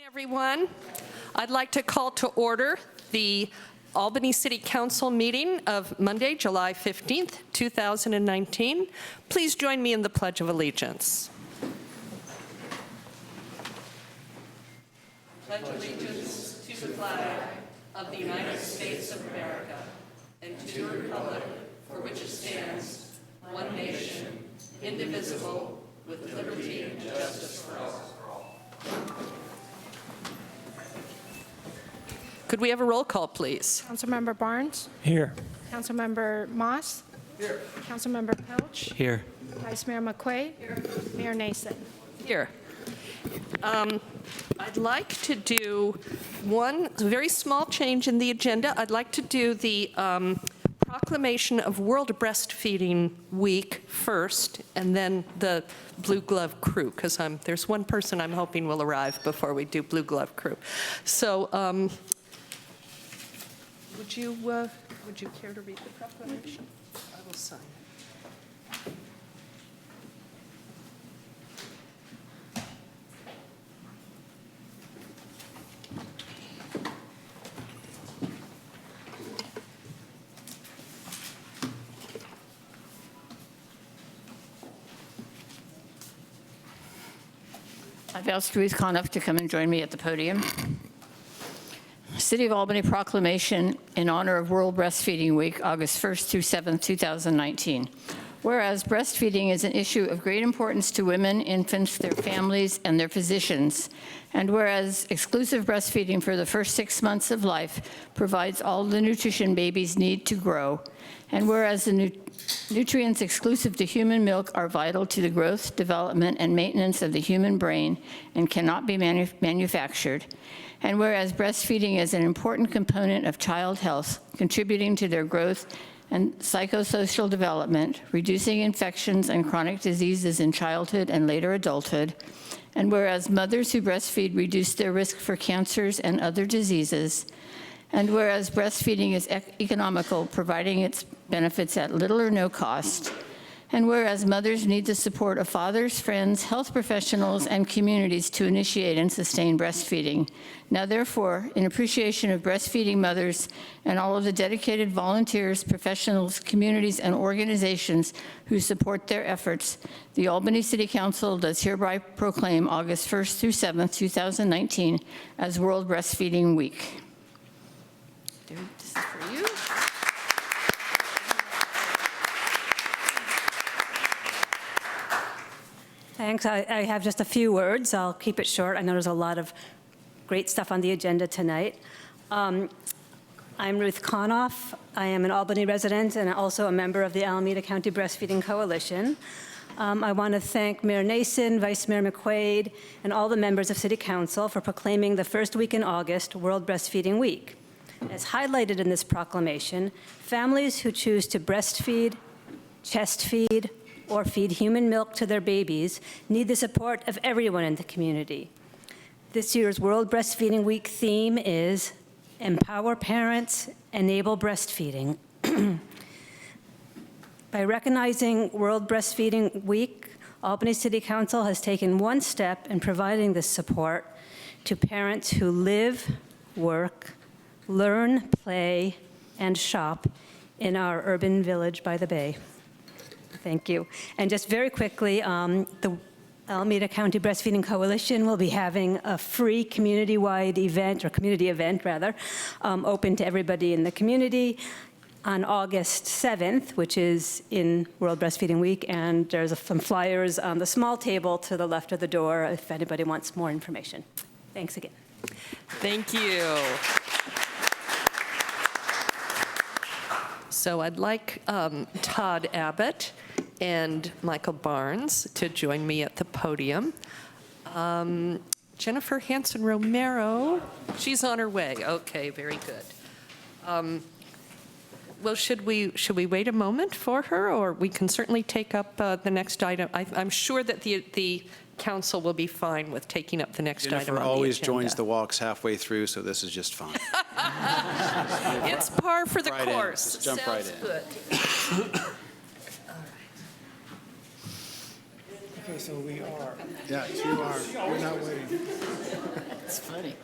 Everyone, I'd like to call to order the Albany City Council meeting of Monday, July 15th, 2019. Please join me in the Pledge of Allegiance. Pledge allegiance to the flag of the United States of America and to the republic for which it stands, one nation, indivisible, with liberty and justice for all. Could we have a roll call, please? Councilmember Barnes? Here. Councilmember Moss? Here. Councilmember Pilch? Here. Vice Mayor McQuaid? Here. Mayor Nason? Here. I'd like to do one very small change in the agenda. I'd like to do the proclamation of World Breastfeeding Week first, and then the Blue Glove Crew, because there's one person I'm hoping will arrive before we do Blue Glove Crew. So would you care to read the proclamation? I will sign it. I've asked Ruth Conniff to come and join me at the podium. City of Albany Proclamation in honor of World Breastfeeding Week, August 1st through 7th, 2019. Whereas breastfeeding is an issue of great importance to women, infants, their families, and their physicians, and whereas exclusive breastfeeding for the first 6 months of life provides all the nutrition babies need to grow, and whereas the nutrients exclusive to human milk are vital to the growth, development, and maintenance of the human brain and cannot be manufactured. And whereas breastfeeding is an important component of child health, contributing to their growth and psychosocial development, reducing infections and chronic diseases in childhood and later adulthood. And whereas mothers who breastfeed reduce their risk for cancers and other diseases. And whereas breastfeeding is economical, providing its benefits at little or no cost. And whereas mothers need the support of fathers, friends, health professionals, and communities to initiate and sustain breastfeeding. Now, therefore, in appreciation of breastfeeding mothers and all of the dedicated volunteers, professionals, communities, and organizations who support their efforts, the Albany City Council does hereby proclaim August 1st through 7th, 2019 as World Breastfeeding Week. This is for you. Thanks. I have just a few words. I'll keep it short. I know there's a lot of great stuff on the agenda tonight. I'm Ruth Conniff. I am an Albany resident and also a member of the Alameda County Breastfeeding Coalition. I want to thank Mayor Nason, Vice Mayor McQuaid, and all the members of City Council for proclaiming the first week in August World Breastfeeding Week. As highlighted in this proclamation, families who choose to breastfeed, chest feed, or feed human milk to their babies need the support of everyone in the community. This year's World Breastfeeding Week theme is Empower Parents, Enable Breastfeeding. By recognizing World Breastfeeding Week, Albany City Council has taken one step in providing this support to parents who live, work, learn, play, and shop in our urban village by the bay. Thank you. And just very quickly, the Alameda County Breastfeeding Coalition will be having a free community-wide event, or community event rather, open to everybody in the community on August 7th, which is in World Breastfeeding Week, and there's some flyers on the small table to the left of the door if anybody wants more information. Thanks again. Thank you. So I'd like Todd Abbott and Michael Barnes to join me at the podium. Jennifer Hanson-Romero, she's on her way. Okay, very good. Well, should we wait a moment for her, or we can certainly take up the next item? I'm sure that the council will be fine with taking up the next item on the agenda. Jennifer always joins the walks halfway through, so this is just fine. It's par for the Right in. course. Just jump right Sounds in. good. All right. Okay, so we are. Yeah, you are. You're not waiting. It's funny.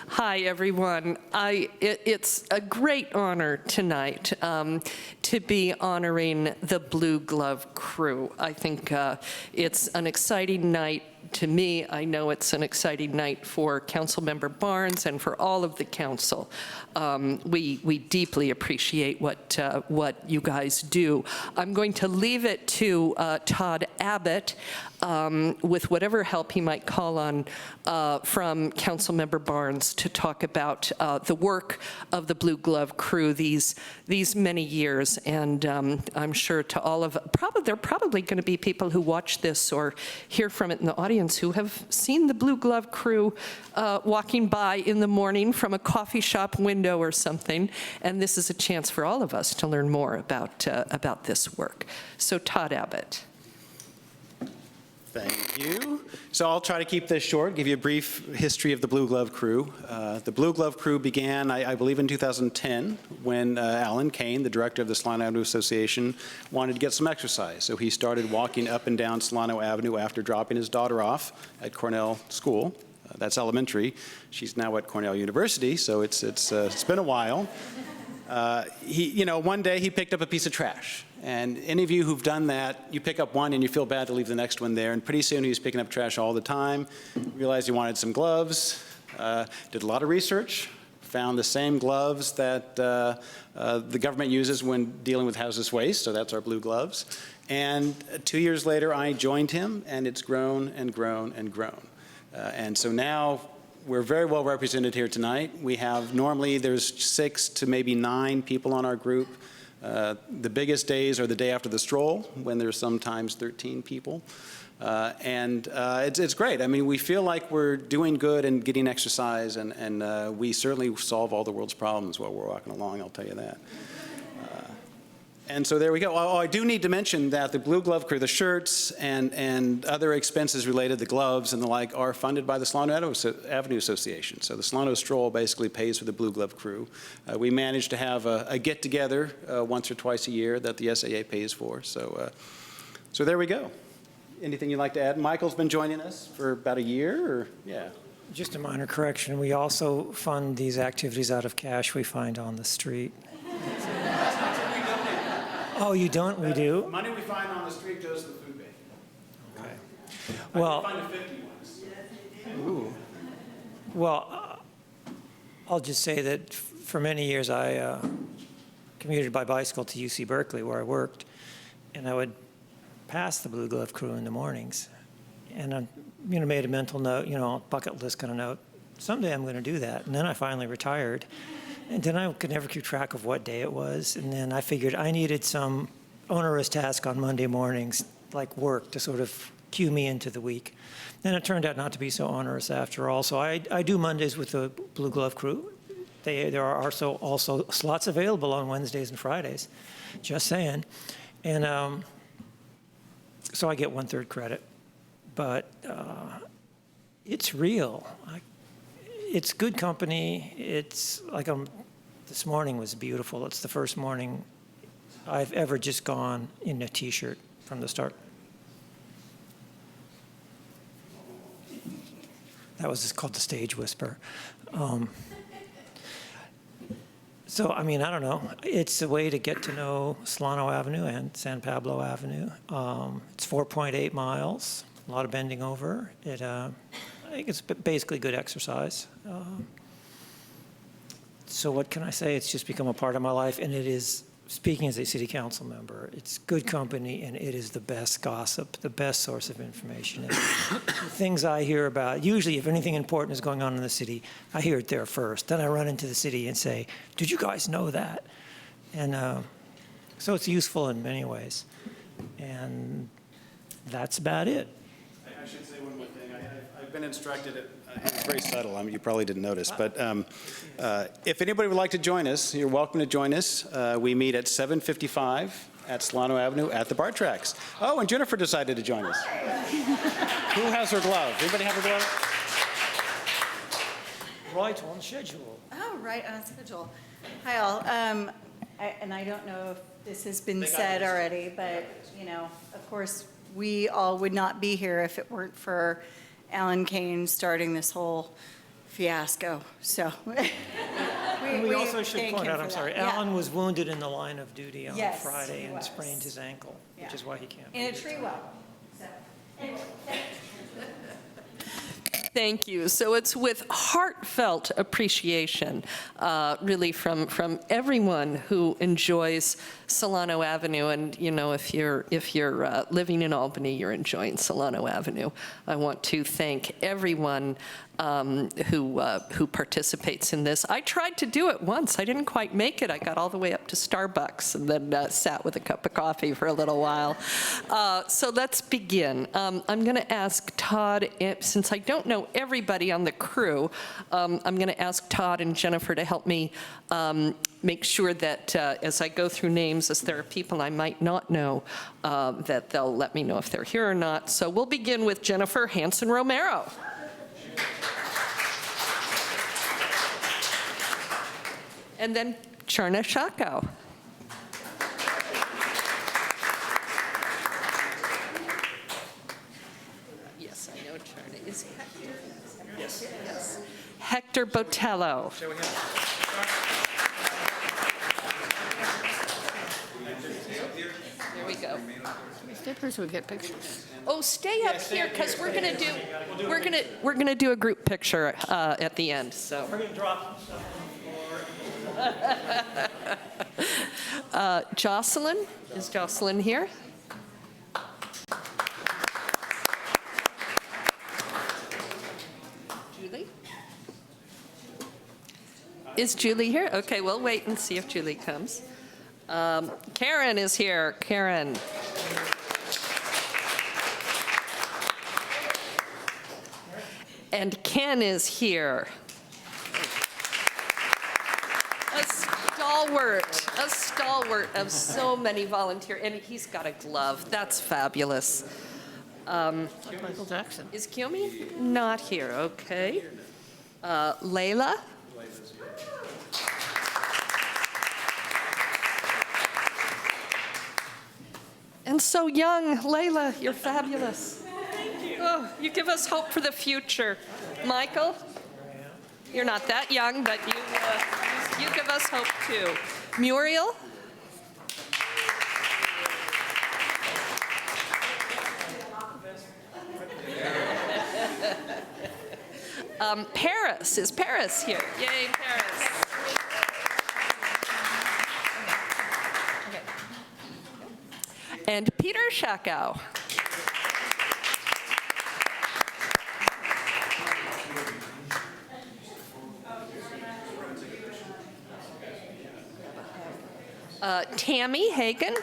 Hi, everyone. It's a great honor tonight to be honoring the Blue Glove Crew. I think it's an exciting night to me. I know it's an exciting night for Councilmember Barnes and for all of the council. We deeply appreciate what you guys do. I'm going to leave it to Todd Abbott with whatever help he might call on from Councilmember Barnes to talk about the work of the Blue Glove Crew these many years. And I'm sure to all of, there are probably going to be people who watch this or hear from it in the audience who have seen the Blue Glove Crew walking by in the morning from a coffee shop window or something. And this is a chance for all of us to learn more about this work. So Todd Abbott. Thank you. So I'll try to keep this short, give you a brief history of the Blue Glove Crew. The Blue Glove Crew began, I believe, in 2010 when Alan Kane, the director of the Solano Avenue Association, wanted to get some exercise. So he started walking up and down Solano Avenue after dropping his daughter off at Cornell School. That's elementary. She's now at Cornell University, so it's been a while. One day he picked up a piece of trash. And any of you who've done that, you pick up one and you feel bad to leave the next one there. And pretty soon he was picking up trash all the time, realized he wanted some gloves, did a lot of research, found the same gloves that the government uses when dealing with hazardous waste, so that's our blue gloves. And 2 years later, I joined him, and it's grown and grown and grown. And so now we're very well represented here tonight. We have, normally there's 6 to maybe 9 people on our group. The biggest days are the day after the stroll, when there's sometimes 13 people. It's great. I mean, we feel like we're doing good and getting exercise, and we certainly solve all the world's problems while we're walking along, I'll tell you that. And so there we go. Oh, I do need to mention that the Blue Glove Crew, the shirts and other expenses related to gloves and the like, are funded by the Solano Avenue Association. So the Solano Stroll basically pays for the Blue Glove Crew. We manage to have a get-together once or twice a year that the SAA pays for. So there we go. Anything you'd like to add? Michael's been joining us for about a year, or yeah. Just a minor correction. We also fund these activities out of cash we find on the street. Oh, you don't? We do? Money we find on the street goes to the food bank. Okay. Well, I did find a 50 once. ooh. Well, I'll just say that for many years I commuted by bicycle to UC Berkeley, where I worked, and I would pass the Blue Glove Crew in the mornings. And I made a mental note, bucket list kind of note. Someday I'm going to do that. And then I finally retired. And then I could never keep track of what day it was. And then I figured I needed some onerous task on Monday mornings, like work, to sort of cue me into the week. Then it turned out not to be so onerous after all. So I do Mondays with the Blue Glove Crew. There are also slots available on Wednesdays and Fridays, just saying. And so I get 1/3 credit. But it's real. It's good company. It's like this morning was beautiful. It's the first morning I've ever just gone in a T-shirt from the start. That was just called the stage whisper. So, I mean, I don't know. It's a way to get to know Solano Avenue and San Pablo Avenue. It's 4.8 miles, a lot of bending over. I think it's basically good exercise. So what can I say? It's just become a part of my life, and it is, speaking as a city council member, it's good company, and it is the best gossip, the best source of information. And the things I hear about, usually if anything important is going on in the city, I hear it there first. Then I run into the city and say, did you guys know that? And so it's useful in many ways. And that's about it. I should say one more thing. I've been instructed, it's very subtle, I mean, you probably didn't notice, but if anybody would like to join us, you're welcome to join us. We meet at 7:55 at Solano Avenue at the BART tracks. Oh, and Jennifer decided to join us. Who has her glove? Anybody have her glove? Right on schedule. Oh, right on schedule. Hi, all. And I don't know if this has been said already, but, you know, of course, we all would not be here if it weren't for Alan Kane starting this whole fiasco, so. We also should thank point him out, for I'm that. sorry, Yeah. Alan was wounded in the line of duty on Yes, Friday he and was. sprained his ankle, which Yeah. is why he can't. In a tree well. Thank you. So it's with heartfelt appreciation, really, from everyone who enjoys Solano Avenue. And you know, if you're living in Albany, you're enjoying Solano Avenue. I want to thank everyone who participates in this. I tried to do it once. I didn't quite make it. I got all the way up to Starbucks and then sat with a cup of coffee for a little while. So let's begin. I'm going to ask Todd, since I don't know everybody on the crew, I'm going to ask Todd and Jennifer to help me make sure that as I go through names, as there are people I might not know, that they'll let me know if they're here or not. So we'll begin with Jennifer Hanson-Romero. And then Charna Shako. Yes, I know Charna. Is Hector? Yes. Yes. Hector Botello. There we go. Stickers would get pictures. Oh, stay up here because we're gonna do a group picture at the end. So. We're going to drop stuff on the floor. Jocelyn, is Jocelyn here? Julie? Is Julie here? Okay, we'll wait and see if Julie comes. Karen is here. Karen. And Ken is here. A stalwart of so many volunteers, and he's got a glove. That's fabulous. Michael Jackson. Is Kiyomi not here? Okay. Layla? And so young, Layla, you're fabulous. Thank you. Oh, you give us hope for the future. Michael? You're not that young, but you give us hope too. Muriel? Paris, is Paris here? Yay, Paris. Okay. And Peter Shakow. Tammy Hagan.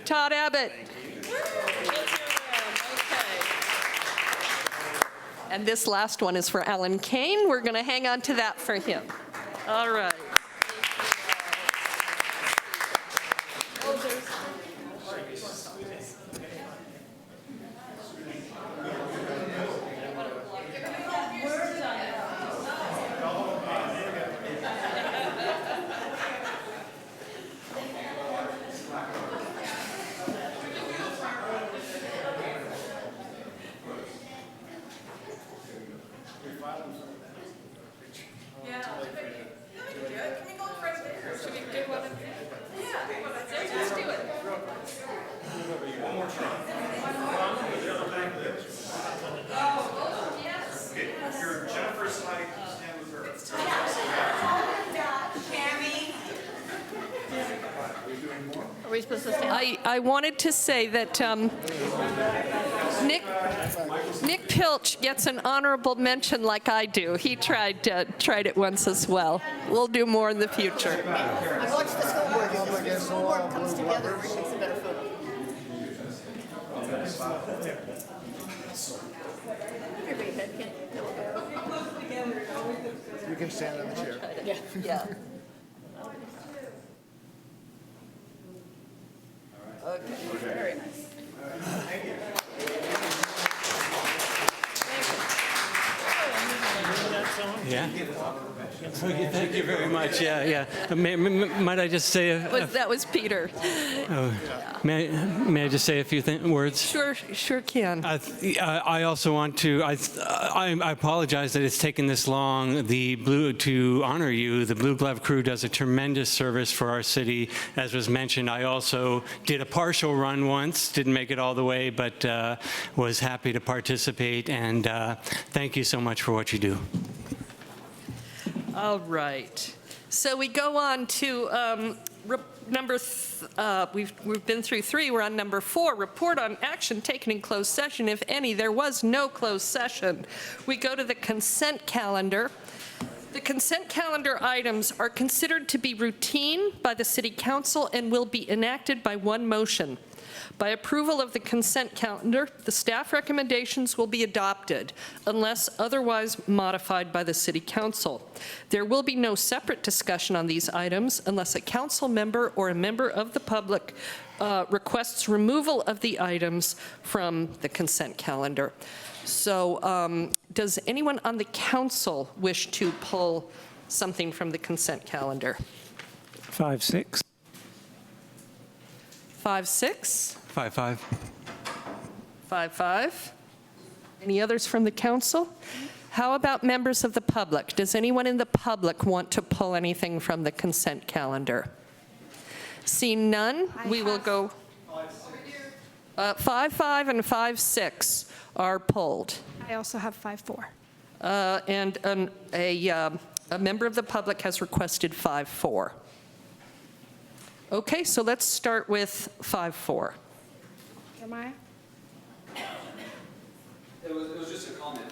Todd Abbott. And this last one is for Alan Kane. We're going to hang on to that for him. All right. Are we supposed to stand? I wanted to say that Nick Pilch gets an honorable mention like I do. He tried it once as well. We'll do more in the future. I watched the school board. The school board comes together and makes a better photo. You can stand in the chair. Yeah. Okay. Very nice. Okay, thank you very much. Yeah. Might I just say That was Peter. may I just say a few words? Sure can. I also want to. I apologize that it's taken this long. To honor you, the Blue Glove crew does a tremendous service for our city. As was mentioned, I also did a partial run once. Didn't make it all the way, but was happy to participate. And thank you so much for what you do. All right. So we go on to we've been through 3. We're on number 4, report on action taken in closed session, if any. There was no closed session. We go to the consent calendar. The consent calendar items are considered to be routine by the City Council and will be enacted by one motion. By approval of the consent calendar, the staff recommendations will be adopted unless otherwise modified by the City Council. There will be no separate discussion on these items unless a council member or a member of the public requests removal of the items from the consent calendar. So does anyone on the council wish to pull something from the consent calendar? 5-6. 5-6? 5-5. 5-5. Any others from the council? How about members of the public? Does anyone in the public want to pull anything from the consent calendar? Seeing none, we will go. 5-5 and 5-6 are pulled. I also have 5-4. And a member of the public has requested 5-4. Okay, so let's start with 5-4. Jeremiah? It was just a comment.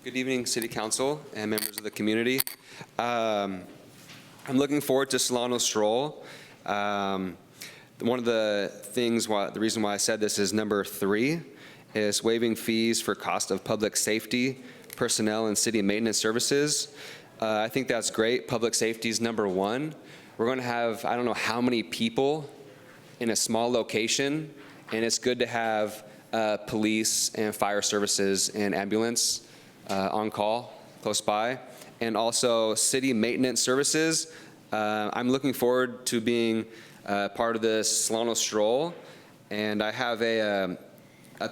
Good evening, City Council and members of the community. I'm looking forward to Solano Stroll. One of the reason why I said this is number 3, is waiving fees for cost of public safety, personnel, and city maintenance services. I think that's great. Public safety is number 1. We're going to have, I don't know how many people in a small location, and it's good to have police and fire services and ambulance on call close by. And also city maintenance services. I'm looking forward to being part of this Solano Stroll, and I have a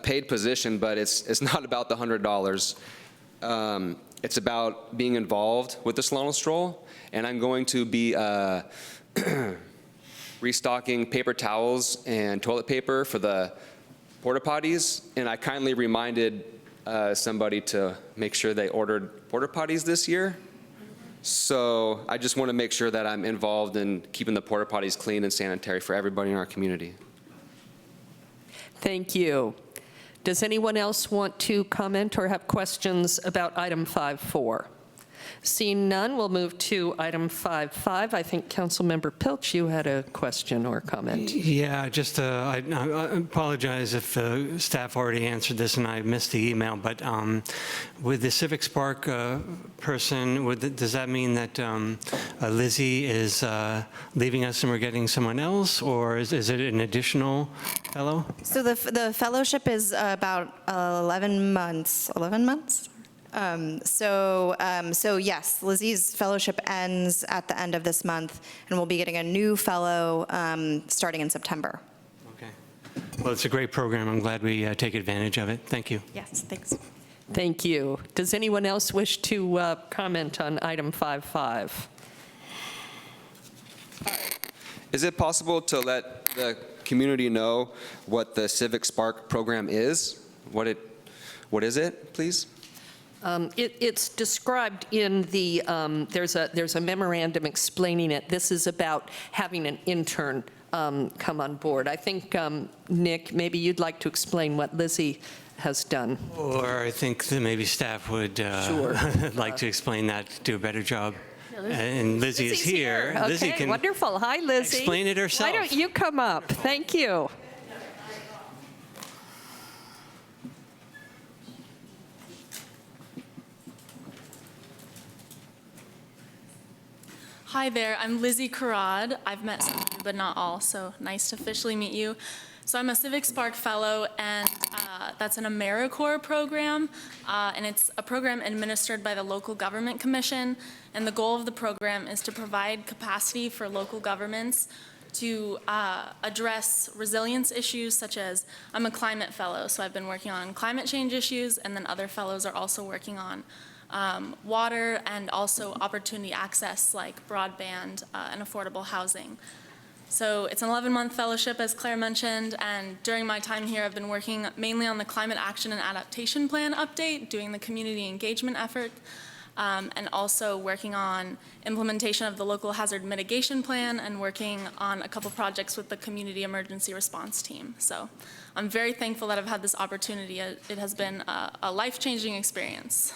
paid position, but it's not about the $100. It's about being involved with the Solano Stroll, and I'm going to be restocking paper towels and toilet paper for the porta potties, and I kindly reminded somebody to make sure they ordered porta potties this year. So I just want to make sure that I'm involved in keeping the porta potties clean and sanitary for everybody in our community. Thank you. Does anyone else want to comment or have questions about item 5-4? Seeing none, we'll move to item 5-5. I think Councilmember Pilch, you had a question or comment. Yeah, just I apologize if staff already answered this and I missed the email, but with the Civic Spark person, does that mean that Lizzie is leaving us and we're getting someone else, or is it an additional fellow? So the fellowship is about 11 months. 11 months? So yes, Lizzie's fellowship ends at the end of this month, and we'll be getting a new fellow starting in September. Okay. Well, it's a great program. I'm glad we take advantage of it. Thank you. Yes, thanks. Thank you. Does anyone else wish to comment on item 5-5? Is it possible to let the community know what the Civic Spark program is? What is it, please? It's described in the, there's a memorandum explaining it. This is about having an intern come on board. I think, Nick, maybe you'd like to explain what Lizzie has done. Or I think that maybe staff would Sure. like to explain that, do a better job. And Lizzie is Lizzie's here. Okay, Lizzie can wonderful. Hi, Lizzie. explain it herself. Why don't you come up? Thank you. Hi there, I'm Lizzie Carrad. I've met some of you, but not all, so nice to officially meet you. So I'm a Civic Spark Fellow, and that's an AmeriCorps program, and it's a program administered by the Local Government Commission, and the goal of the program is to provide capacity for local governments to address resilience issues such as, I'm a climate fellow, so I've been working on climate change issues, and then other fellows are also working on water and also opportunity access like broadband and affordable housing. So it's an 11-month fellowship, as Claire mentioned, and during my time here, I've been working mainly on the Climate Action and Adaptation Plan update, doing the community engagement effort, and also working on implementation of the Local Hazard Mitigation Plan and working on a couple projects with the Community Emergency Response Team. So I'm very thankful that I've had this opportunity. It has been a life-changing experience.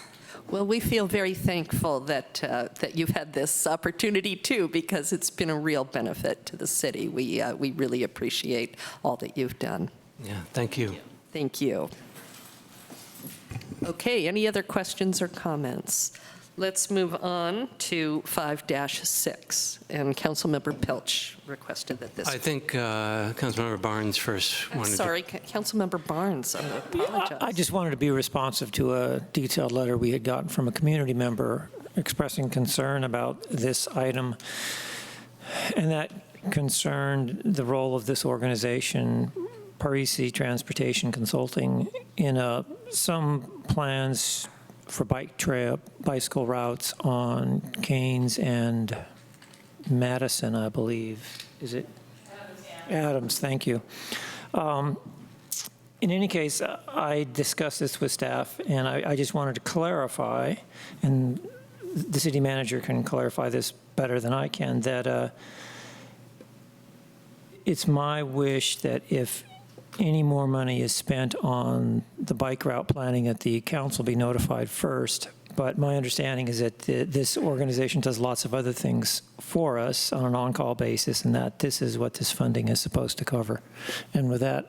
Well, we feel very thankful that you've had this opportunity too, because it's been a real benefit to the city. We really appreciate all that you've done. Yeah, thank you. Thank you. Okay, any other questions or comments? Let's move on to 5-6, and Councilmember Pilch requested that this. I think Councilmember Barnes first wanted to. Sorry, Councilmember Barnes, I apologize. I just wanted to be responsive to a detailed letter we had gotten from a community member expressing concern about this item, and that concerned the role of this organization, Parisi Transportation Consulting, in some plans for bicycle routes on Keynes and Madison, I believe. Is it? Adams, thank you. In any case, I discussed this with staff, and I just wanted to clarify, and the city manager can clarify this better than I can, that it's my wish that if any more money is spent on the bike route planning, that the council be notified first. But my understanding is that this organization does lots of other things for us on an on-call basis, and that this is what this funding is supposed to cover. And with that,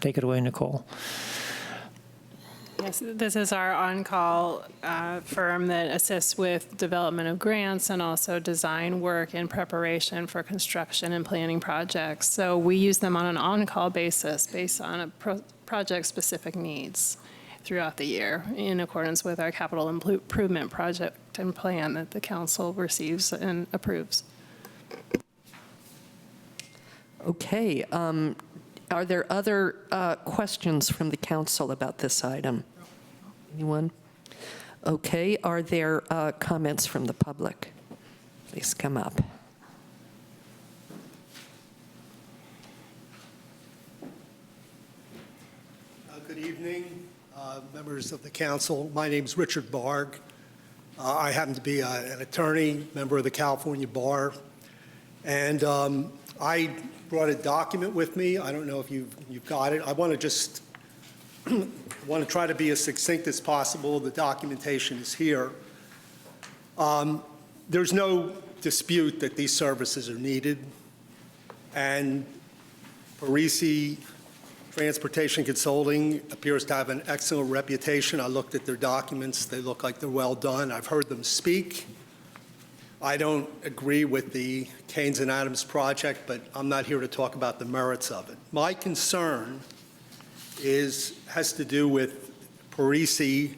take it away, Nicole. Yes, this is our on-call firm that assists with development of grants and also design work in preparation for construction and planning projects. So we use them on an on-call basis based on a project-specific needs throughout the year in accordance with our capital improvement project and plan that the council receives and approves. Okay. Are there other questions from the council about this item? Anyone? Okay. Are there comments from the public? Please come up. Good evening, members of the council. My name is Richard Barg. I happen to be an attorney, member of the California Bar, and I brought a document with me. I don't know if you've got it. I want to just try to be as succinct as possible. The documentation is here. There's no dispute that these services are needed, and Parisi Transportation Consulting appears to have an excellent reputation. I looked at their documents. They look like they're well done. I've heard them speak. I don't agree with the Keynes and Adams project, but I'm not here to talk about the merits of it. My concern has to do with Parisi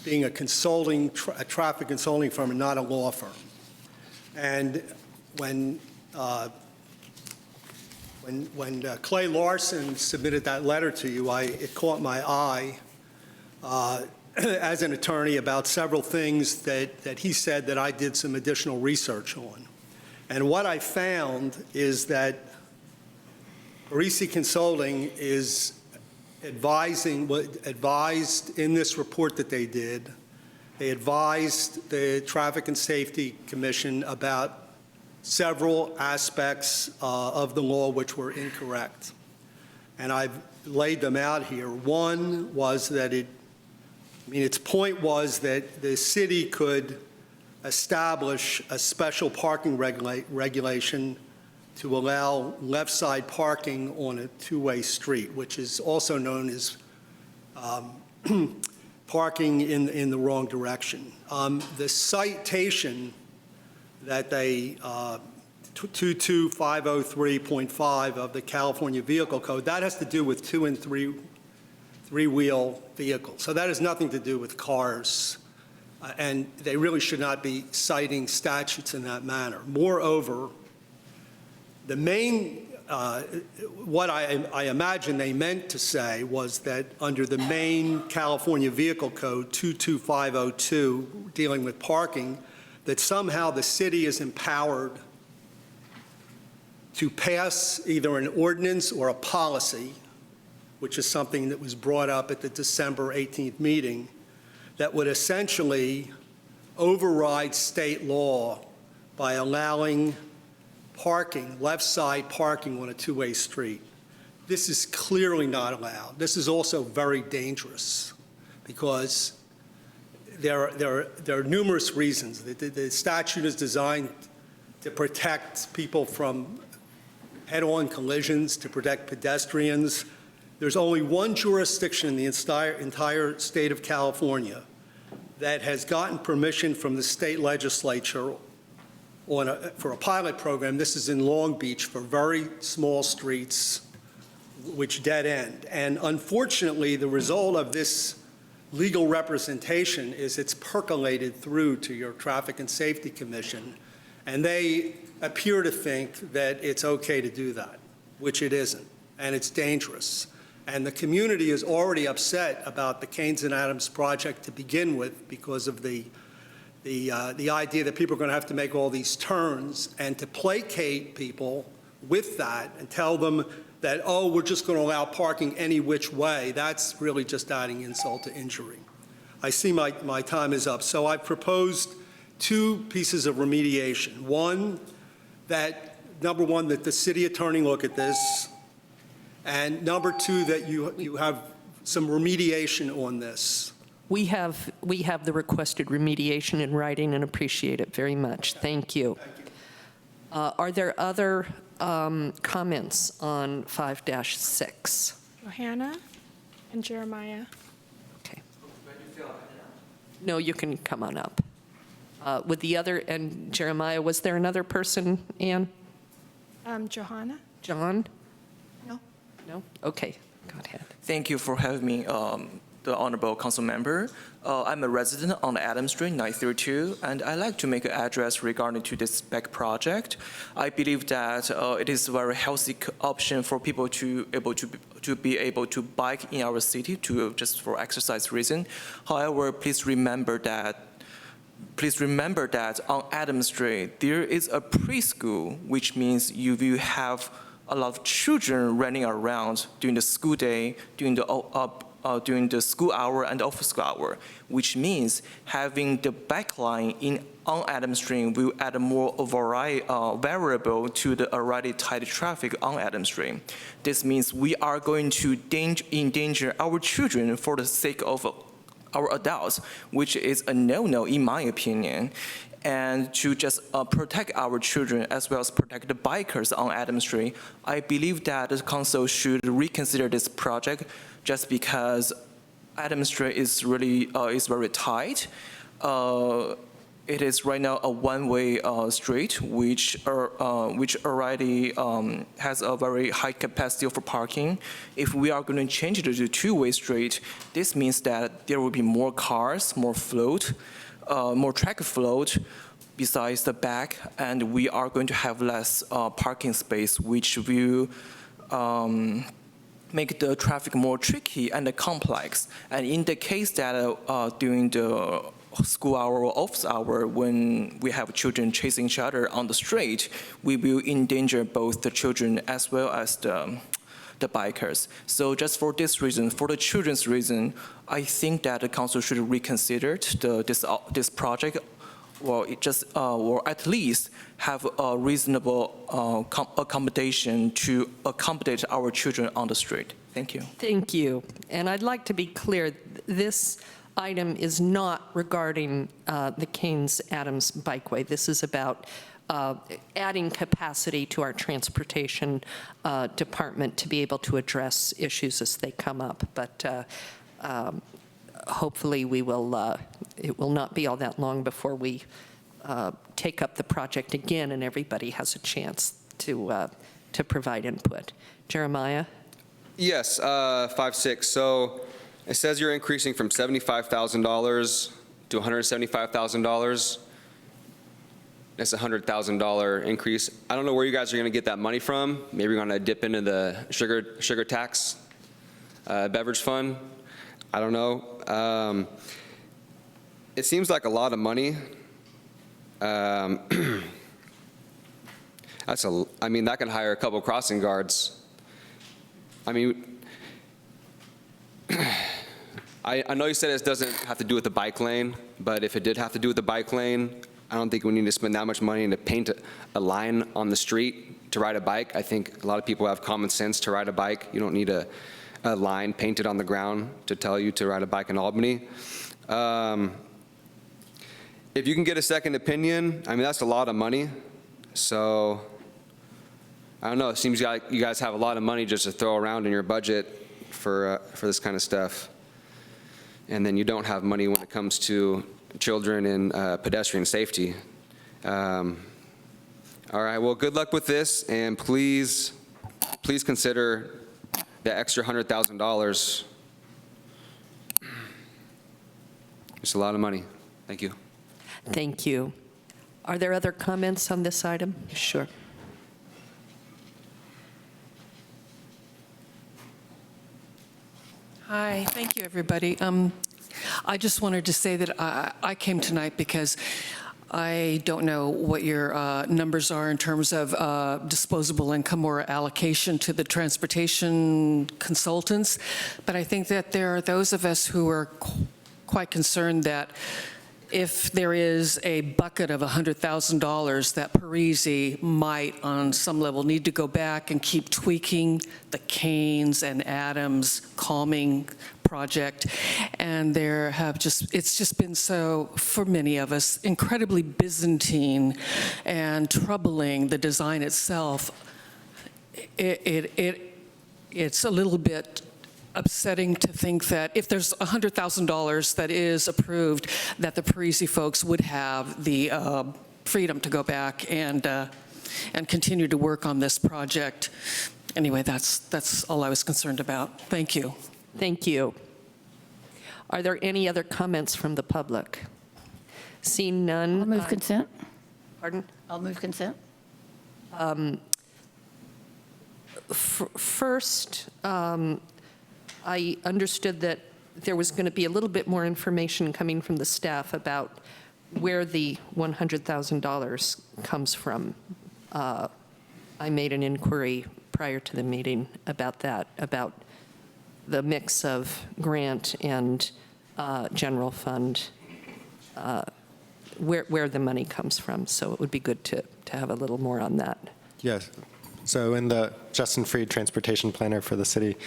being a traffic consulting firm and not a law firm. And when Clay Larson submitted that letter to you, it caught my eye as an attorney about several things that he said that I did some additional research on. And what I found is that Parisi Consulting is advised in this report that they did. They advised the Traffic and Safety Commission about several aspects of the law which were incorrect. And I've laid them out here. One was that its point was that the city could establish a special parking regulation to allow left side parking on a two-way street, which is also known as parking in the wrong direction. The citation that they, 22503.5 of the California Vehicle Code, that has to do with two- and three-wheel vehicles. So that has nothing to do with cars, and they really should not be citing statutes in that manner. Moreover, the main, what I imagine they meant to say was that under the main California Vehicle Code 22502, dealing with parking, that somehow the city is empowered to pass either an ordinance or a policy, which is something that was brought up at the December 18th meeting, that would essentially override state law by allowing parking, left-side parking on a two-way street. This is clearly not allowed. This is also very dangerous because there are numerous reasons. The statute is designed to protect people from head-on collisions, to protect pedestrians. There's only one jurisdiction in the entire state of California that has gotten permission from the state legislature for a pilot program. This is in Long Beach for very small streets, which dead end. And unfortunately, the result of this legal representation is it's percolated through to your Traffic and Safety Commission, and they appear to think that it's okay to do that, which it isn't, and it's dangerous. And the community is already upset about the Keynes and Adams project to begin with because of the idea that people are going to have to make all these turns, and to placate people with that and tell them that, oh, we're just going to allow parking any which way, that's really just adding insult to injury. I see my time is up. So I proposed two pieces of remediation. One, that, number one, that the city attorney look at this, and number two, that you have some remediation on this. We have the requested remediation in writing and appreciate it very much. Thank you. Are there other comments on 5-6? Johanna and Jeremiah. Okay. No, you can come on up. With the other, and Jeremiah, was there another person, Ann? Johanna. John? No. No? Okay, go ahead. Thank you for having me, the Honorable Council Member. I'm a resident on Adams Street, 932, and I'd like to make an address regarding to this bike project. I believe that it is a very healthy option for people to be able to bike in our city just for exercise reason. However, please remember that on Adams Street, there is a preschool, which means you will have a lot of children running around during the school day, during the school hour and off school hour, which means having the bike line on Adams Street will add more variable to the already tight traffic on Adams Street. This means we are going to endanger our children for the sake of our adults, which is a no-no in my opinion. And to just protect our children as well as protect the bikers on Adams Street, I believe that the council should reconsider this project just because Adams Street is really is very tight. It is right now a one-way street, which already has a very high capacity for parking. If we are going to change it to a two-way street, this means that there will be more cars, more float, more traffic float besides the back, and we are going to have less parking space, which will make the traffic more tricky and complex. And in the case that during the school hour or office hour, when we have children chasing each other on the street, we will endanger both the children as well as the bikers. So just for this reason, for the children's reason, I think that the council should reconsider this project, or or at least have a reasonable accommodation to accommodate our children on the street. Thank you. Thank you. And I'd like to be clear, this item is not regarding the Keynes-Adams Bikeway. This is about adding capacity to our transportation department to be able to address issues as they come up. But hopefully we will, it will not be all that long before we take up the project again, and everybody has a chance to provide input. Jeremiah? Yes, 5.6. So it says you're increasing from $75,000 to $175,000. That's a $100,000 increase. I don't know where you guys are going to get that money from. Maybe you're going to dip into the sugar tax beverage fund. I don't know. It seems like a lot of money. I mean, that can hire a couple crossing guards. I mean, I know you said it doesn't have to do with the bike lane, but if it did have to do with the bike lane, I don't think we need to spend that much money to paint a line on the street to ride a bike. I think a lot of people have common sense to ride a bike. You don't need a line painted on the ground to tell you to ride a bike in Albany. If you can get a second opinion, I mean, that's a lot of money. So, I don't know, it seems like you guys have a lot of money just to throw around in your budget for this kind of stuff. And then you don't have money when it comes to children and pedestrian safety. All right, well, good luck with this, and please consider the extra $100,000. It's a lot of money. Thank you. Thank you. Are there other comments on this item? Sure. Hi, thank you, everybody. I just wanted to say that I came tonight because I don't know what your numbers are in terms of disposable income or allocation to the transportation consultants, but I think that there are those of us who are quite concerned that if there is a bucket of $100,000, that Parisi might, on some level, need to go back and keep tweaking the Keynes and Adams calming project. And it's just been so, for many of us, incredibly Byzantine and troubling, the design itself. It's a little bit upsetting to think that if there's $100,000 that is approved, that the Parisi folks would have the freedom to go back and continue to work on this project. Anyway, that's all I was concerned about. Thank you. Thank you. Are there any other comments from the public? Seeing none. I'll move consent. Pardon? I'll move consent. First, I understood that there was going to be a little bit more information coming from the staff about where the $100,000 comes from. I made an inquiry prior to the meeting about that, about the mix of grant and general fund, where the money comes from. So it would be good to have a little more on that. Yes. So in the Justin Freed Transportation Planner for the city,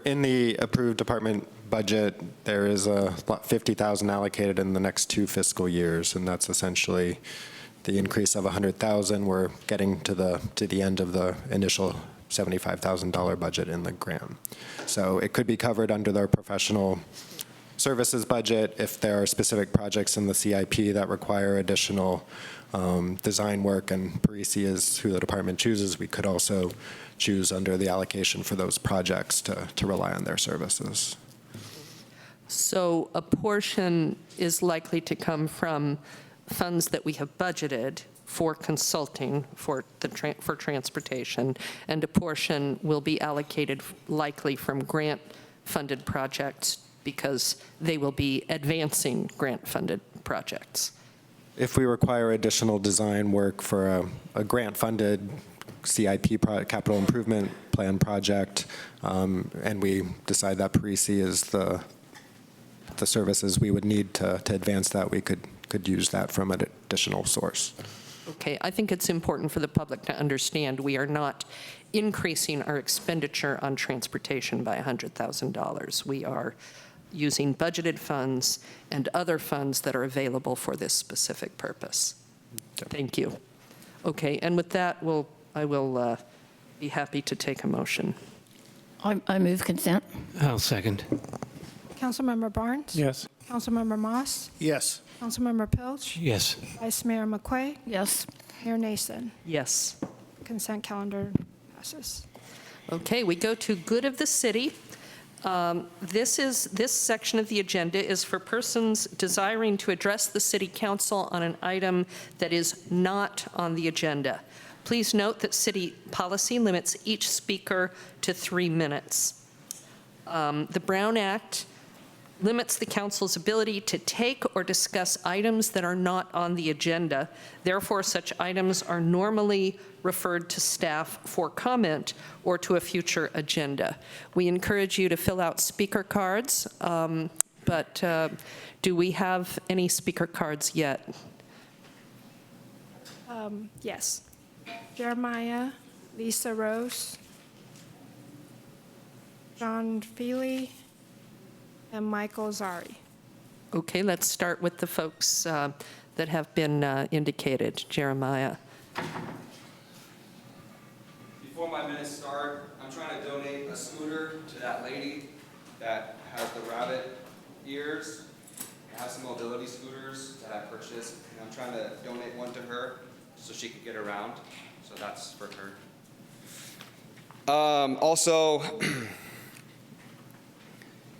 in the approved department budget, there is about $50,000 allocated in the next 2 fiscal years, and that's essentially the increase of $100,000. We're getting to the end of the initial $75,000 budget in the grant. So it could be covered under their professional services budget if there are specific projects in the CIP that require additional design work, and Parisi is who the department chooses. We could also choose under the allocation for those projects to rely on their services. So a portion is likely to come from funds that we have budgeted for consulting for transportation, and a portion will be allocated likely from grant-funded projects because they will be advancing grant-funded projects. If we require additional design work for a grant-funded CIP, capital improvement plan project, and we decide that Parisi is the services we would need to advance that, we could use that from an additional source. Okay, I think it's important for the public to understand we are not increasing our expenditure on transportation by $100,000. We are using budgeted funds and other funds that are available for this specific purpose. Thank you. Okay, and with that, I will be happy to take a motion. I move consent. I'll second. Councilmember Barnes? Yes. Councilmember Moss? Yes. Councilmember Pilch? Yes. Vice Mayor McQuay? Yes. Mayor Nason? Yes. Consent calendar passes. Okay, we go to good of the city. This section of the agenda is for persons desiring to address the city council on an item that is not on the agenda. Please note that city policy limits each speaker to 3 minutes. The Brown Act limits the council's ability to take or discuss items that are not on the agenda. Therefore, such items are normally referred to staff for comment or to a future agenda. We encourage you to fill out speaker cards, but do we have any speaker cards yet? Yes. Jeremiah, Lisa Rose, John Feely, and Michael Zari. Okay, let's start with the folks that have been indicated. Jeremiah. Before my minutes start, I'm trying to donate a scooter to that lady that has the rabbit ears. I have some mobility scooters that I purchased, and I'm trying to donate one to her so she can get around. So that's for her. Also,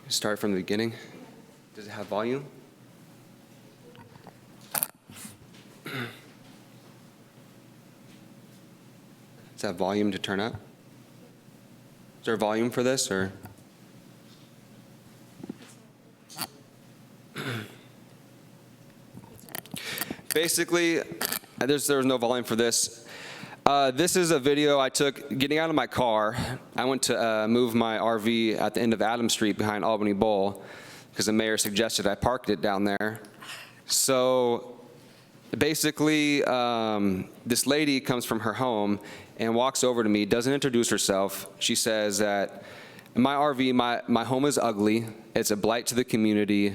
start from the beginning. Does it have volume? Does that volume to turn up? Is there volume for this, or? Basically, there was no volume for this. This is a video I took getting out of my car. I went to move my RV at the end of Adams Street behind Albany Bowl because the mayor suggested I parked it down there. So basically, this lady comes from her home and walks over to me, doesn't introduce herself. She says that in my RV, my home is ugly. It's a blight to the community.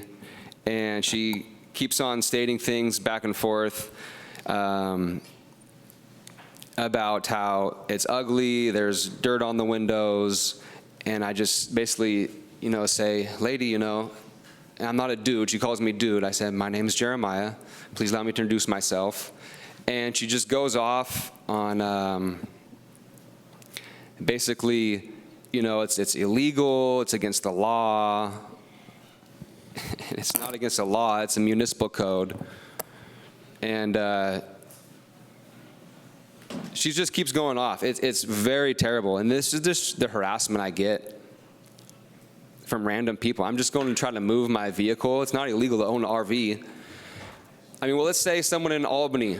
And she keeps on stating things back and forth about how it's ugly, there's dirt on the windows. And I just basically, say, lady, and I'm not a dude. She calls me dude. I said, my name is Jeremiah. Please allow me to introduce myself. And she just goes off on basically, it's illegal, it's against the law. It's not against the law, it's a municipal code. And she just keeps going off. It's very terrible. And this is just the harassment I get from random people. I'm just going to try to move my vehicle. It's not illegal to own an RV. Let's say someone in Albany,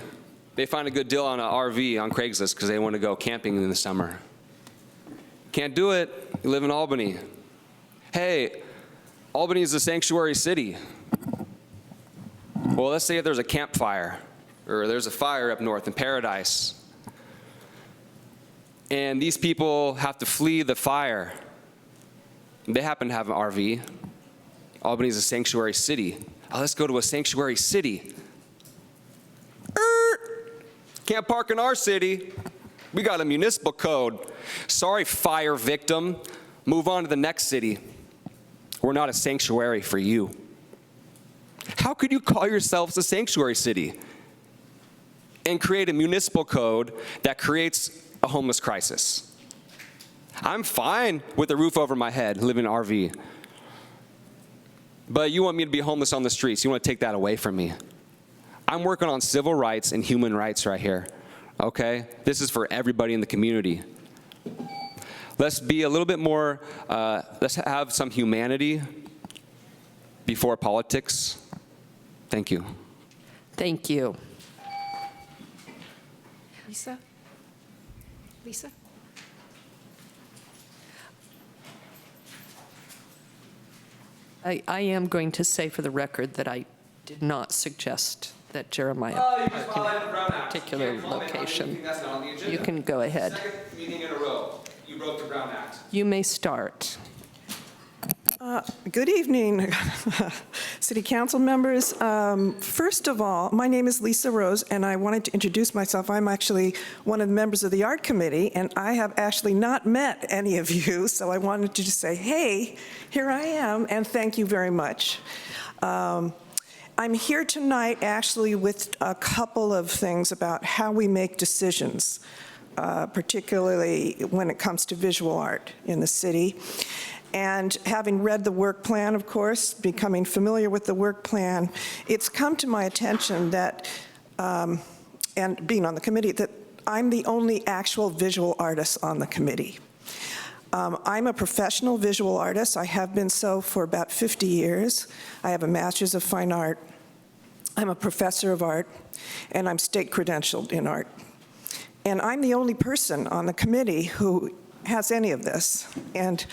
they find a good deal on an RV on Craigslist because they want to go camping in the summer. Can't do it. You live in Albany. Hey, Albany is a sanctuary city. Well, let's say if there's a campfire or there's a fire up north in Paradise, and these people have to flee the fire. They happen to have an RV. Albany is a sanctuary city. Oh, let's go to a sanctuary city. Can't park in our city. We got a municipal code. Sorry, fire victim. Move on to the next city. We're not a sanctuary for you. How could you call yourselves a sanctuary city and create a municipal code that creates a homeless crisis? I'm fine with a roof over my head, living in an RV. But you want me to be homeless on the streets. You want to take that away from me. I'm working on civil rights and human rights right here, okay? This is for everybody in the community. Let's be a little bit more, let's have some humanity before politics. Thank you. Thank you. Lisa? Lisa? I am going to say for the record that I did not suggest that Jeremiah You park just in violated the Brown a Act. particular You can't comment on location. anything that's not on the agenda. You can go ahead. Second meeting in a row, you broke the Brown Act. You may start. Good evening, City Council members. First of all, my name is Lisa Rose, and I wanted to introduce myself. I'm actually one of the members of the Art Committee, and I have actually not met any of you, so I wanted to just say, hey, here I am, and thank you very much. I'm here tonight actually with a couple of things about how we make decisions, particularly when it comes to visual art in the city. And having read the work plan, of course, becoming familiar with the work plan, it's come to my attention that, and being on the committee, that I'm the only actual visual artist on the committee. I'm a professional visual artist. I have been so for about 50 years. I have a Master's of Fine Art. I'm a professor of art, and I'm state credentialed in art. And I'm the only person on the committee who has any of this. And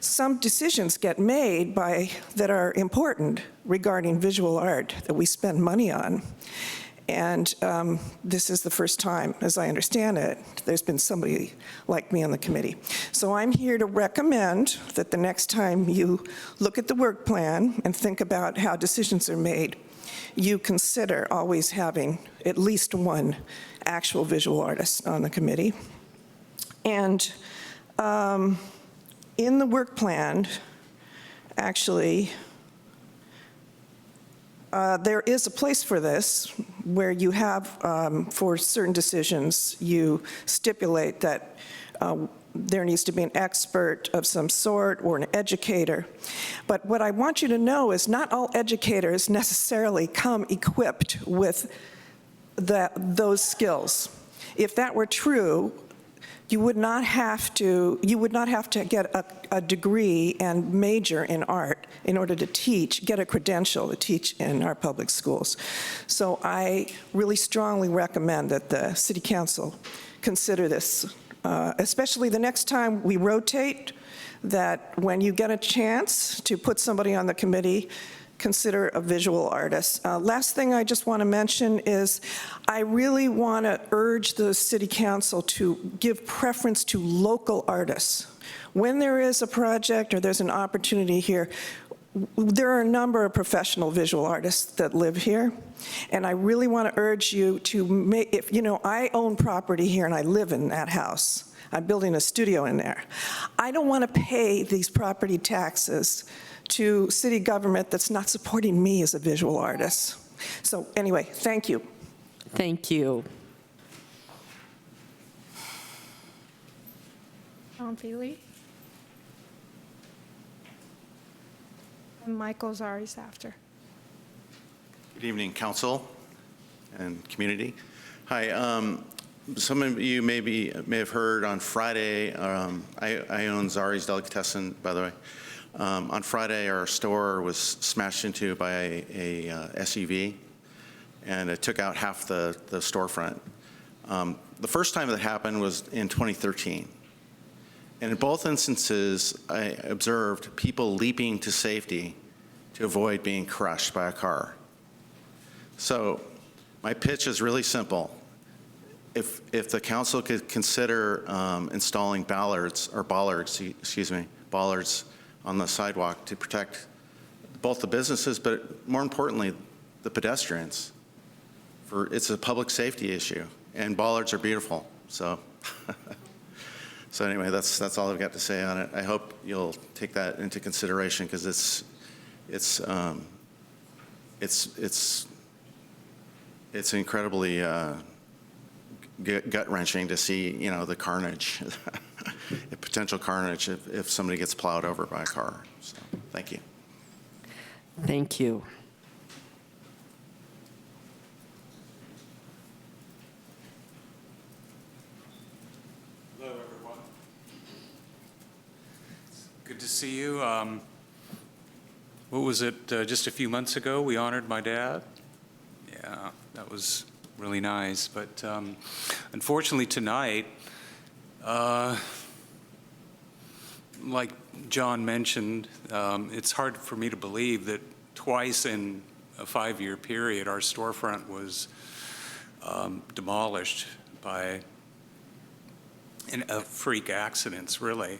some decisions get made that are important regarding visual art that we spend money on. And this is the first time, as I understand it, there's been somebody like me on the committee. So I'm here to recommend that the next time you look at the work plan and think about how decisions are made, you consider always having at least one actual visual artist on the committee. And in the work plan, actually, there is a place for this where you have, for certain decisions, you stipulate that there needs to be an expert of some sort or an educator. But what I want you to know is not all educators necessarily come equipped with those skills. If that were true, you would not have to get a degree and major in art in order to teach, get a credential to teach in our public schools. So I really strongly recommend that the City Council consider this, especially the next time we rotate, that when you get a chance to put somebody on the committee, consider a visual artist. Last thing I just want to mention is I really want to urge the City Council to give preference to local artists. When there is a project or there's an opportunity here, there are a number of professional visual artists that live here, and I really want to urge you to make, if you know, I own property here and I live in that house. I'm building a studio in there. I don't want to pay these property taxes to city government that's not supporting me as a visual artist. So anyway, thank you. Thank you. John Feely. And Michael Zari's after. Good evening, council and community. Hi, some of you may have heard on Friday, I own Zari's Delicatessen, by the way. On Friday, our store was smashed into by a SUV, and it took out half the storefront. The first time that happened was in 2013. And in both instances, I observed people leaping to safety to avoid being crushed by a car. So my pitch is really simple. If the council could consider installing bollards on the sidewalk to protect both the businesses, but more importantly, the pedestrians. It's a public safety issue, and bollards are beautiful. So, so anyway, that's all I've got to say on it. I hope you'll take that into consideration because it's incredibly gut-wrenching to see, you know, the carnage. Potential carnage if somebody gets plowed over by a car. So, thank you. Thank you. Hello, everyone. It's good to see you. What was it, just a few months ago, we honored my dad? Yeah, that was really nice. But unfortunately tonight, like John mentioned, it's hard for me to believe that twice in a 5-year period, our storefront was demolished by freak accidents, really.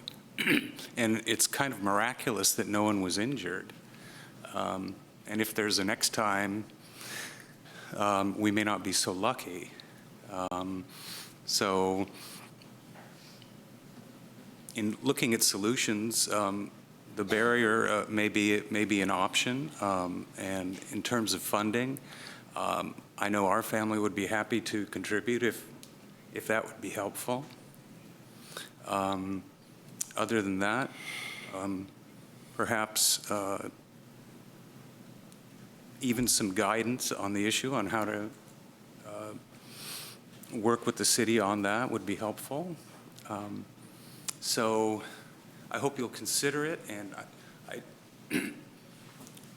And it's kind of miraculous that no one was injured. And if there's a next time, we may not be so lucky. So in looking at solutions, the barrier may be an option. And in terms of funding, I know our family would be happy to contribute if that would be helpful. Other than that, perhaps even some guidance on the issue on how to work with the city on that would be helpful. So I hope you'll consider it, and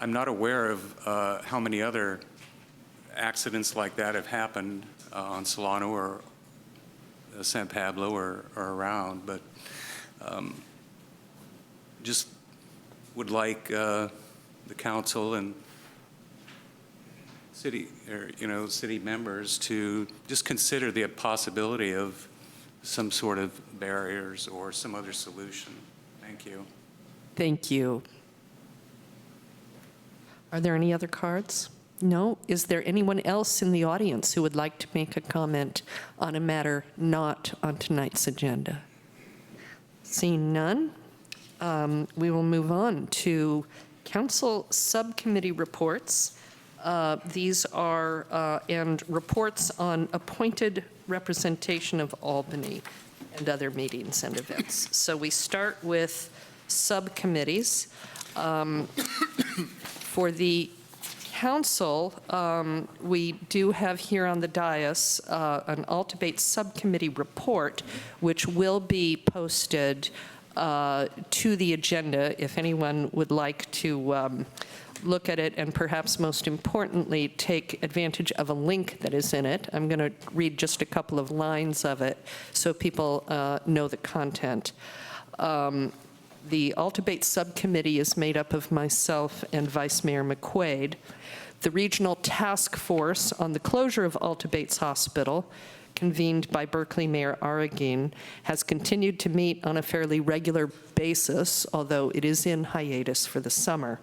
I'm not aware of how many other accidents like that have happened on Solano or San Pablo or around, but just would like the council and city, city members to just consider the possibility of some sort of barriers or some other solution. Thank you. Thank you. Are there any other cards? No? Is there anyone else in the audience who would like to make a comment on a matter not on tonight's agenda? Seeing none, we will move on to council subcommittee reports. These are and reports on appointed representation of Albany and other meetings and events. So we start with subcommittees. For the council, we do have here on the dais an all-debate subcommittee report, which will be posted to the agenda if anyone would like to look at it, and perhaps most importantly, take advantage of a link that is in it. I'm going to read just a couple of lines of it so people know the content. The All-Debate Subcommittee is made up of myself and Vice Mayor McQuaid. The Regional Task Force on the closure of All-Debates Hospital, convened by Berkeley Mayor Arreguin, has continued to meet on a fairly regular basis, although it is in hiatus for the summer.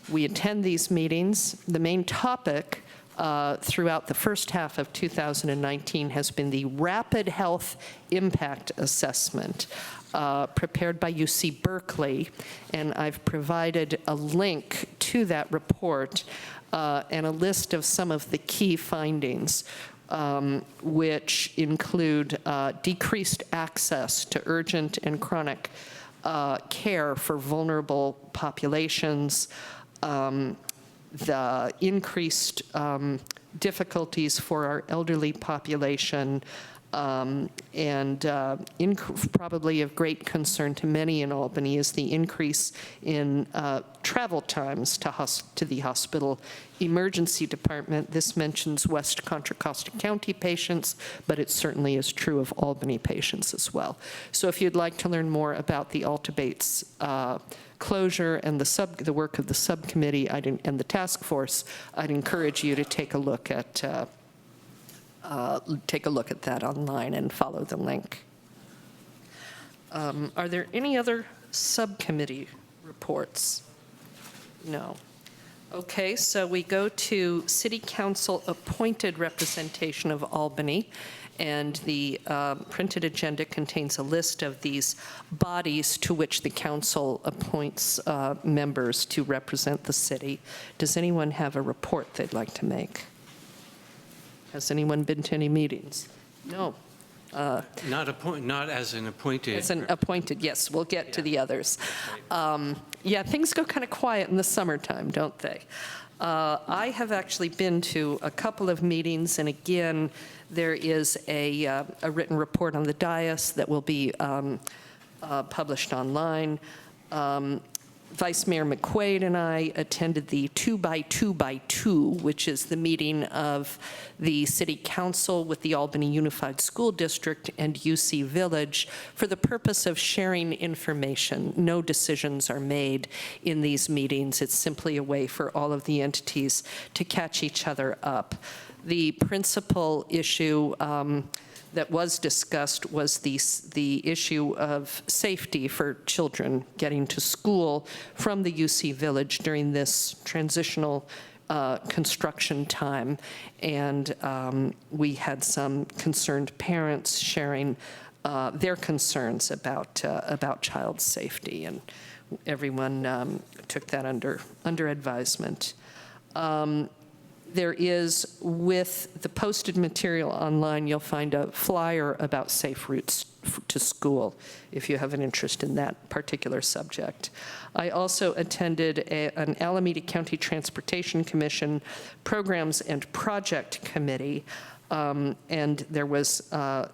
We attend these meetings. The main topic throughout the first half of 2019 has been the Rapid Health Impact Assessment prepared by UC Berkeley, and I've provided a link to that report and a list of some of the key findings, which include decreased access to urgent and chronic care for vulnerable populations, the increased difficulties for our elderly population, and probably of great concern to many in Albany is the increase in travel times to the hospital emergency department. This mentions West Contra Costa County patients, but it certainly is true of Albany patients as well. So if you'd like to learn more about the All-Debates closure and the work of the subcommittee and the task force, I'd encourage you to take a look at that online and follow the link. Are there any other subcommittee reports? No. Okay, so we go to City Council appointed representation of Albany, and the printed agenda contains a list of these bodies to which the council appoints members to represent the city. Does anyone have a report they'd like to make? Has anyone been to any meetings? No. Not as an appointed. As an appointed, yes. We'll get to the others. Yeah, things go kind of quiet in the summertime, don't they? I have actually been to a couple of meetings, and again, there is a written report on the dais that will be published online. Vice Mayor McQuaid and I attended the 2x2x2, which is the meeting of the City Council with the Albany Unified School District and UC Village for the purpose of sharing information. No decisions are made in these meetings. It's simply a way for all of the entities to catch each other up. The principal issue that was discussed was the issue of safety for children getting to school from the UC Village during this transitional construction time. And we had some concerned parents sharing their concerns about child safety, and everyone took that under advisement. There is, with the posted material online, you'll find a flyer about safe routes to school if you have an interest in that particular subject. I also attended an Alameda County Transportation Commission Programs and Project Committee, and there was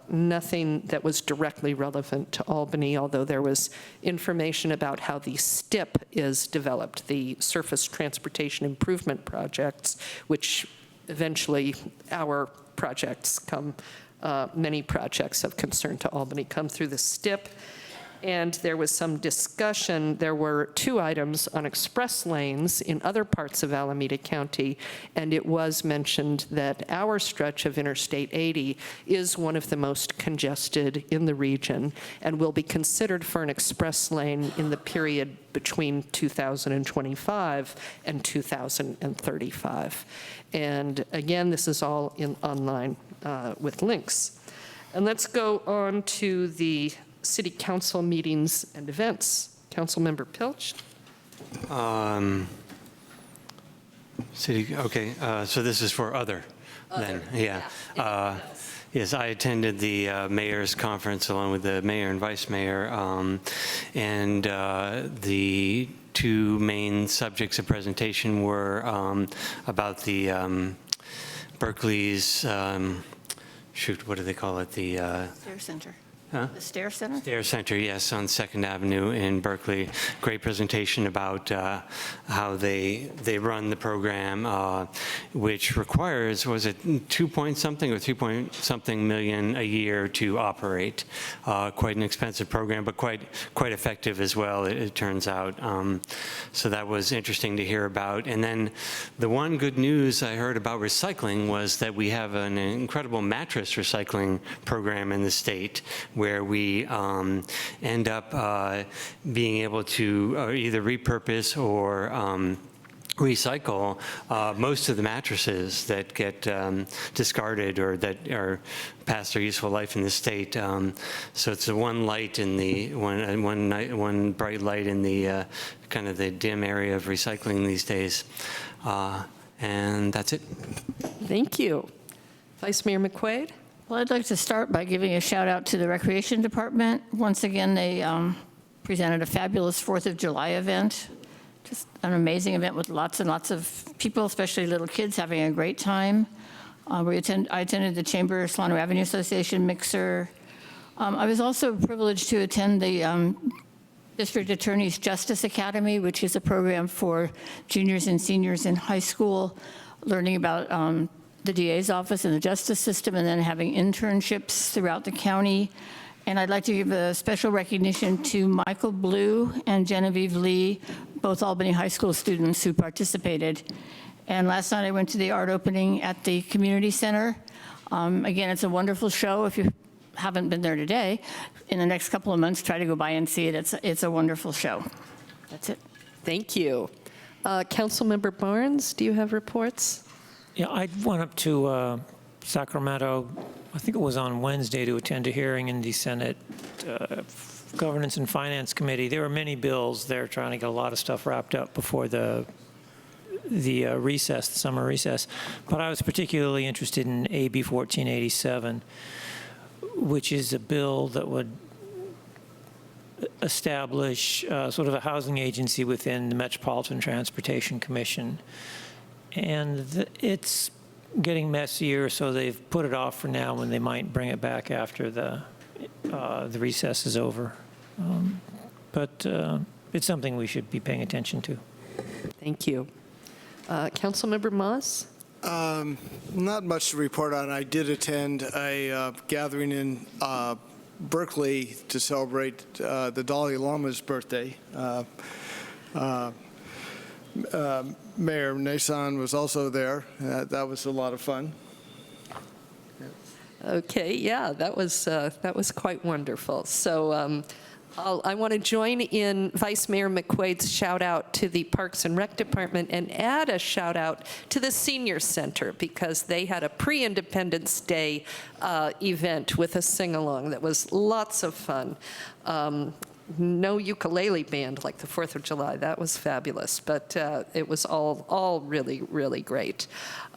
nothing that was directly relevant to Albany, although there was information about how the STIP is developed, the Surface Transportation Improvement Projects, which eventually our projects come, many projects of concern to Albany come through the STIP. And there was some discussion. There were 2 items on express lanes in other parts of Alameda County, and it was mentioned that our stretch of Interstate 80 is one of the most congested in the region and will be considered for an express lane in the period between 2025 and 2035. And again, this is all online with links. And let's go on to the City Council meetings and events. Councilmember Pilch. So this is for other then, yeah. Yes, I attended the mayor's conference along with the mayor and vice mayor, and the 2 main subjects of presentation were about the Berkeley's, what do they call it? The Stair Center. Huh? The Stair Center? Stair Center, yes, on 2nd Avenue in Berkeley. Great presentation about how they run the program, which requires, was it 2-point-something or 3-point-something million a year to operate? Quite an expensive program, but quite effective as well, it turns out. So that was interesting to hear about. And then the one good news I heard about recycling was that we have an incredible mattress recycling program in the state, where we end up being able to either repurpose or recycle most of the mattresses that get discarded or that are past their useful life in the state. So it's the one light in the one bright light in the kind of the dim area of recycling these days. And that's it. Thank you. Vice Mayor McQuaid. Well, I'd like to start by giving a shout out to the Recreation Department. Once again, they presented a fabulous 4th of July event. Just an amazing event with lots and lots of people, especially little kids, having a great time. I attended the Chamber Solano Avenue Association mixer. I was also privileged to attend the District Attorney's Justice Academy, which is a program for juniors and seniors in high school, learning about the DA's office and the justice system, and then having internships throughout the county. And I'd like to give a special recognition to Michael Blue and Genevieve Lee, both Albany High School students who participated. And last night I went to the art opening at the community center. Again, it's a wonderful show. If you haven't been there today, in the next couple of months, try to go by and see it. It's a wonderful show. That's it. Thank you. Councilmember Barnes, do you have reports? Yeah, I went up to Sacramento, I think it was on Wednesday, to attend a hearing in the Senate Governance and Finance Committee. There were many bills there trying to get a lot of stuff wrapped up before the recess, the summer recess. But I was particularly interested in AB 1487, which is a bill that would establish sort of a housing agency within the Metropolitan Transportation Commission. And it's getting messier, so they've put it off for now, when they might bring it back after the recess is over. But it's something we should be paying attention to. Thank you. Councilmember Moss? Not much to report on. I did attend a gathering in Berkeley to celebrate the Dalai Lama's birthday. Mayor Nason was also there. That was a lot of fun. Okay, yeah, that was quite wonderful. So I want to join in Vice Mayor McQuaid's shout out to the Parks and Rec Department and add a shout out to the Senior Center, because they had a pre-Independence Day event with a sing-along that was lots of fun. No ukulele band like the 4th of July. That was fabulous, but it was all really, really great.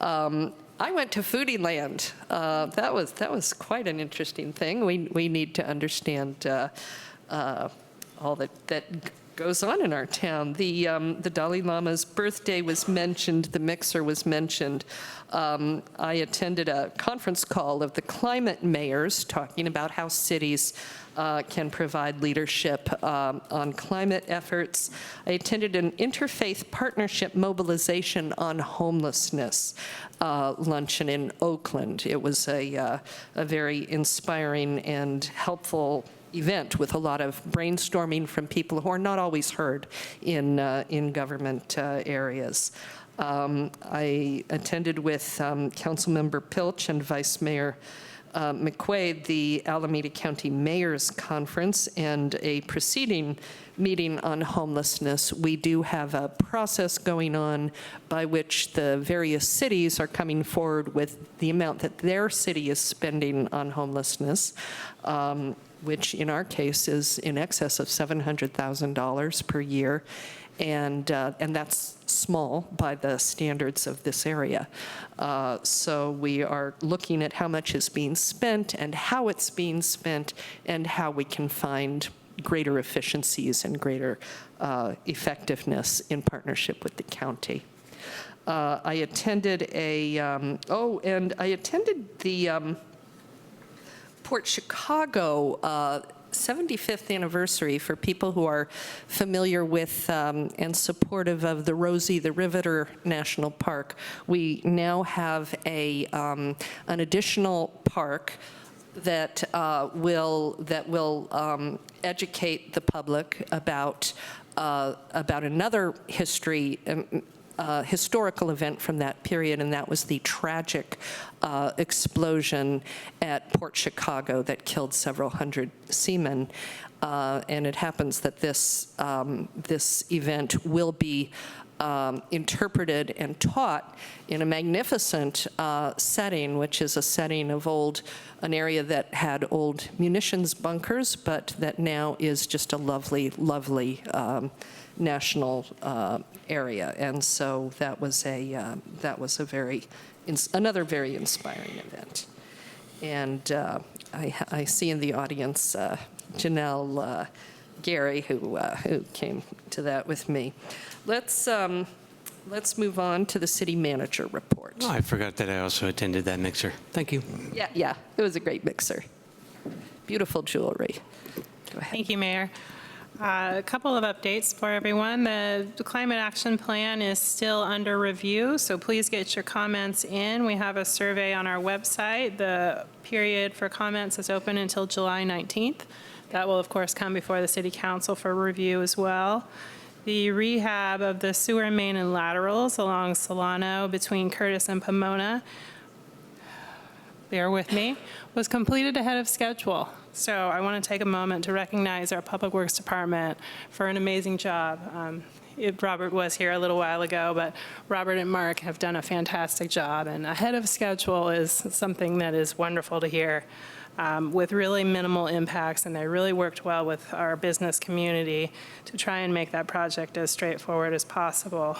I went to Foodie Land. That was quite an interesting thing. We need to understand all that goes on in our town. The Dalai Lama's birthday was mentioned. The mixer was mentioned. I attended a conference call of the climate mayors talking about how cities can provide leadership on climate efforts. I attended an interfaith partnership mobilization on homelessness luncheon in Oakland. It was a very inspiring and helpful event with a lot of brainstorming from people who are not always heard in government areas. I attended with Councilmember Pilch and Vice Mayor McQuaid the Alameda County Mayor's Conference and a preceding meeting on homelessness. We do have a process going on by which the various cities are coming forward with the amount that their city is spending on homelessness, which in our case is in excess of $700,000 per year. And that's small by the standards of this area. So we are looking at how much is being spent and how it's being spent and how we can find greater efficiencies and greater effectiveness in partnership with the county. I attended I attended the Port Chicago 75th anniversary. For people who are familiar with and supportive of the Rosie the Riveter National Park, we now have an additional park that will educate the public about another historical event from that period, and that was the tragic explosion at Port Chicago that killed several hundred seamen. And it happens that this event will be interpreted and taught in a magnificent setting, which is a setting of an area that had old munitions bunkers, but that now is just a lovely, lovely national area. And so that was another very inspiring event. And I see in the audience Janelle Gary, who came to that with me. Let's move on to the city manager report. Oh, I forgot that I also attended that mixer. Thank you. Yeah, it was a great mixer. Beautiful jewelry. Go ahead. Thank you, Mayor. A couple of updates for everyone. The Climate Action Plan is still under review, so please get your comments in. We have a survey on our website. The period for comments is open until July 19th. That will, of course, come before the City Council for review as well. The rehab of the sewer main and laterals along Solano between Curtis and Pomona, bear with me, was completed ahead of schedule. So I want to take a moment to recognize our Public Works Department for an amazing job. Robert was here a little while ago, but Robert and Mark have done a fantastic job, and ahead of schedule is something that is wonderful to hear, with really minimal impacts, and they really worked well with our business community to try and make that project as straightforward as possible.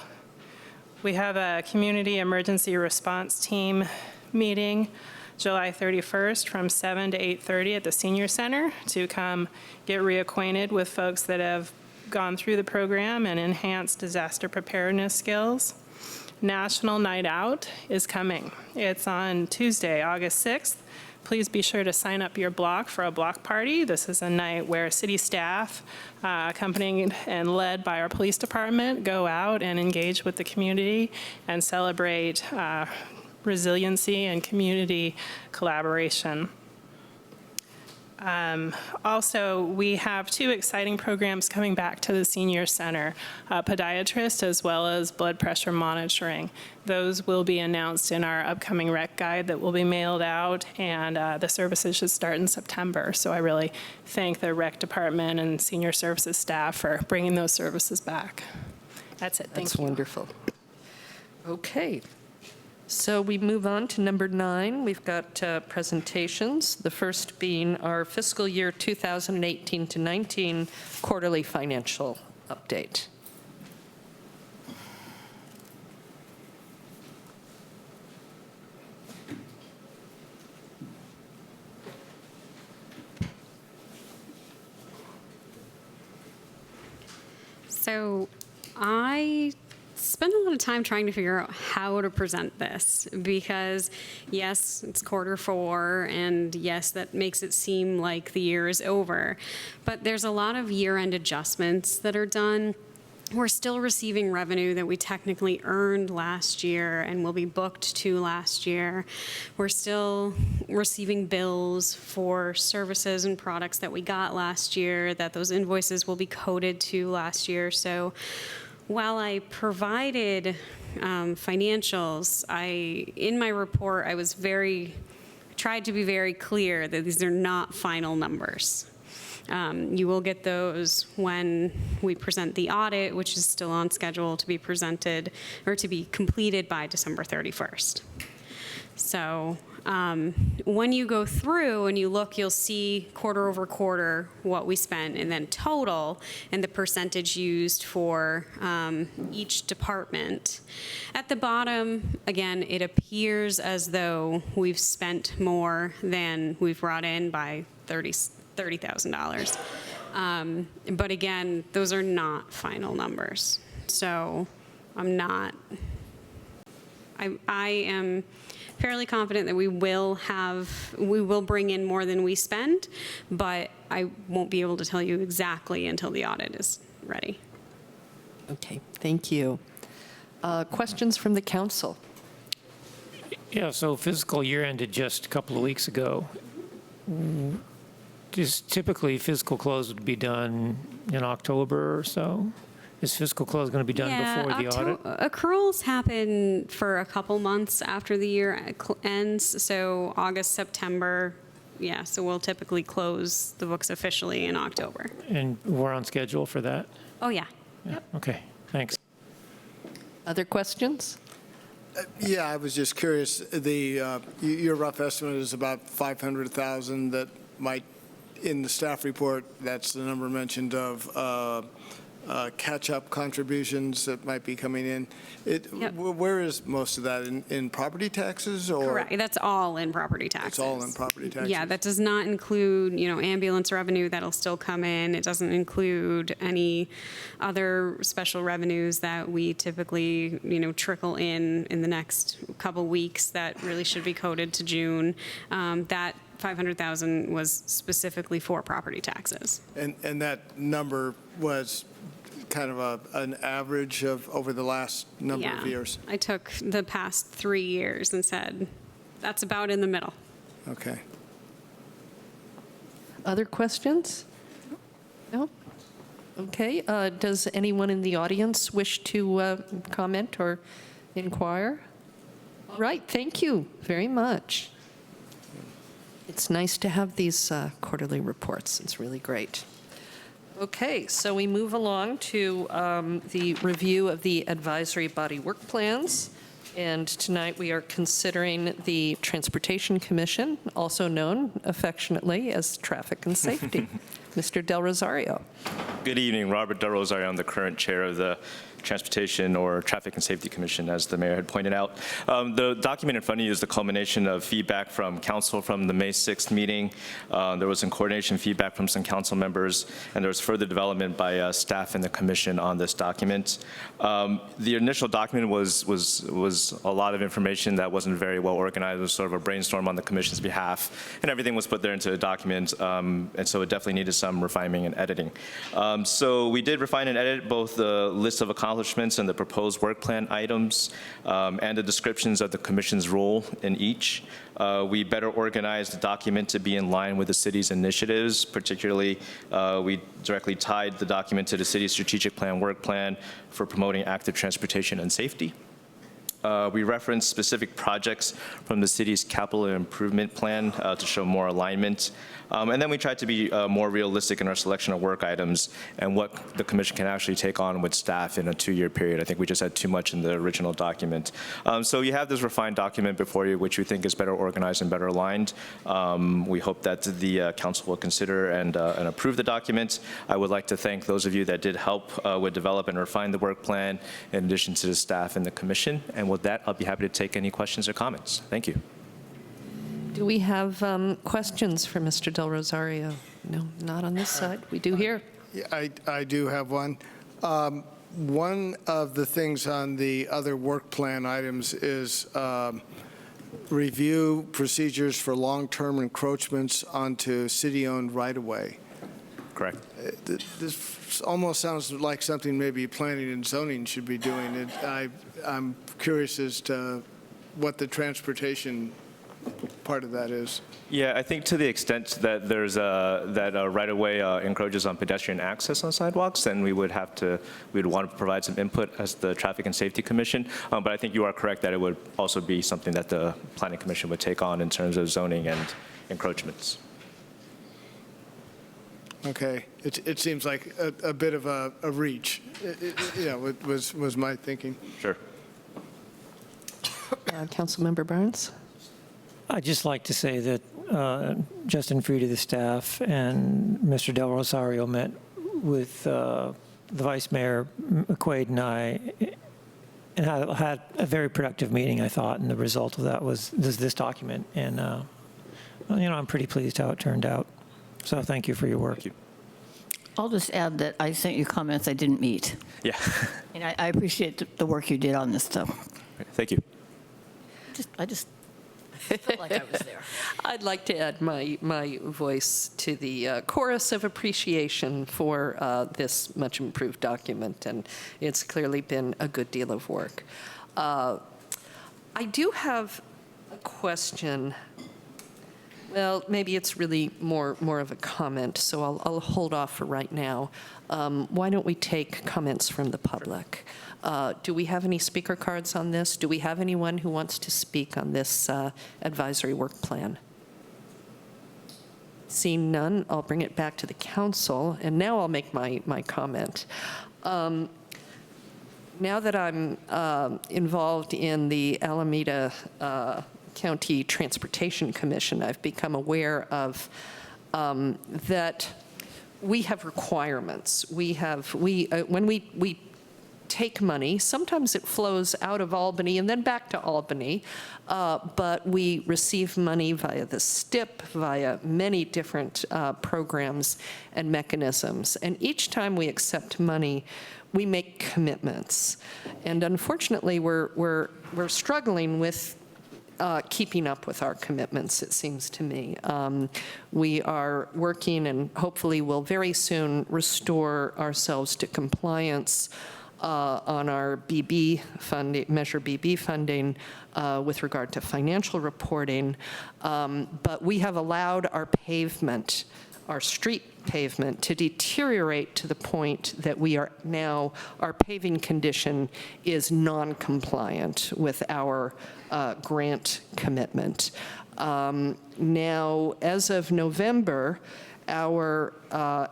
We have a community emergency response team meeting July 31st from 7 to 8:30 at the Senior Center to come get reacquainted with folks that have gone through the program and enhance disaster preparedness skills. National Night Out is coming. It's on Tuesday, August 6th. Please be sure to sign up your block for a block party. This is a night where city staff, accompanied and led by our police department, go out and engage with the community and celebrate resiliency and community collaboration. Also, we have 2 exciting programs coming back to the senior center, podiatrist as well as blood pressure monitoring. Those will be announced in our upcoming rec guide that will be mailed out, and the services should start in September. So I really thank the rec department and senior services staff for bringing those services back. That's it. Thank you. That's wonderful. Okay. So we move on to number 9. We've got presentations, the first being our fiscal year 2018 to 19 quarterly financial update. So I spent a lot of time trying to figure out how to present this because, yes, it's Q4, and yes, that makes it seem like the year is over. But there's a lot of year-end adjustments that are done. We're still receiving revenue that we technically earned last year and will be booked to last year. We're still receiving bills for services and products that we got last year, that those invoices will be coded to last year. So while I provided financials, in my report, I tried to be very clear that these are not final numbers. You will get those when we present the audit, which is still on schedule to be presented or to be completed by December 31st. So when you go through and you look, you'll see quarter over quarter what we spent, and then total and the percentage used for each department. At the bottom, again, it appears as though we've spent more than we've brought in by $30,000. But again, those are not final numbers. So I am fairly confident that we will bring in more than we spend, but I won't be able to tell you exactly until the audit is ready. Okay, thank you. Questions from the council? Yeah, so fiscal year ended just a couple of weeks ago. Just typically fiscal close would be done in October or so. Is fiscal close going to be done before the audit? Accruals happen for a couple months after the year ends, so August, September, yeah, so we'll typically close the books officially in October. And we're on schedule for that? Oh, yeah. Yep. Okay, thanks. Other questions? Yeah, I was just curious, your rough estimate is about 500,000 that might, in the staff report, that's the number mentioned of catch-up contributions that might be coming in. Where is most of that? In property taxes? Or? Correct. That's all in property taxes. It's all in property taxes? Yeah, that does not include, ambulance revenue that'll still come in. It doesn't include any other special revenues that we typically, trickle in the next couple weeks that really should be coded to June. That 500,000 was specifically for property taxes. And that number was kind of an average of over the last number of years? I took the past 3 years and said, that's about in the middle. Okay. Other questions? No? Okay. Does anyone in the audience wish to comment or inquire? All right. Thank you very much. It's nice to have these quarterly reports. It's really great. Okay, so we move along to the review of the advisory body work plans. And tonight we are considering the Transportation Commission, also known affectionately as Traffic and Safety. Mr. Del Rosario. Good evening, Robert Del Rosario. I'm the current chair of the Transportation or Traffic and Safety Commission, as the mayor had pointed out. The document in front of you is the culmination of feedback from council from the May 6th meeting. There was some coordination feedback from some council members, and there was further development by staff in the commission on this document. The initial document was a lot of information that wasn't very well organized. It was sort of a brainstorm on the commission's behalf, and everything was put there into a document, and so it definitely needed some refining and editing. So we did refine and edit both the list of accomplishments accomplishments and the proposed work plan items, and the descriptions of the commission's role in each. We better organized the document to be in line with the city's initiatives. Particularly, we directly tied the document to the city's strategic plan, work plan for promoting active transportation and safety. We referenced specific projects from the city's capital improvement plan to show more alignment. And then we tried to be more realistic in our selection of work items and what the commission can actually take on with staff in a 2-year period. I think we just had too much in the original document. So you have this refined document before you, which we think is better organized and better aligned. We hope that the council will consider and approve the document. I would like to thank those of you that did help with develop and refine the work plan, in addition to the staff and the commission. And with that, I'll be happy to take any questions or comments. Thank you. Do we have questions for Mr. Del Rosario? No, not on this side. We do here. Yeah, I do have one. One of the things on the other work plan items is review procedures for long-term encroachments onto city-owned right-of-way. Correct. This almost sounds like something maybe planning and zoning should be doing. I'm curious as to what the transportation part of that is. Yeah, I think to the extent that there's that right-of-way encroaches on pedestrian access on sidewalks, then we'd want to provide some input as the Traffic and Safety Commission. But I think you are correct that it would also be something that the Planning Commission would take on in terms of zoning and encroachments. Okay, it seems like a bit of a reach. It was my thinking. Sure. Councilmember Burns? I'd just like to say that Justin Frieda, the staff, and Mr. Del Rosario met with the Vice Mayor McQuaid and I, and had a very productive meeting, I thought, and the result of that was this document. And, I'm pretty pleased how it turned out. So thank you for your work. Thank you. I'll just add that I sent you comments I didn't meet. Yeah. And I appreciate the work you did on this stuff. Thank you. I just felt like I was there. I'd like to add my voice to the chorus of appreciation for this much improved document, and it's clearly been a good deal of work. I do have a question. Well, maybe it's really more of a comment, so I'll hold off for right now. Why don't we take comments from the public? Do we have any speaker cards on this? Do we have anyone who wants to speak on this advisory work plan? Seeing none, I'll bring it back to the council, and now I'll make my comment. Now that I'm involved in the Alameda County Transportation Commission, I've become aware of that we have requirements. When we take money, sometimes it flows out of Albany and then back to Albany, but we receive money via the STIP, via many different programs and mechanisms. And each time we accept money, we make commitments. And unfortunately, we're struggling with keeping up with our commitments, it seems to me. We are working and hopefully will very soon restore ourselves to compliance on our BB funding, Measure BB funding with regard to financial reporting. But we have allowed our pavement, our street pavement, to deteriorate to the point that we are now, our paving condition is non-compliant with our grant commitment. Now, as of November, our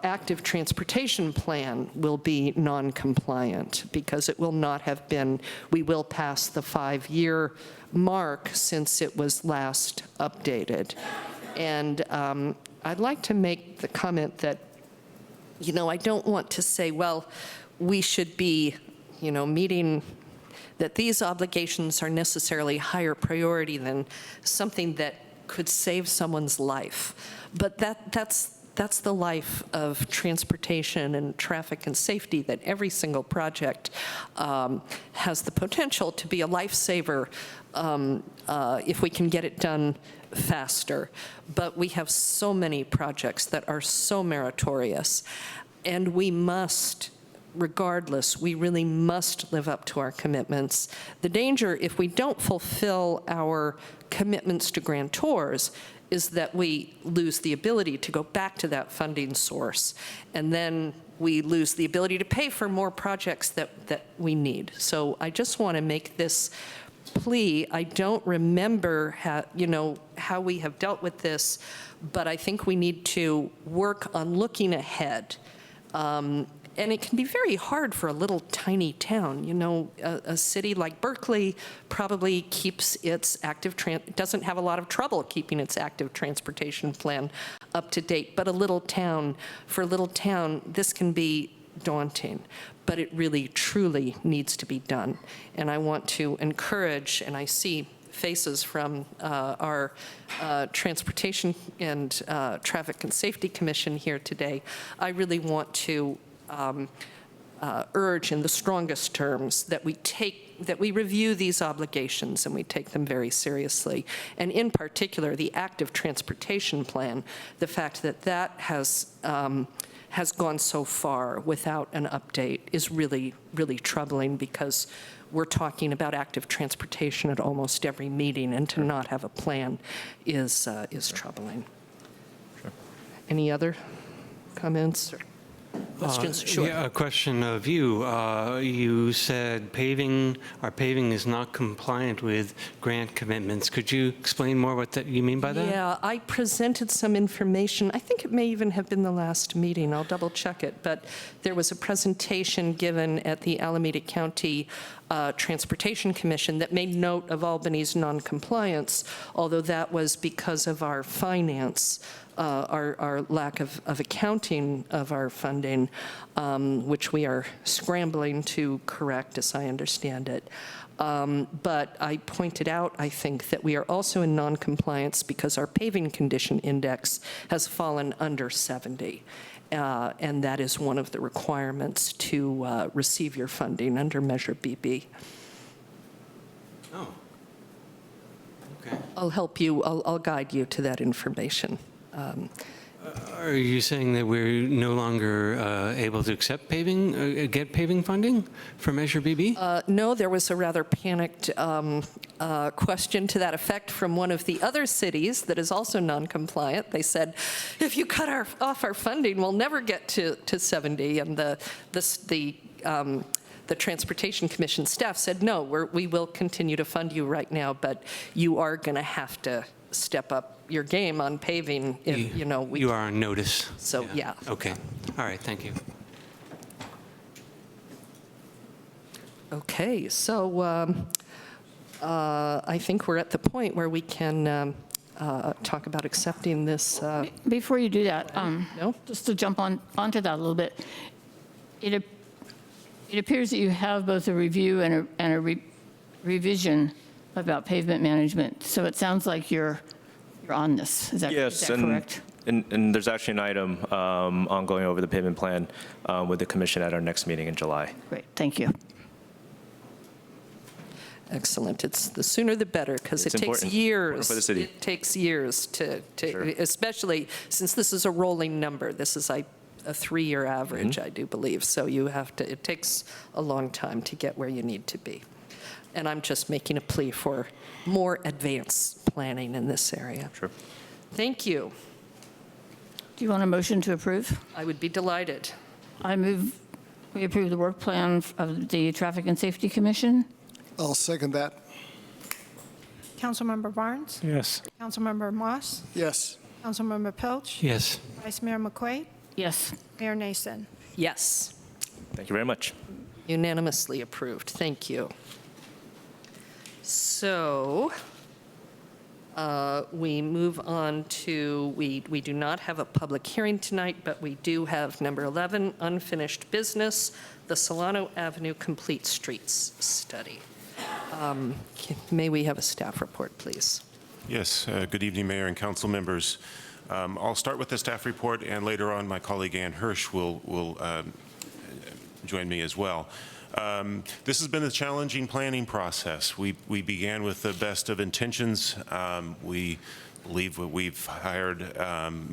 active transportation plan will be non-compliant because it will not have been, we will pass the 5-year mark since it was last updated. And I'd like to make the comment that, I don't want to say, well, we should be, meeting, that these obligations are necessarily higher priority than something that could save someone's life. But that's the life of transportation and traffic and safety, that every single project has the potential to be a lifesaver if we can get it done faster. But we have so many projects that are so meritorious, and we must regardless, we really must live up to our commitments. The danger, if we don't fulfill our commitments to grantors, is that we lose the ability to go back to that funding source, and then we lose the ability to pay for more projects that we need. So I just want to make this plea. I don't remember how we have dealt with this, but I think we need to work on looking ahead. And it can be very hard for a little tiny town. A city like Berkeley probably keeps its doesn't have a lot of trouble keeping its active transportation plan up to date. But for a little town, this can be daunting. But it really, truly needs to be done. And I want to encourage, and I see faces from our Transportation and Traffic and Safety Commission here today. I really want to urge in the strongest terms that we review these obligations and we take them very seriously. And in particular, the active transportation plan, the fact that that has gone so far without an update is really, really troubling, because we're talking about active transportation at almost every meeting, and to not have a plan is troubling. Sure. Any other comments or questions? Sure. Yeah, a question of you. You said our paving is not compliant with grant commitments. Could you explain more what you mean by that? Yeah, I presented some information. I think it may even have been the last meeting. I'll double check it. But there was a presentation given at the Alameda County Transportation Commission that made note of Albany's noncompliance, although that was because of our finance. Our lack of accounting of our funding, which we are scrambling to correct, as I understand it. But I pointed out, I think, that we are also in noncompliance because our paving condition index has fallen under 70. And that is one of the requirements to receive your funding under Measure BB. Oh, okay. I'll help you, I'll guide you to that information. Are you saying that we're no longer able to accept get paving funding for Measure BB? No, there was a rather panicked question to that effect from one of the other cities that is also non-compliant. They said, if you cut off our funding, we'll never get to 70. And the Transportation Commission staff said, no, we will continue to fund you right now, but you are going to have to step up your game on paving if, You are on notice. So, yeah. Okay. All right, thank you. Okay, so I think we're at the point where we can talk about accepting this. Before you do that, No? just to jump onto that a little bit, it appears that you have both a review and a revision about pavement management. So it sounds like you're on this. Is that correct? And there's actually an item on going over the pavement plan with the commission at our next meeting in July. Great, thank you. Excellent. It's the sooner the better, because it It's takes important. years. Important for the city. It takes years to Sure. especially since this is a rolling number. This is a 3-year average, I do believe. So it takes a long time to get where you need to be. And I'm just making a plea for more advanced planning in this area. Sure. Thank you. Do you want a motion to approve? I would be delighted. I move we approve the work plan of the Traffic and Safety Commission. I'll second that. Councilmember Barnes? Yes. Councilmember Moss? Yes. Councilmember Pilch? Yes. Vice Mayor McQuaid? Yes. Mayor Nason? Yes. Thank you very much. Unanimously approved. Thank you. So we move on to, we do not have a public hearing tonight, but we do have number 11, unfinished business, the Solano Avenue Complete Streets Study. May we have a staff report, please? Yes, good evening, Mayor and council members. I'll start with the staff report, and later on, my colleague Ann Hirsch will join me as well. This has been a challenging planning process. We began with the best of intentions. We believe we've hired,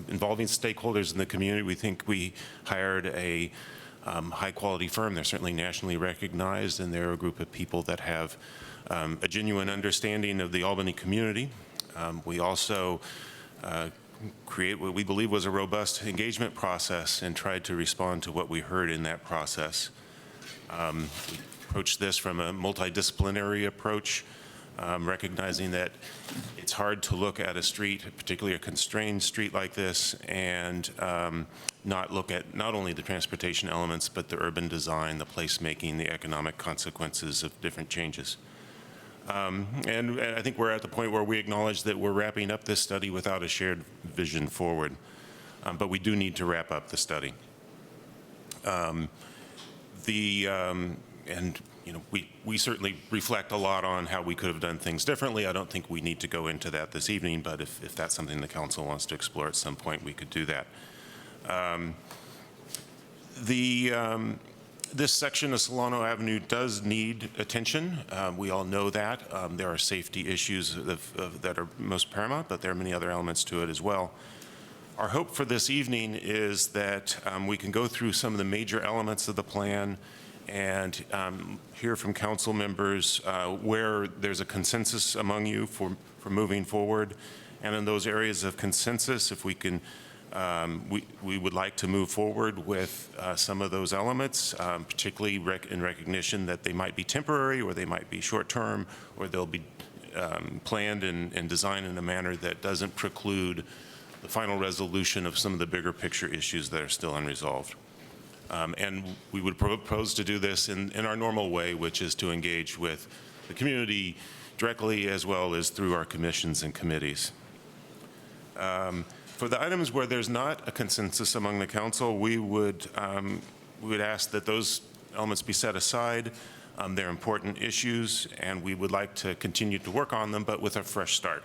involving stakeholders in the community, we think we hired a high-quality firm. They're certainly nationally recognized, and they're a group of people that have a genuine understanding of the Albany community. We also create what we believe was a robust engagement process and tried to respond to what we heard in that process. We approached this from a multidisciplinary approach, recognizing that it's hard to look at a street, particularly a constrained street like this, and not look at not only the transportation elements, but the urban design, the placemaking, the economic consequences of different changes. And I think we're at the point where we acknowledge that we're wrapping up this study without a shared vision forward. But we do need to wrap up the study. And you know, we certainly reflect a lot on how we could have done things differently. I don't think we need to go into that this evening, but if that's something the council wants to explore at some point, we could do that. This section of Solano Avenue does need attention. We all know that. There are safety issues that are most paramount, but there are many other elements to it as well. Our hope for this evening is that we can go through some of the major elements of the plan and hear from council members where there's a consensus among you for moving forward. And in those areas of consensus, if we can, we would like to move forward with some of those elements, particularly in recognition that they might be temporary or they might be short-term, or they'll be planned and designed in a manner that doesn't preclude the final resolution of some of the bigger picture issues that are still unresolved. And we would propose to do this in our normal way, which is to engage with the community directly as well as through our commissions and committees. For the items where there's not a consensus among the council, we would ask that those elements be set aside. They're important issues, and we would like to continue to work on them, but with a fresh start.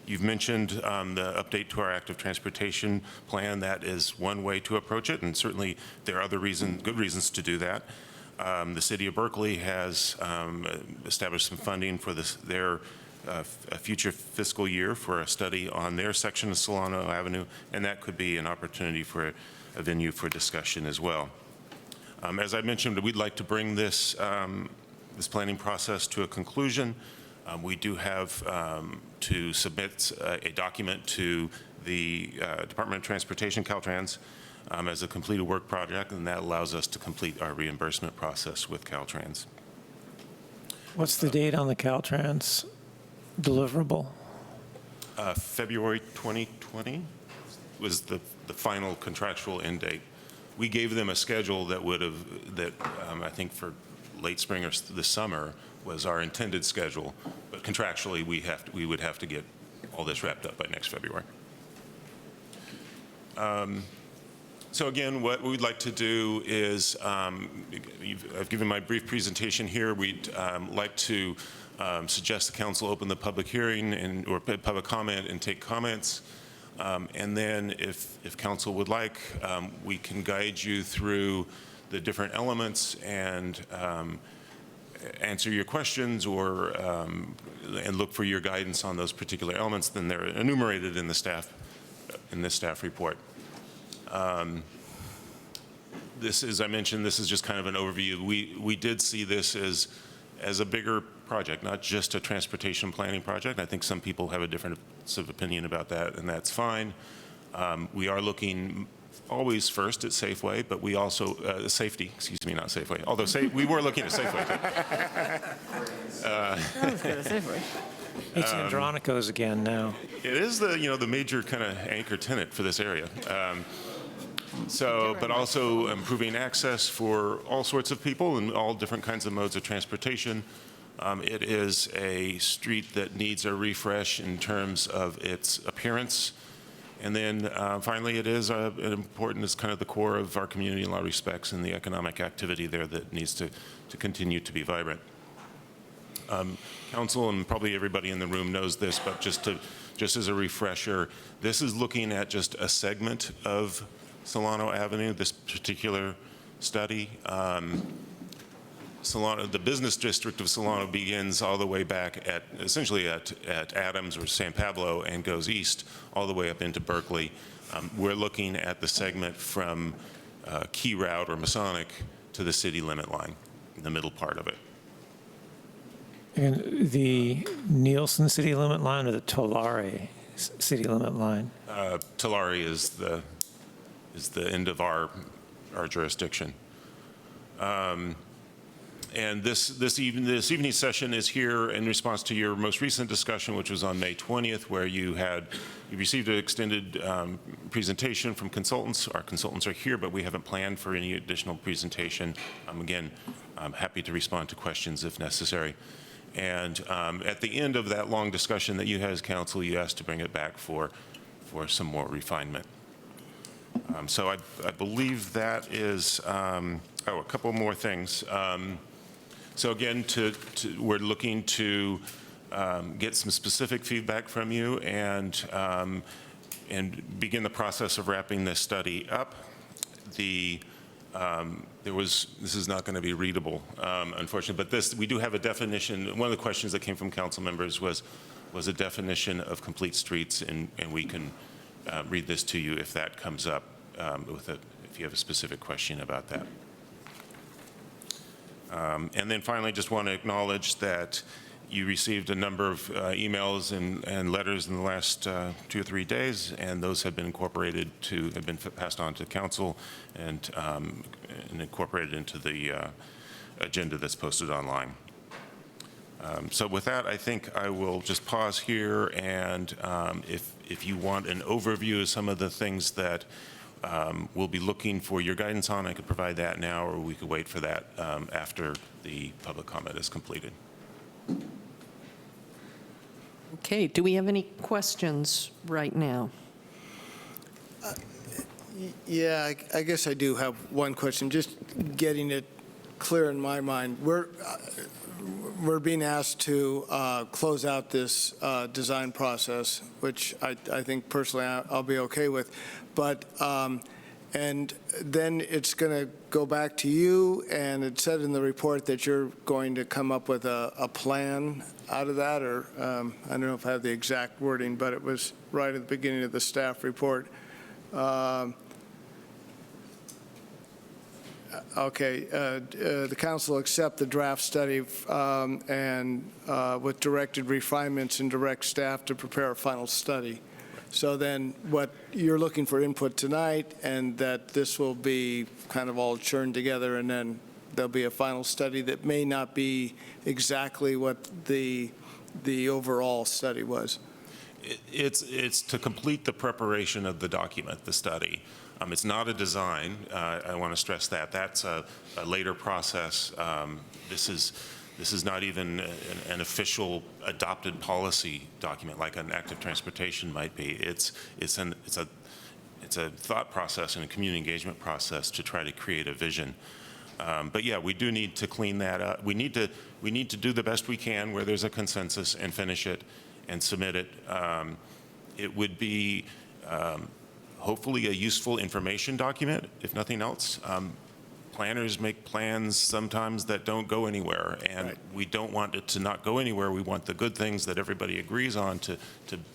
You've mentioned the update to our active transportation plan. That is one way to approach it, and certainly there are other good reasons to do that. The city of Berkeley has established some funding for their future fiscal year for a study on their section of Solano Avenue, and that could be an opportunity for a venue for discussion as well. As I mentioned, we'd like to bring this planning process to a conclusion. We do have to submit a document to the Department of Transportation, Caltrans, as a completed work project, and that allows us to complete our reimbursement process with Caltrans. What's the date on the Caltrans deliverable? February 2020 was the final contractual end date. We gave them a schedule that I think for late spring or this summer was our intended schedule, but contractually we would have to get all this wrapped up by next February. So again, what we'd like to do is, I've given my brief presentation here. We'd like to suggest the council open the public hearing or public comment and take comments. And then if council would like, we can guide you through the different elements and answer your questions or and look for your guidance on those particular elements. Then they're enumerated in the staff report. This is, I mentioned, this is just kind of an overview. We did see this as a bigger project, not just a transportation planning project. I think some people have a different sort of opinion about that, and that's fine. We are looking always first at Safeway, but we also, safety, excuse me, not Safeway, although we were looking at Safeway too. It's Andronico's again now. It is the major kind of anchor tenant for this area. But also improving access for all sorts of people and all different kinds of modes of transportation. It is a street that needs a refresh in terms of its appearance. And then finally, it is important as kind of the core of our community in a lot of respects and the economic activity there that needs to continue to be vibrant. Council and probably everybody in the room knows this, but just as a refresher, this is looking at just a segment of Solano Avenue, this particular study. Solano, the business district of Solano begins all the way back essentially at Adams or San Pablo and goes east all the way up into Berkeley. We're looking at the segment from key route or Masonic to the city limit line, in the middle part of it. And the Nielsen city limit line or the Tulare city limit line? Tulare is the end of our jurisdiction. And this evening's session is here in response to your most recent discussion, which was on May 20th, where you received an extended presentation from consultants. Our consultants are here, but we haven't planned for any additional presentation. Again, I'm happy to respond to questions if necessary. And at the end of that long discussion that you had as council, you asked to bring it back for some more refinement. So I believe that is, a couple more things. So again, we're looking to get some specific feedback from you and begin the process of wrapping this study up. This is not going to be readable, unfortunately, but we do have a definition. One of the questions that came from council members was a definition of complete streets, and we can read this to you if that comes up, if you have a specific question about that. And then finally, just want to acknowledge that you received a number of emails and letters in the last 2 or 3 days, and those have been passed on to council and incorporated into the agenda that's posted online. So with that, I think I will just pause here, and if you want an overview of some of the things that we'll be looking for your guidance on, I could provide that now, or we could wait for that after the public comment is completed. Okay, do we have any questions right now? Yeah, I guess I do have one question, just getting it clear in my mind. We're being asked to close out this design process, which I think personally I'll be okay with. But, and then it's going to go back to you, and it said in the report that you're going to come up with a plan out of that, or I don't know if I have the exact wording, but it was right at the beginning of the staff report. Okay, the council accept the draft study and with directed refinements and direct staff to prepare a final study. So then what you're looking for input tonight, and that this will be kind of all churned together, and then there'll be a final study that may not be exactly what the overall study was. It's to complete the preparation of the document, the study. It's not a design. I want to stress that. That's a later process. This is not even an official adopted policy document like an active transportation might be. It's a thought process and a community engagement process to try to create a vision. But yeah, we do need to clean that up. We need to do the best we can where there's a consensus and finish it and submit it. It would be hopefully a useful information document, if nothing else. Planners make plans sometimes that don't go anywhere, and we don't want it to not go anywhere. We want the good things that everybody agrees on to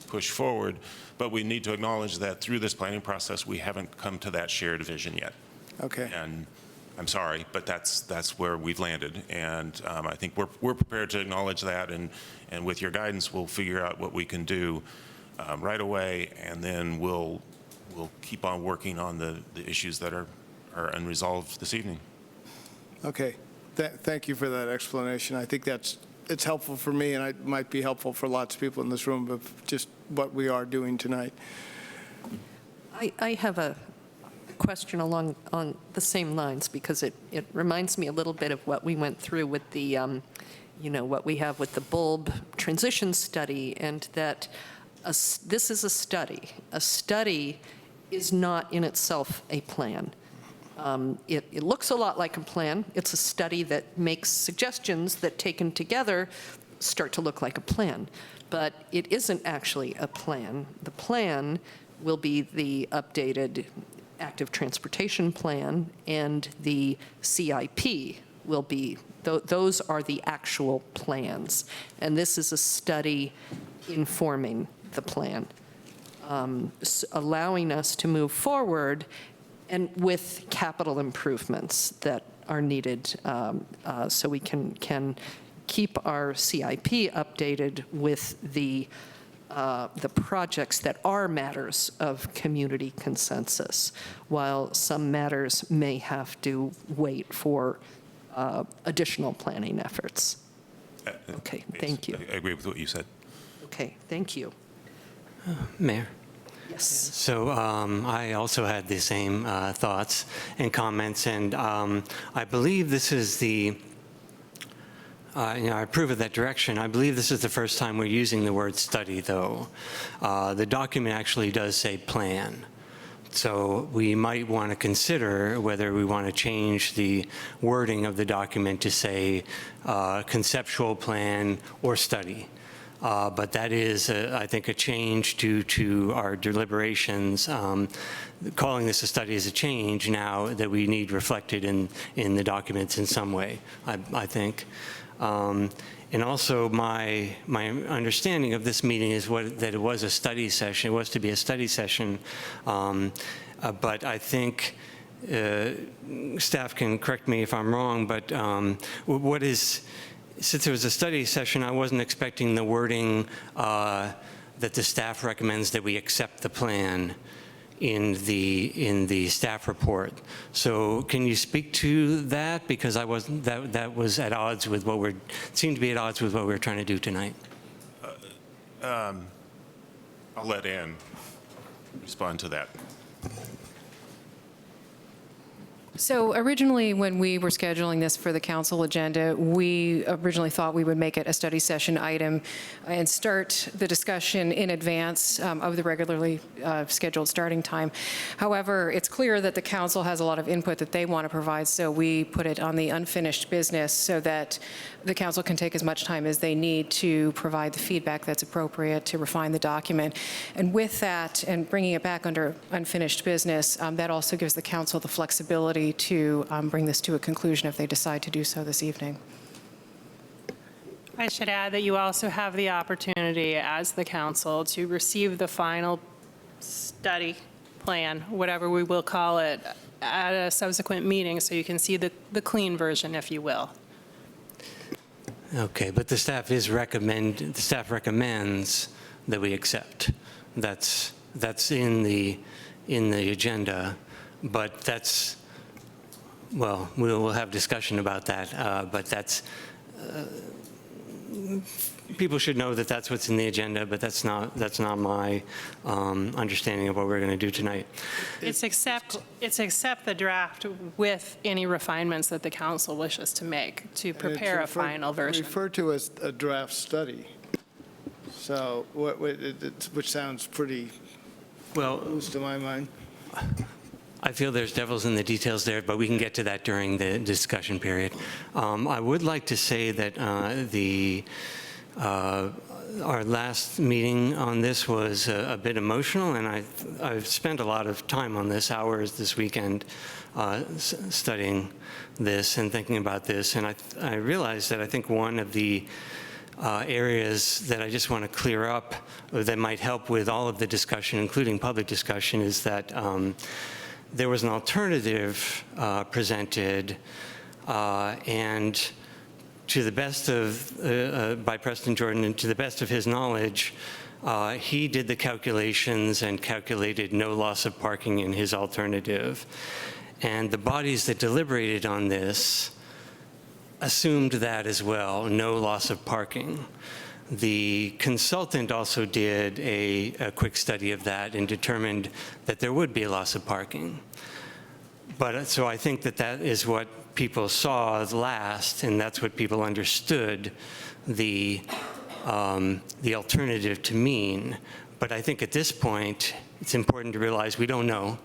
push forward, but we need to acknowledge that through this planning process, we haven't come to that shared vision yet. Okay. And I'm sorry, but that's where we've landed, and I think we're prepared to acknowledge that, and with your guidance, we'll figure out what we can do right away, and then we'll keep on working on the issues that are unresolved this evening. Okay. Thank you for that explanation. I think it's helpful for me, and it might be helpful for lots of people in this room, of just what we are doing tonight. I have a question on the same lines, because it reminds me a little bit of what we went through with the, what we have with the bulb transition study, and that this is a study. A study is not in itself a plan. It looks a lot like a plan. It's a study that makes suggestions that, taken together, start to look like a plan. But it isn't actually a plan. The plan will be the updated active transportation plan, and the CIP will be, those are the actual plans. And this is a study informing the plan, allowing us to move forward And with capital improvements that are needed, so we can keep our CIP updated with the projects that are matters of community consensus, while some matters may have to wait for additional planning efforts. Okay, thank you. I agree with what you said. Okay, thank you. Mayor? Yes. So I also had the same thoughts and comments, and I believe this is the, I approve of that direction. I believe this is the first time we're using the word study, though. The document actually does say plan. So we might want to consider whether we want to change the wording of the document to say conceptual plan or study. But that is, I think, a change to our deliberations. Calling this a study is a change now that we need reflected in the documents in some way, I think. And also, my understanding of this meeting is that it was a study session. It was to be a study session. But I think staff can correct me if I'm wrong, but since it was a study session, I wasn't expecting the wording that the staff recommends that we accept the plan in the staff report. So can you speak to that? Because I wasn't, that was at odds with what seemed to be at odds with what we're trying to do tonight. I'll let Ann respond to that. So originally, when we were scheduling this for the council agenda, we originally thought we would make it a study session item and start the discussion in advance of the regularly scheduled starting time. However, it's clear that the council has a lot of input that they want to provide, so we put it on the unfinished business so that the council can take as much time as they need to provide the feedback that's appropriate to refine the document. And with that, and bringing it back under unfinished business, that also gives the council the flexibility to bring this to a conclusion if they decide to do so this evening. I should add that you also have the opportunity as the council to receive the final study plan, whatever we will call it, at a subsequent meeting, so you can see the clean version, if you will. Okay, but the staff recommends that we accept. That's in the agenda, but that's, well, we'll have discussion about that, but that's, people should know that that's what's in the agenda, but that's not my understanding of what we're going to do tonight. It's accept the draft with any refinements that the council wishes to make to prepare a final version. Referred to as a draft study. So, which sounds pretty loose to my mind. I feel there's devils in the details there, but we can get to that during the discussion period. I would like to say that our last meeting on this was a bit emotional, and I've spent a lot of time on this, hours this weekend, studying this and thinking about this, and I realized that I think one of the areas that I just want to clear up that might help with all of the discussion, including public discussion, is that there was an alternative presented, and to the best of, by Preston Jordan, and to the best of his knowledge, he did the calculations and calculated no loss of parking in his alternative. And the bodies that deliberated on this assumed that as well, no loss of parking. The consultant also did a quick study of that and determined that there would be a loss of parking. But so I think that is what people saw last, and that's what people understood the alternative to mean. But I think at this point, it's important to realize we don't know.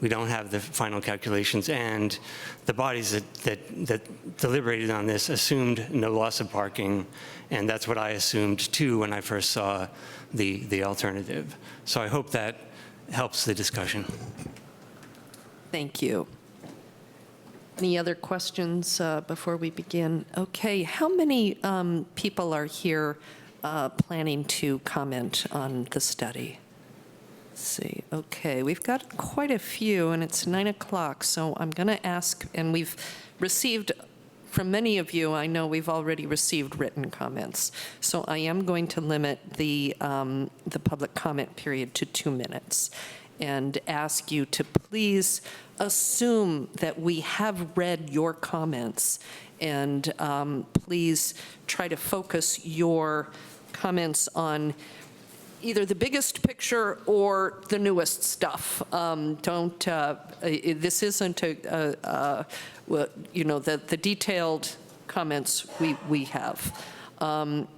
We don't have the final calculations, and the bodies that deliberated on this assumed no loss of parking, and that's what I assumed too when I first saw the alternative. So I hope that helps the discussion. Thank you. Any other questions before we begin? Okay, how many people are here planning to comment on the study? see, okay, we've got quite a few, and it's 9 o'clock, so I'm going to ask, and we've received, from many of you, I know we've already received written comments, so I am going to limit the public comment period to 2 minutes, and ask you to please assume that we have read your comments, and please try to focus your comments on either the biggest picture or the newest stuff. This isn't the detailed comments we have.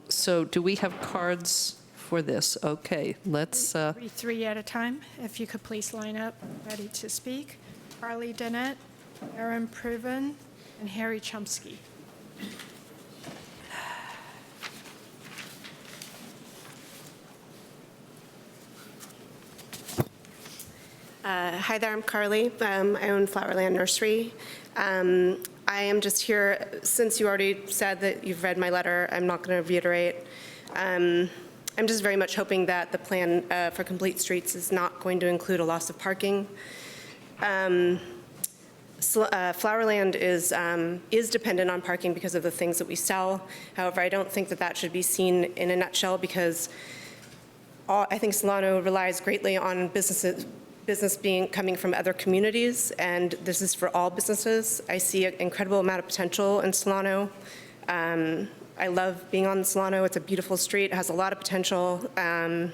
So do we have cards for this? Okay, let's. Read 3 at a time. If you could please line up, ready to speak. Carly Dennett, Aaron Proven, and Harry Chomsky. Hi there, I'm Carly. I own Flowerland Nursery. I am just here, since you already said that you've read my letter, I'm not going to reiterate. I'm just very much hoping that the plan for Complete Streets is not going to include a loss of parking. Flowerland is dependent on parking because of the things that we sell. However, I don't think that that should be seen in a nutshell, because I think Solano relies greatly on business coming from other communities, and this is for all businesses. I see an incredible amount of potential in Solano. I love being on Solano. It's a beautiful street. It has a lot of potential. And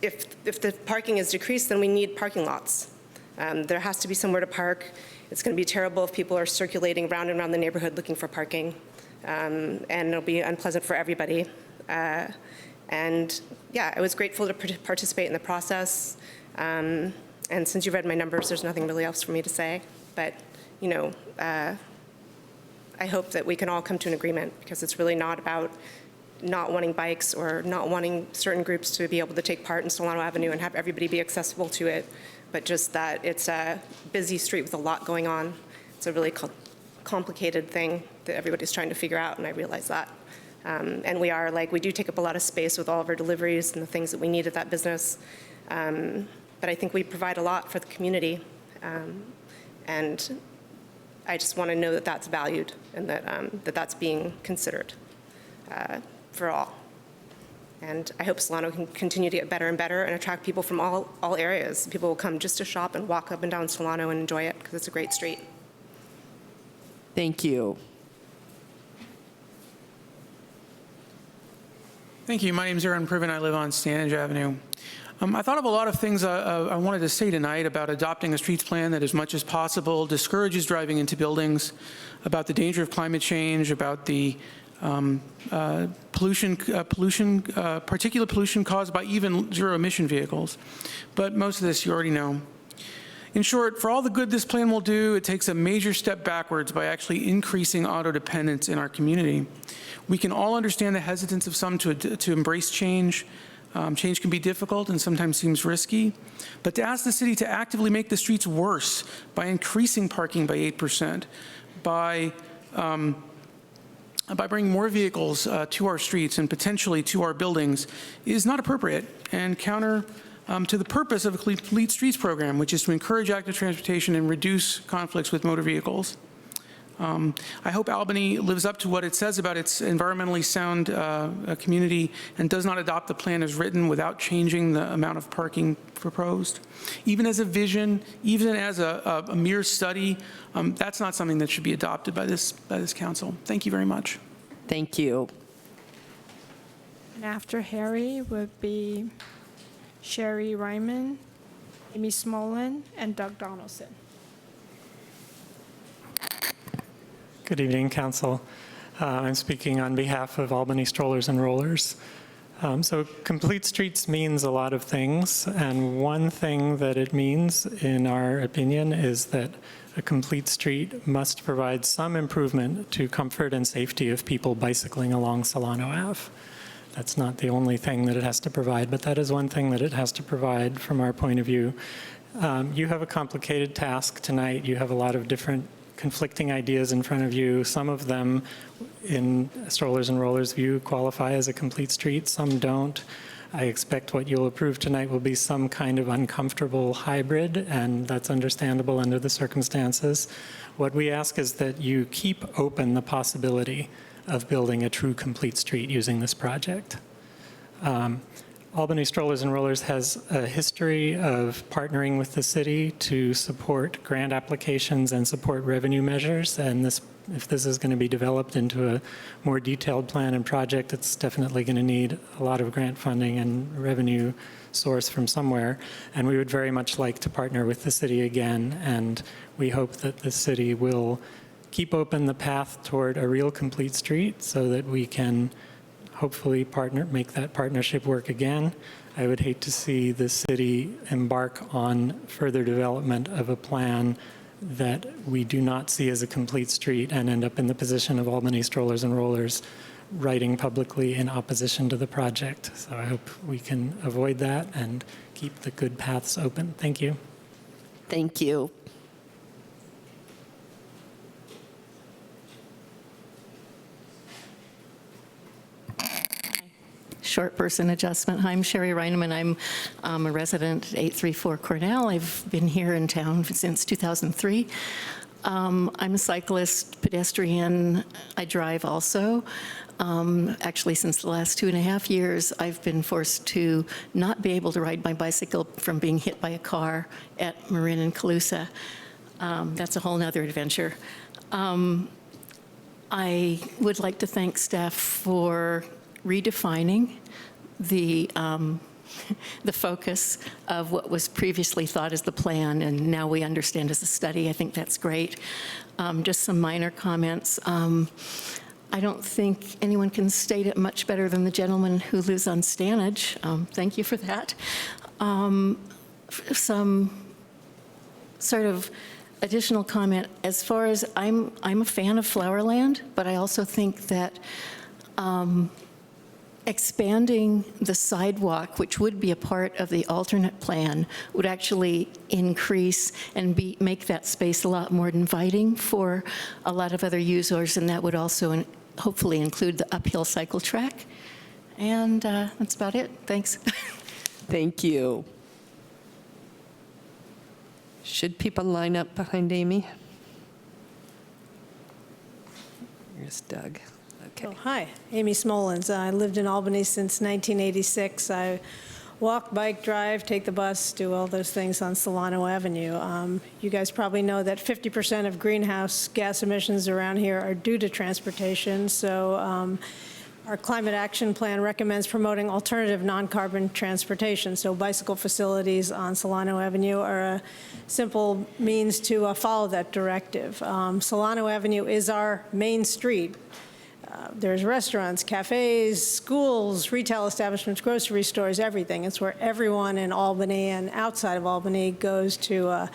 if the parking is decreased, then we need parking lots. There has to be somewhere to park. It's going to be terrible if people are circulating round and round the neighborhood looking for parking. And it'll be unpleasant for everybody. And yeah, I was grateful to participate in the process. And since you read my numbers, there's nothing really else for me to say. But, I hope that we can all come to an agreement, because it's really not about not wanting bikes or not wanting certain groups to be able to take part in Solano Avenue and have everybody be accessible to it, but just that it's a busy street with a lot going on. It's a really complicated thing that everybody's trying to figure out, and I realize that. And we do take up a lot of space with all of our deliveries and the things that we need at that business. But I think we provide a lot for the community. And I just want to know that that's valued and that that's being considered for all. And I hope Solano can continue to get better and better and attract people from all areas. People will come just to shop and walk up and down Solano and enjoy it, because it's a great street. Thank you. Thank you. My name is Aaron Proven. I live on Stanton Avenue. I thought of a lot of things I wanted to say tonight about adopting a streets plan that, as much as possible, discourages driving into buildings, about the danger of climate change, about the particulate pollution caused by even zero-emission vehicles. But most of this you already know. In short, for all the good this plan will do, it takes a major step backwards by actually increasing auto dependence in our community. We can all understand the hesitance of some to embrace change. Change can be difficult and sometimes seems risky, but to ask the city to actively make the streets worse by increasing parking by 8%, by bringing more vehicles to our streets and potentially to our buildings is not appropriate and counter to the purpose of a Complete Streets program, which is to encourage active transportation and reduce conflicts with motor vehicles. I hope Albany lives up to what it says about its environmentally sound community and does not adopt the plan as written without changing the amount of parking proposed. Even as a vision, even as a mere study, that's not something that should be adopted by this council. Thank you very much. Thank you. And after Harry would be Sherry Ryman, Amy Smolin, and Doug Donaldson. Good evening, Council. I'm speaking on behalf of Albany Strollers and Rollers. So Complete Streets means a lot of things, and one thing that it means, in our opinion, is that a complete street must provide some improvement to comfort and safety of people bicycling along Solano Ave. That's not the only thing that it has to provide, but that is one thing that it has to provide from our point of view. You have a complicated task tonight. You have a lot of different conflicting ideas in front of you. Some of them, in Strollers and Rollers' view, qualify as a complete street. Some don't. I expect what you'll approve tonight will be some kind of uncomfortable hybrid, and that's understandable under the circumstances. What we ask is that you keep open the possibility of building a true complete street using this project. Albany Strollers and Rollers has a history of partnering with the city to support grant applications and support revenue measures, and if this is going to be developed into a more detailed plan and project, it's definitely going to need a lot of grant funding and revenue source from somewhere, and we would very much like to partner with the city again, and we hope that the city will keep open the path toward a real complete street so that we can hopefully make that partnership work again. I would hate to see the city embark on further development of a plan that we do not see as a complete street and end up in the position of Albany Strollers and Rollers writing publicly in opposition to the project. So I hope we can avoid that and keep the good paths open. Thank you. Thank you. Short person adjustment. Hi, I'm Sherry Reineman. I'm a resident at 834 Cornell. I've been here in town since 2003. I'm a cyclist, pedestrian. I drive also. Actually, since the last 2.5 years, I've been forced to not be able to ride my bicycle from being hit by a car at Marin and Calusa. That's a whole nother adventure. I would like to thank staff for redefining the focus of what was previously thought as the plan, and now we understand as a study. I think that's great. Just some minor comments. I don't think anyone can state it much better than the gentleman who lives on Stanage. Thank you for that. Some sort of additional comment. As far as I'm a fan of Flowerland, but I also think that expanding the sidewalk, which would be a part of the alternate plan, would actually increase and make that space a lot more inviting for a lot of other users, and that would also hopefully include the uphill cycle track. And that's about it. Thanks. Thank you. Should people line up behind Amy? Here's Doug. Okay. Oh, hi, Amy Smolens. I lived in Albany since 1986. I walk, bike, drive, take the bus, do all those things on Solano Avenue. You guys probably know that 50% of greenhouse gas emissions around here are due to transportation. So our climate action plan recommends promoting alternative non-carbon transportation. So bicycle facilities on Solano Avenue are a simple means to follow that directive. Solano Avenue is our main street. There's restaurants, cafes, schools, retail establishments, grocery stores, everything. It's where everyone in Albany and outside of Albany goes to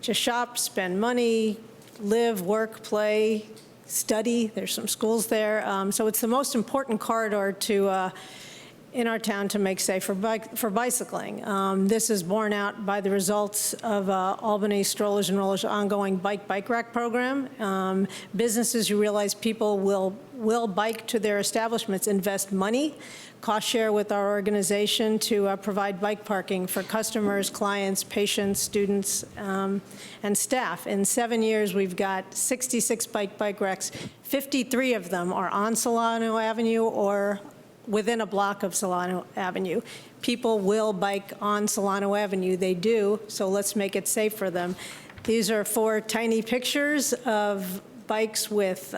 shop, spend money, live, work, play, study. There's some schools there. So it's the most important corridor in our town to make safe for bicycling. This is borne out by the results of Albany Strollers and Rollers' ongoing bike rack program. Businesses who realize people will bike to their establishments invest money, cost share with our organization to provide bike parking for customers, clients, patients, students, and staff. In 7 years, we've got 66 bike racks. 53 of them are on Solano Avenue or within a block of Solano Avenue. People will bike on Solano Avenue. They do, so let's make it safe for them. These are 4 tiny pictures of bikes with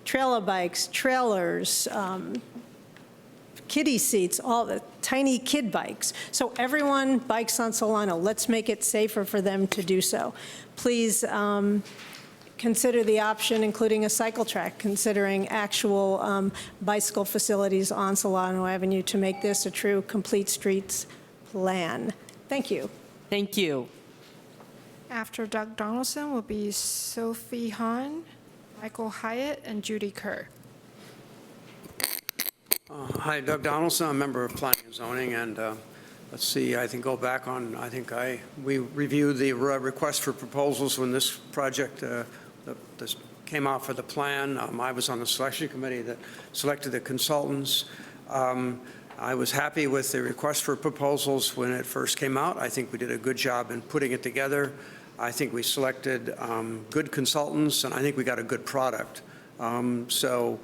trailer bikes, trailers, kiddie seats, all the tiny kid bikes. So everyone bikes on Solano. Let's make it safer for them to do so. Please consider the option, including a cycle track, considering actual bicycle facilities on Solano Avenue to make this a true complete streets plan. Thank you. Thank you. After Doug Donaldson will be Sophie Hahn, Michael Hyatt, and Judy Kerr. Hi, Doug Donaldson, I'm a member of Planning and Zoning, and let's see, I think go back on, we reviewed the request for proposals when this project this came out for the plan. I was on the selection committee that selected the consultants. I was happy with the request for proposals when it first came out. I think we did a good job in putting it together. I think we selected good consultants, and I think we got a good product. So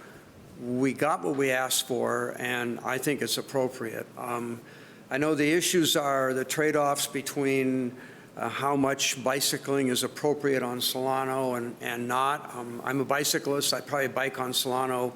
we got what we asked for, and I think it's appropriate. I know the issues are the trade-offs between how much bicycling is appropriate on Solano and not. I'm a bicyclist. I probably bike on Solano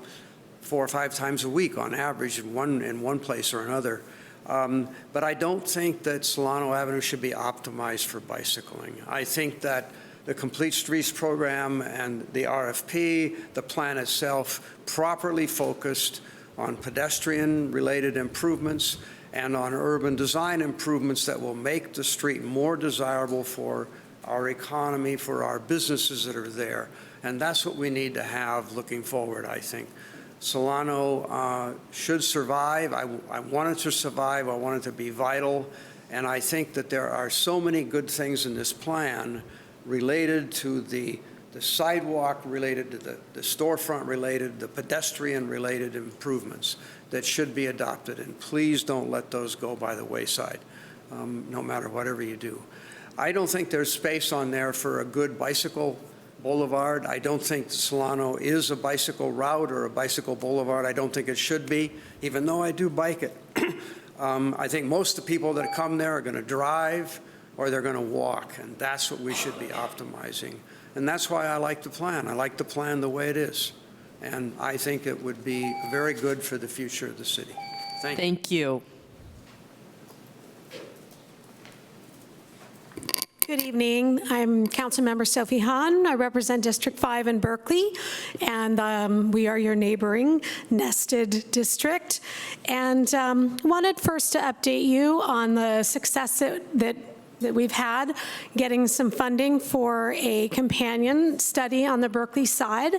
4 or 5 times a week on average in one place or another. But I don't think that Solano Avenue should be optimized for bicycling. I think that the Complete Streets program and the RFP, the plan itself, properly focused on pedestrian-related improvements and on urban design improvements that will make the street more desirable for our economy, for our businesses that are there. And that's what we need to have looking forward, I think. Solano should survive. I want it to survive. I want it to be vital. And I think that there are so many good things in this plan related to the sidewalk, related to the storefront related, the pedestrian related improvements that should be adopted. And please don't let those go by the wayside, no matter whatever you do. I don't think there's space on there for a good bicycle boulevard. I don't think Solano is a bicycle route or a bicycle boulevard. I don't think it should be, even though I do bike it. I think most of the people that come there are going to drive or they're going to walk, and that's what we should be optimizing. And that's why I like the plan. I like the plan the way it is. And I think it would be very good for the future of the city. Thank you. Thank you. Good evening. I'm Councilmember Sophie Hahn. I represent District 5 in Berkeley, and we are your neighboring nested district. And wanted first to update you on the success that we've had getting some funding for a companion study on the Berkeley side.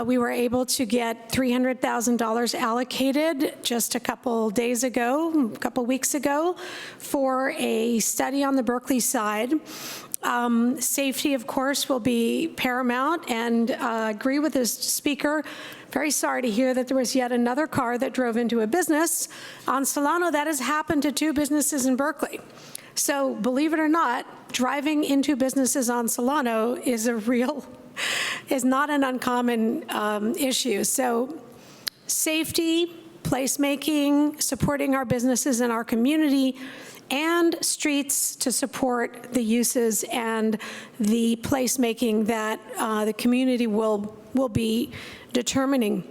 We were able to get $300,000 allocated just a couple weeks ago for a study on the Berkeley side. Safety, of course, will be paramount, and agree with this speaker. Very sorry to hear that there was yet another car that drove into a business on Solano. That has happened to 2 businesses in Berkeley. So believe it or not, driving into businesses on Solano is not an uncommon issue. So safety, placemaking, supporting our businesses in our community, and streets to support the uses and the placemaking that the community will be determining.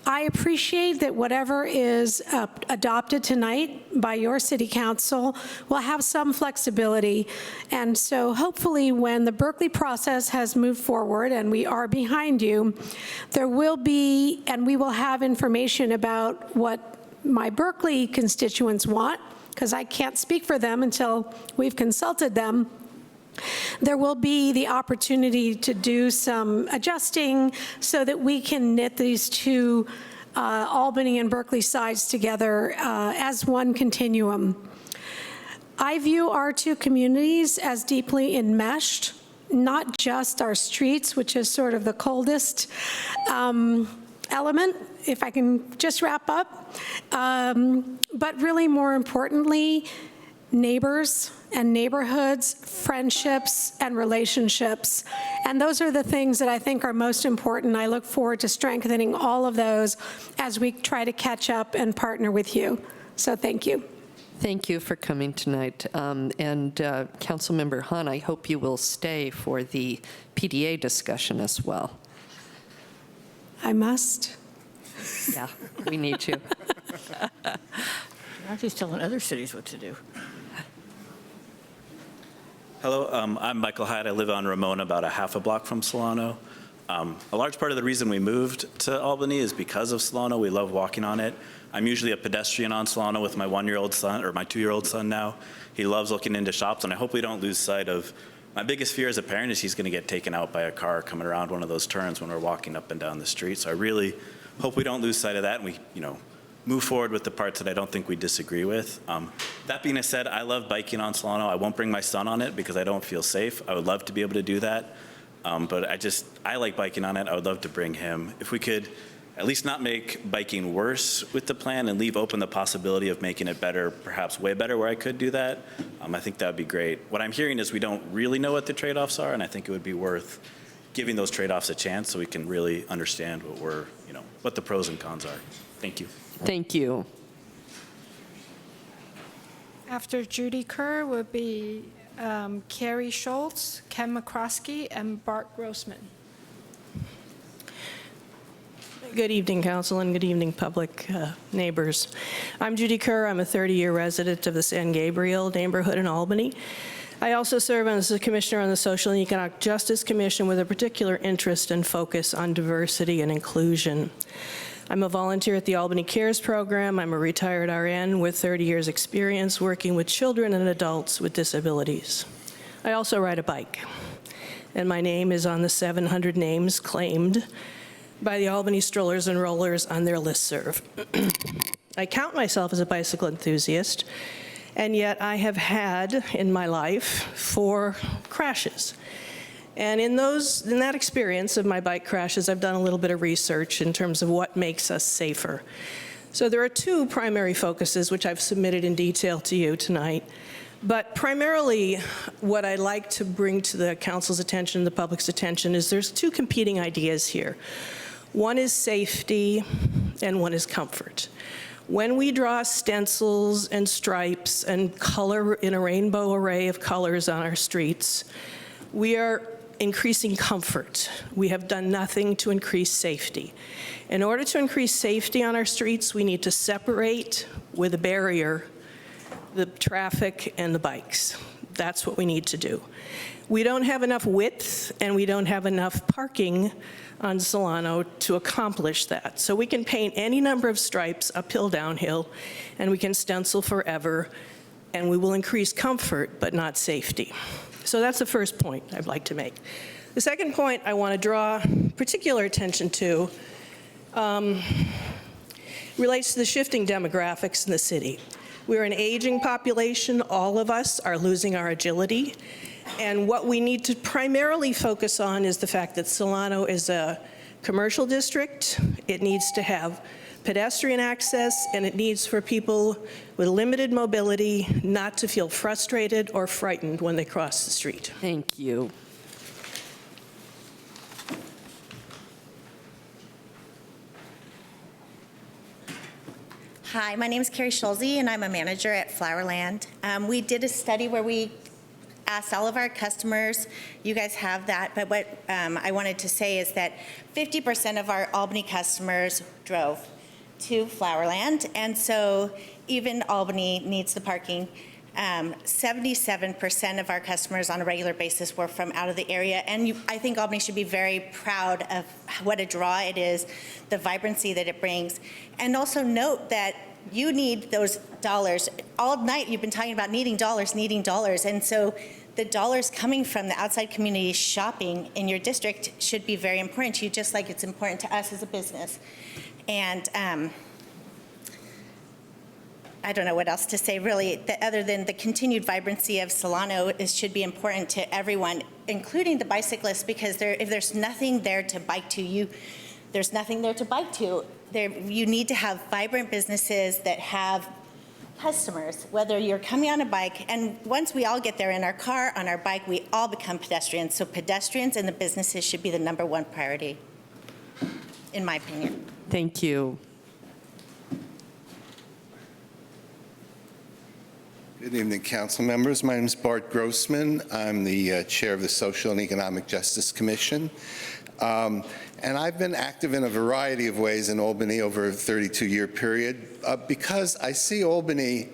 I appreciate that whatever is adopted tonight by your city council will have some flexibility. And so hopefully when the Berkeley process has moved forward and we are behind you, there will be, and we will have information about what my Berkeley constituents want, because I can't speak for them until we've consulted them. There will be the opportunity to do some adjusting so that we can knit these 2 Albany and Berkeley sides together as one continuum. I view our 2 communities as deeply enmeshed, not just our streets, which is sort of the coldest element, if I can just wrap up, but really more importantly, neighbors and neighborhoods, friendships, and relationships. And those are the things that I think are most important. I look forward to strengthening all of those as we try to catch up and partner with you. So thank you. Thank you for coming tonight. Councilmember Hahn, I hope you will stay for the PDA discussion as well. I must. Yeah, we need you. Aren't you telling other cities what to do? Hello, I'm Michael Hyde. I live on Ramona, about a half a block from Solano. A large part of the reason we moved to Albany is because of Solano. We love walking on it. I'm usually a pedestrian on Solano with my 1-year-old son, or my 2-year-old son now. He loves looking into shops, and I hope we don't lose sight of, my biggest fear as a parent is he's going to get taken out by a car coming around one of those turns when we're walking up and down the street. So I really hope we don't lose sight of that, and we, move forward with the parts that I don't think we disagree with. That being said, I love biking on Solano. I won't bring my son on it because I don't feel safe. I would love to be able to do that, but I like biking on it. I would love to bring him. If we could at least not make biking worse with the plan and leave open the possibility of making it better, perhaps way better where I could do that. I think that would be great. What I'm hearing is we don't really know what the trade-offs are, and I think it would be worth giving those trade-offs a chance so we can really understand what the pros and cons are. Thank you. Thank you. After Judy Kerr would be Carrie Schultz, Ken McCroskey, and Bart Grossman. Good evening, Council, and good evening, public neighbors. I'm Judy Kerr. I'm a 30-year resident of the San Gabriel neighborhood in Albany. I also serve as a commissioner on the Social and Economic Justice Commission with a particular interest and focus on diversity and inclusion. I'm a volunteer at the Albany Cares program. I'm a retired RN with 30 years experience working with children and adults with disabilities. I also ride a bike, and my name is on the 700 names claimed by the Albany Strollers and Rollers on their listserv. I count myself as a bicycle enthusiast, and yet I have had in my life 4 crashes. And in that experience of my bike crashes, I've done a little bit of research in terms of what makes us safer. So there are 2 primary focuses, which I've submitted in detail to you tonight. But primarily, what I'd like to bring to the council's attention, the public's attention, is there's 2 competing ideas here. One is safety, and one is comfort. When we draw stencils and stripes and color in a rainbow array of colors on our streets, we are increasing comfort. We have done nothing to increase safety. In order to increase safety on our streets, we need to separate with a barrier the traffic and the bikes. That's what we need to do. We don't have enough width, and we don't have enough parking on Solano to accomplish that. So we can paint any number of stripes uphill, downhill, and we can stencil forever, and we will increase comfort, but not safety. So that's the first point I'd like to make. The second point I want to draw particular attention to relates to the shifting demographics in the city. We're an aging population. All of us are losing our agility. And what we need to primarily focus on is the fact that Solano is a commercial district. It needs to have pedestrian access, and it needs for people with limited mobility not to feel frustrated or frightened when they cross the street. Thank you. Hi, my name is Carrie Schulze, and I'm a manager at Flowerland. We did a study where we asked all of our customers. You guys have that, but what I wanted to say is that 50% of our Albany customers drove to Flowerland, and so even Albany needs the parking. 77% of our customers on a regular basis were from out of the area, and I think Albany should be very proud of what a draw it is, the vibrancy that it brings, and also note that you need those dollars. All night you've been talking about needing dollars, and so the dollars coming from the outside community shopping in your district should be very important to you, just like it's important to us as a business. And I don't know what else to say, really, other than the continued vibrancy of Solano should be important to everyone, including the bicyclists, because if there's nothing there to bike to, there's nothing there to bike to. You need to have vibrant businesses that have customers, whether you're coming on a bike, and once we all get there in our car, on our bike, we all become pedestrians. So pedestrians and the businesses should be the #1 priority, in my opinion. Thank you. Good evening, council members. My name is Bart Grossman. I'm the chair of the Social and Economic Justice Commission. And I've been active in a variety of ways in Albany over a 32-year period because I see Albany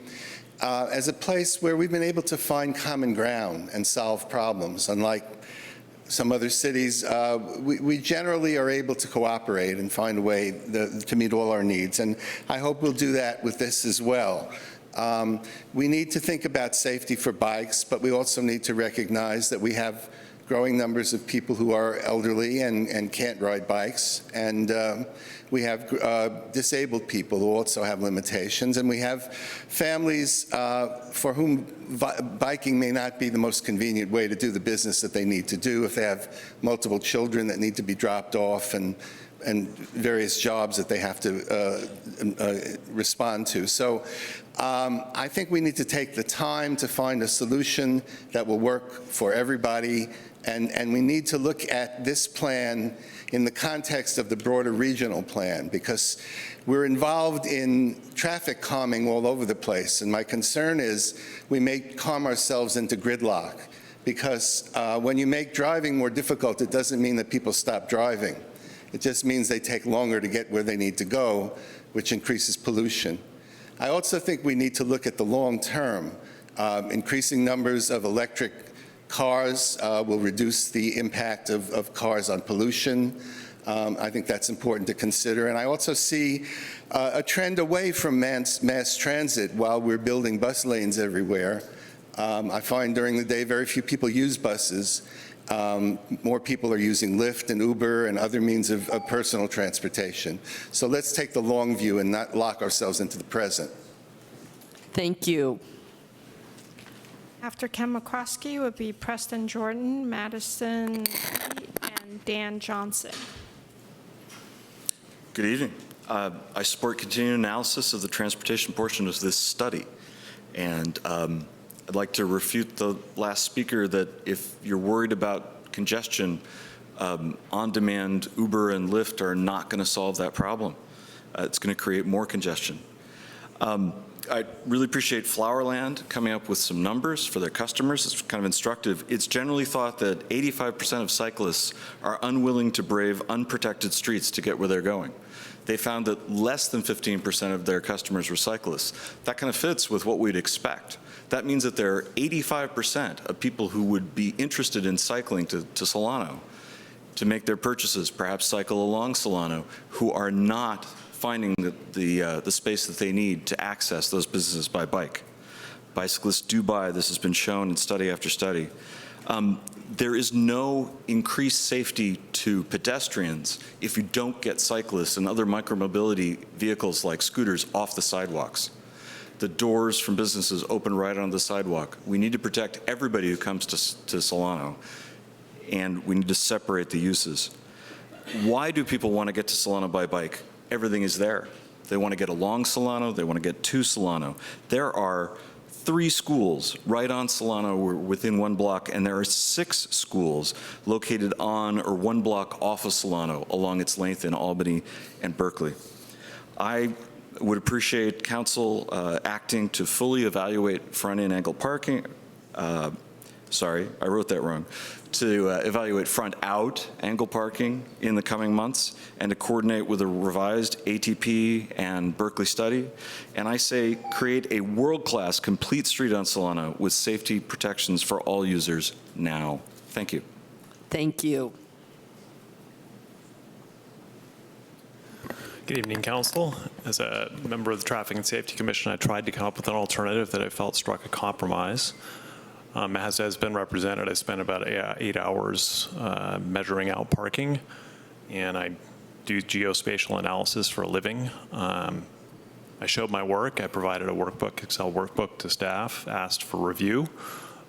as a place where we've been able to find common ground and solve problems. Unlike some other cities, we generally are able to cooperate and find a way to meet all our needs. And I hope we'll do that with this as well. We need to think about safety for bikes, but we also need to recognize that we have growing numbers of people who are elderly and can't ride bikes, and we have disabled people who also have limitations, and we have families for whom biking may not be the most convenient way to do the business that they need to do if they have multiple children that need to be dropped off and and various jobs that they have to respond to. So I think we need to take the time to find a solution that will work for everybody, and we need to look at this plan in the context of the broader regional plan, because we're involved in traffic calming all over the place, and my concern is we may calm ourselves into gridlock, because when you make driving more difficult, it doesn't mean that people stop driving. It just means they take longer to get where they need to go, which increases pollution. I also think we need to look at the long term. Increasing numbers of electric cars will reduce the impact of cars on pollution. I think that's important to consider. And I also see a trend away from mass transit while we're building bus lanes everywhere. I find during the day very few people use buses. More people are using Lyft and Uber and other means of personal transportation. So let's take the long view and not lock ourselves into the present. Thank you. After Ken McCroskey would be Preston Jordan, Madison, and Dan Johnson. Good evening. I support continued analysis of the transportation portion of this study. And I'd like to refute the last speaker that if you're worried about congestion, on-demand Uber and Lyft are not going to solve that problem. It's going to create more congestion. I really appreciate Flowerland coming up with some numbers for their customers. It's kind of instructive. It's generally thought that 85% of cyclists are unwilling to brave unprotected streets to get where they're going. They found that less than 15% of their customers were cyclists. That kind of fits with what we'd expect. That means that there are 85% of people who would be interested in cycling to Solano to make their purchases, perhaps cycle along Solano, who are not finding the space that they need to access those businesses by bike. Bicyclists do buy, this has been shown in study after study. There is no increased safety to pedestrians if you don't get cyclists and other micromobility vehicles like scooters off the sidewalks. The doors from businesses open right on the sidewalk. We need to protect everybody who comes to Solano, and we need to separate the uses. Why do people want to get to Solano by bike? Everything is there. They want to get along Solano, they want to get to Solano. There are 3 schools right on Solano within 1 block, and there are 6 schools located on or 1 block off of Solano along its length in Albany and Berkeley. I would appreciate council acting to fully evaluate front-end angle parking. Sorry, I wrote that wrong. To evaluate front-out angle parking in the coming months and to coordinate with a revised ATP and Berkeley study. And I say create a world-class complete street on Solano with safety protections for all users now. Thank you. Thank you. Good evening, Council. As a member of the Traffic and Safety Commission, I tried to come up with an alternative that I felt struck a compromise. As has been represented, I spent about 8 hours measuring out parking, and I do geospatial analysis for a living. I showed my work. I provided a workbook, Excel workbook to staff, asked for review.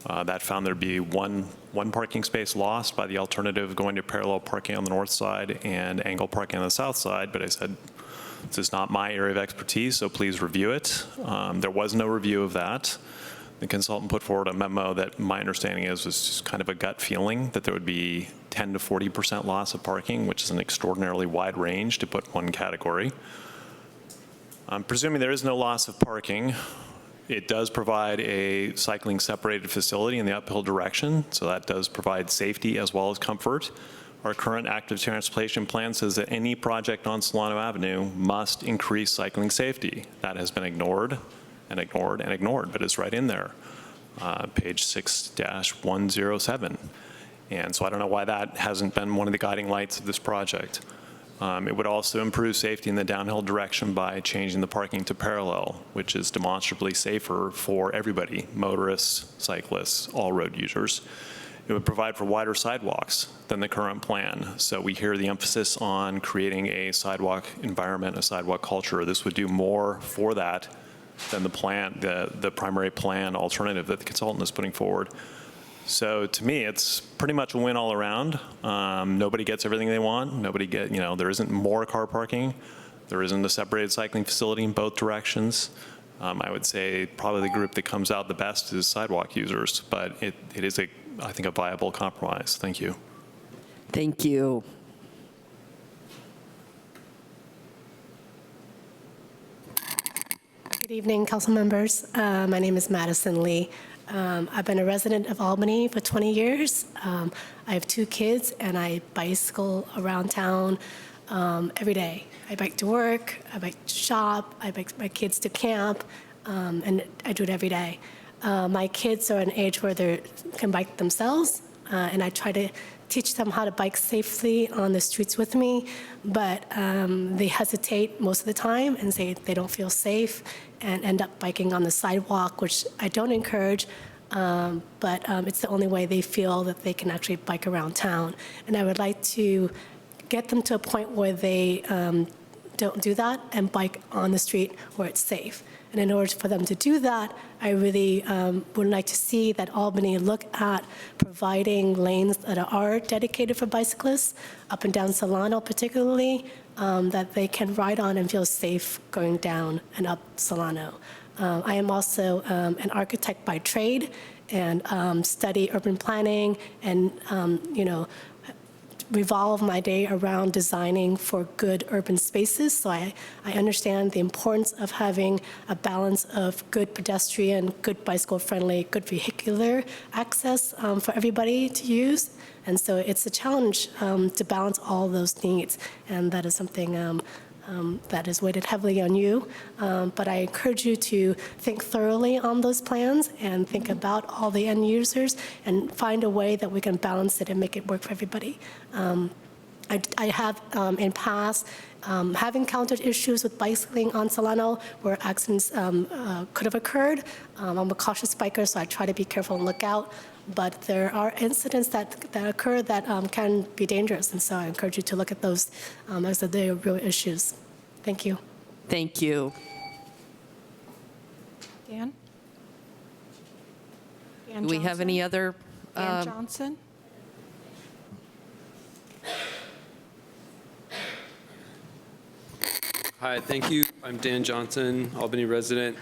That found there'd be one parking space lost by the alternative going to parallel parking on the north side and angle parking on the south side, but I said, this is not my area of expertise, so please review it. There was no review of that. The consultant put forward a memo that my understanding was just kind of a gut feeling that there would be 10 to 40% loss of parking, which is an extraordinarily wide range to put one category. I'm presuming there is no loss of parking. It does provide a cycling separated facility in the uphill direction, so that does provide safety as well as comfort. Our current active transportation plan says that any project on Solano Avenue must increase cycling safety. That has been ignored and ignored and ignored, but it's right in there, page 6-107. And so I don't know why that hasn't been one of the guiding lights of this project. It would also improve safety in the downhill direction by changing the parking to parallel, which is demonstrably safer for everybody, motorists, cyclists, all road users. It would provide for wider sidewalks than the current plan. So we hear the emphasis on creating a sidewalk environment, a sidewalk culture. This would do more for that than the plan, the primary plan alternative that the consultant is putting forward. So to me, it's pretty much a win all around. Nobody gets everything they want. There isn't more car parking. There isn't a separated cycling facility in both directions. I would say probably the group that comes out the best is sidewalk users, but it is, I think, a viable compromise. Thank you. Thank you. Good evening, council members. My name is Madison Lee. I've been a resident of Albany for 20 years. I have 2 kids, and I bicycle around town every day. I bike to work, I bike to shop, I bike my kids to camp, and I do it every day. My kids are an age where they can bike themselves, and I try to teach them how to bike safely on the streets with me, but they hesitate most of the time and say they don't feel safe and end up biking on the sidewalk, which I don't encourage, but it's the only way they feel that they can actually bike around town. And I would like to get them to a point where they don't do that and bike on the street where it's safe. And in order for them to do that, I really would like to see that Albany look at providing lanes that are dedicated for bicyclists, up and down Solano particularly, that they can ride on and feel safe going down and up Solano. I am also an architect by trade and study urban planning and, revolve my day around designing for good urban spaces. So I understand the importance of having a balance of good pedestrian, good bicycle-friendly, good vehicular access for everybody to use. And so it's a challenge to balance all those needs. And that is something that is weighted heavily on you. But I encourage you to think thoroughly on those plans and think about all the end users and find a way that we can balance it and make it work for everybody. I have in past have encountered issues with bicycling on Solano where accidents could have occurred. I'm a cautious biker, so I try to be careful and look out. But there are incidents that occur that can be dangerous, and so I encourage you to look at those as they are real issues. Thank you. Thank you. Dan? Do we have any other? Dan Johnson? Hi, thank you. I'm Dan Johnson, Albany resident.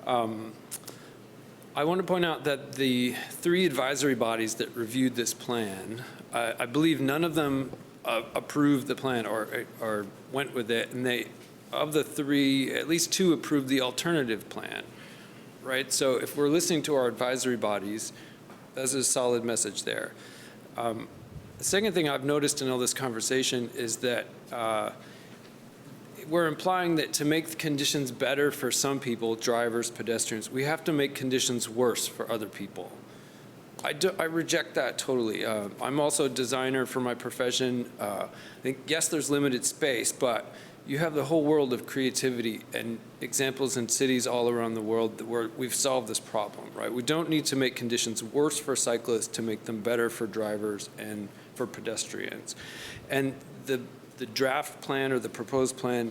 I want to point out that the 3 advisory bodies that reviewed this plan, I believe none of them approved the plan or went with it, and of the 3, at least 2 approved the alternative plan, right? So if we're listening to our advisory bodies, that's a solid message there. The second thing I've noticed in all this conversation is that we're implying that to make the conditions better for some people, drivers, pedestrians, we have to make conditions worse for other people. I reject that totally. I'm also a designer for my profession. I think, yes, there's limited space, but you have the whole world of creativity and examples in cities all around the world where we've solved this problem, right? We don't need to make conditions worse for cyclists to make them better for drivers and for pedestrians. And the draft plan or the proposed plan,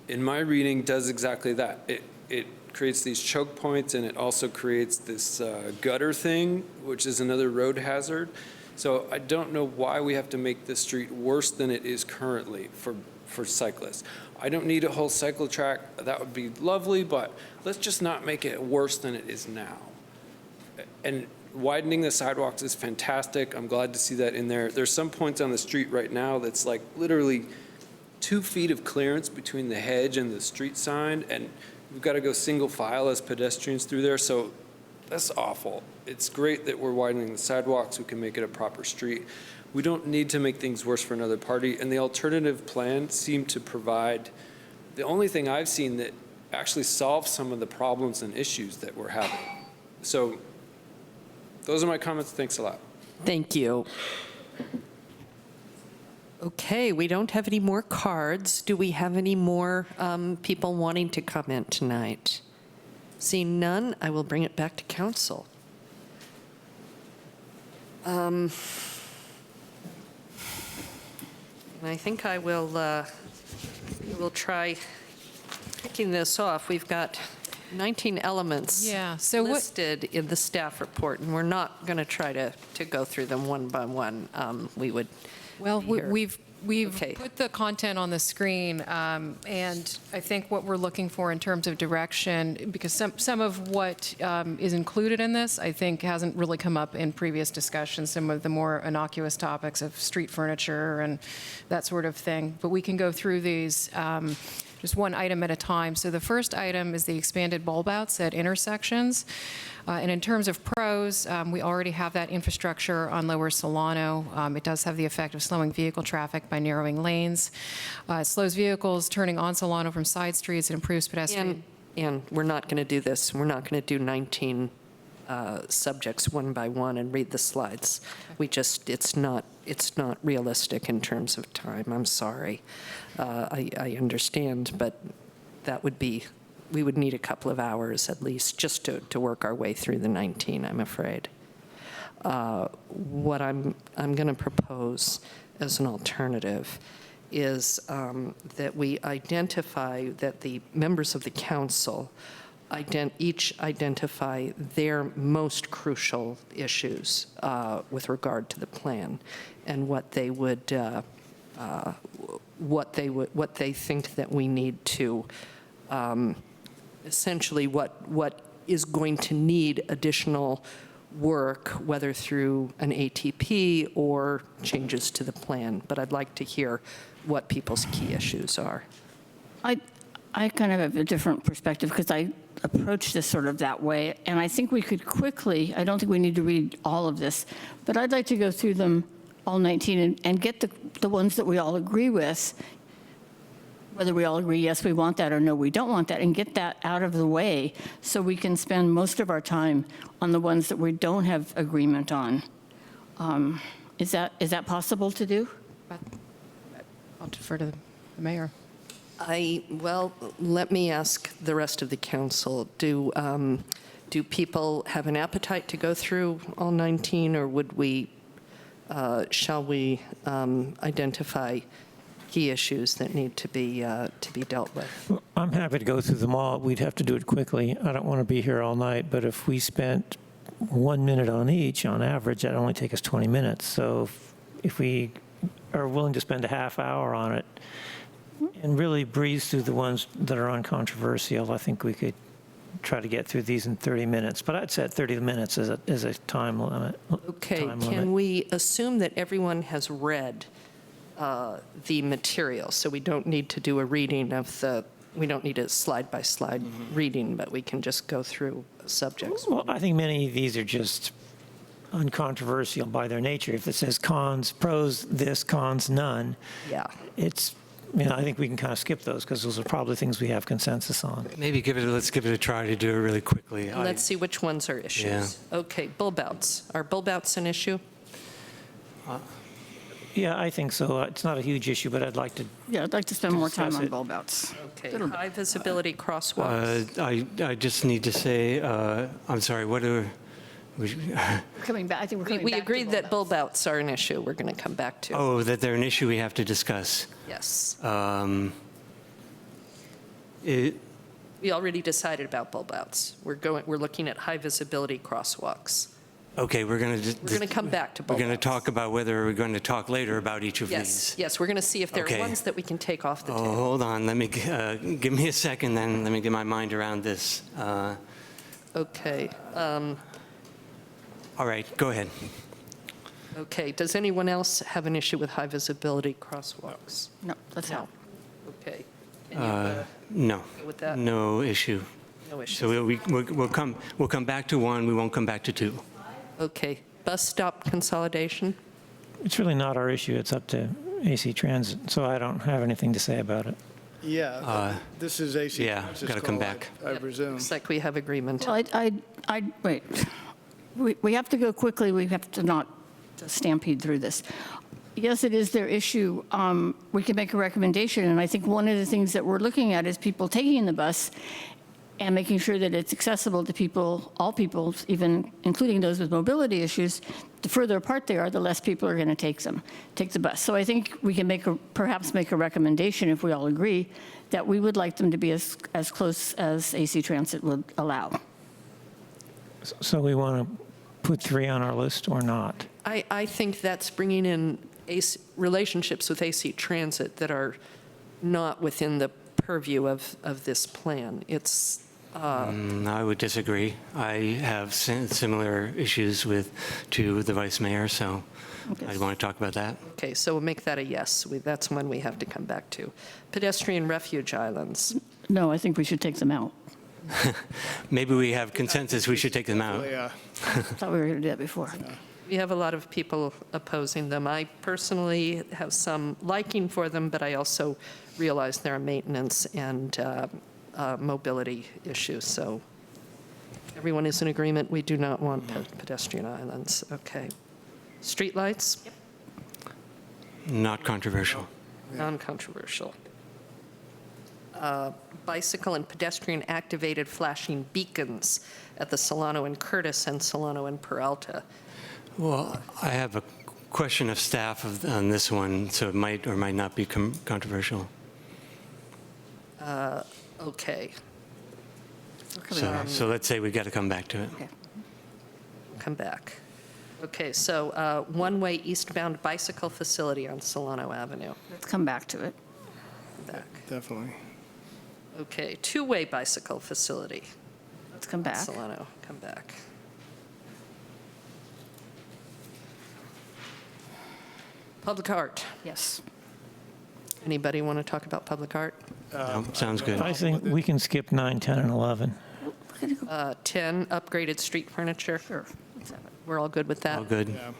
in my reading, does exactly that. It creates these choke points, and it also creates this gutter thing, which is another road hazard. So I don't know why we have to make this street worse than it is currently for cyclists. I don't need a whole cycle track. That would be lovely, but let's just not make it worse than it is now. And widening the sidewalks is fantastic. I'm glad to see that in there. There's some points on the street right now that's like literally 2 feet of clearance between the hedge and the street sign, and we've got to go single file as pedestrians through there, so that's awful. It's great that we're widening the sidewalks. We can make it a proper street. We don't need to make things worse for another party, and the alternative plan seemed to provide the only thing I've seen that actually solves some of the problems and issues that we're having. So those are my comments. Thanks a lot. Thank you. Okay, we don't have any more cards. Do we have any more people wanting to comment tonight? Seeing none, I will bring it back to council. And I think I will try kicking this off. We've got 19 elements listed in the staff report, and we're not going to try to go through them one by one. We would. Well, hear. we've put the content on the screen, and I think what we're looking for in terms of direction, because some of what is included in this, I think, hasn't really come up in previous discussions, some of the more innocuous topics of street furniture and that sort of thing. But we can go through these just one item at a time. So the first item is the expanded bulb outs at intersections. And in terms of pros, we already have that infrastructure on Lower Solano. It does have the effect of slowing vehicle traffic by narrowing lanes. It slows vehicles turning on Solano from side streets and improves pedestrian. And we're not going to do this. We're not going to do 19 subjects one by one and read the slides. We just, it's not realistic in terms of time. I'm sorry. I understand, but that would be, we would need a couple of hours at least just to work our way through the 19, I'm afraid. What I'm going to propose as an alternative is that we identify, that the members of the council each identify their most crucial issues with regard to the plan and what they would, what they think that we need to, essentially what is going to need additional work, whether through an ATP or changes to the plan. But I'd like to hear what people's key issues are. I kind of have a different perspective because I approach this sort of that way, and I think we could quickly, I don't think we need to read all of this, but I'd like to go through them all 19 and get the ones that we all agree with, whether we all agree, yes, we want that, or no, we don't want that, and get that out of the way so we can spend most of our time on the ones that we don't have agreement on. Is that possible to do? I'll defer to the mayor. Well, let me ask the rest of the council. Do people have an appetite to go through all 19, or would we, shall we identify key issues that need to be dealt with? Well, I'm happy to go through them all. We'd have to do it quickly. I don't want to be here all night, but if we spent 1 minute on each, on average, that'd only take us 20 minutes. So if we are willing to spend a half hour on it, and really breeze through the ones that are uncontroversial, I think we could try to get through these in 30 minutes. But I'd set 30 minutes as a time limit. Okay, can we assume that everyone has read the material? So we don't need to do a reading of we don't need a slide-by-slide reading, but we can just go through subjects. Well, I think many of these are just uncontroversial by their nature. If it says cons, pros, this, cons, none, it's, I think we can kind of skip those because those are probably things we have consensus on. Maybe let's give it a try to do it really quickly. And let's see which ones are issues. Yeah. Okay, bulb outs. Are bulb outs an issue? Yeah, I think so. It's not a huge issue, but I'd like to. Yeah, I'd like to spend more time discuss on it. bulb outs. Okay, high visibility crosswalks. I just need to say, I'm sorry, what are we? Coming back, I think we're coming We back to agreed that bulb outs are an issue we're going to come back to. Oh, that they're an issue we have to discuss. Yes. We already decided about bulb outs. We're looking at high visibility crosswalks. Okay, we're going to come back to bulb We're going to outs. talk about whether we're going to talk later about each of Yes, these. yes, we're going to see if there Okay. are ones that we can take off the Oh, table. hold on. Let me give me a second, then let me get my mind around this. Okay. All right, go ahead. Okay, does anyone else have an issue with high visibility crosswalks? No, that's not. Okay. No. go with that? No issue. No issue. So we'll come back to one. We won't come back to two. Okay, bus stop consolidation? It's really not our issue. It's up to AC Transit, so I don't have anything to say about it. Yeah, this is AC. yeah, Transit's gotta come call, back. I presume. Looks like we have agreement. Well, wait. We have to go quickly. We have to not stampede through this. Yes, it is their issue. We can make a recommendation, and I think one of the things that we're looking at is people taking the bus and making sure that it's accessible to people, all people, even including those with mobility issues. The further apart they are, the less people are going to take the bus. So I think we can perhaps make a recommendation, if we all agree, that we would like them to be as close as AC Transit would allow. So we want to put 3 on our list or not? I think that's bringing in relationships with AC Transit that are not within the purview of this plan. It's I would disagree. I have similar issues to the vice mayor, so I'd want to talk about that. okay, so we'll make that a yes. That's one we have to come back to. Pedestrian refuge islands. No, I think we should take them out. Maybe we have consensus we should take them out. Yeah. I thought we were going to do that before. We have a lot of people opposing them. I personally have some liking for them, but I also realize there are maintenance and mobility issues. So everyone is in agreement. We do not want pedestrian islands. Okay. Streetlights? Yep. Not controversial. Non-controversial. Bicycle and pedestrian activated flashing beacons at the Solano and Curtis and Solano and Peralta. Well, I have a question of staff on this one, so it might or might not be controversial. Okay. So let's say we got to come back to it. Okay. Come back. Okay, so one-way eastbound bicycle facility on Solano Avenue. Let's come back to it. Back. Definitely. Okay, two-way bicycle facility. Let's come back. Solano, come back. Public art. Yes. Anybody want to talk about public art? No, sounds good. I think we can skip 9, 10, and 11. 10, upgraded street furniture. Sure. We're all good with that? All good. Yeah.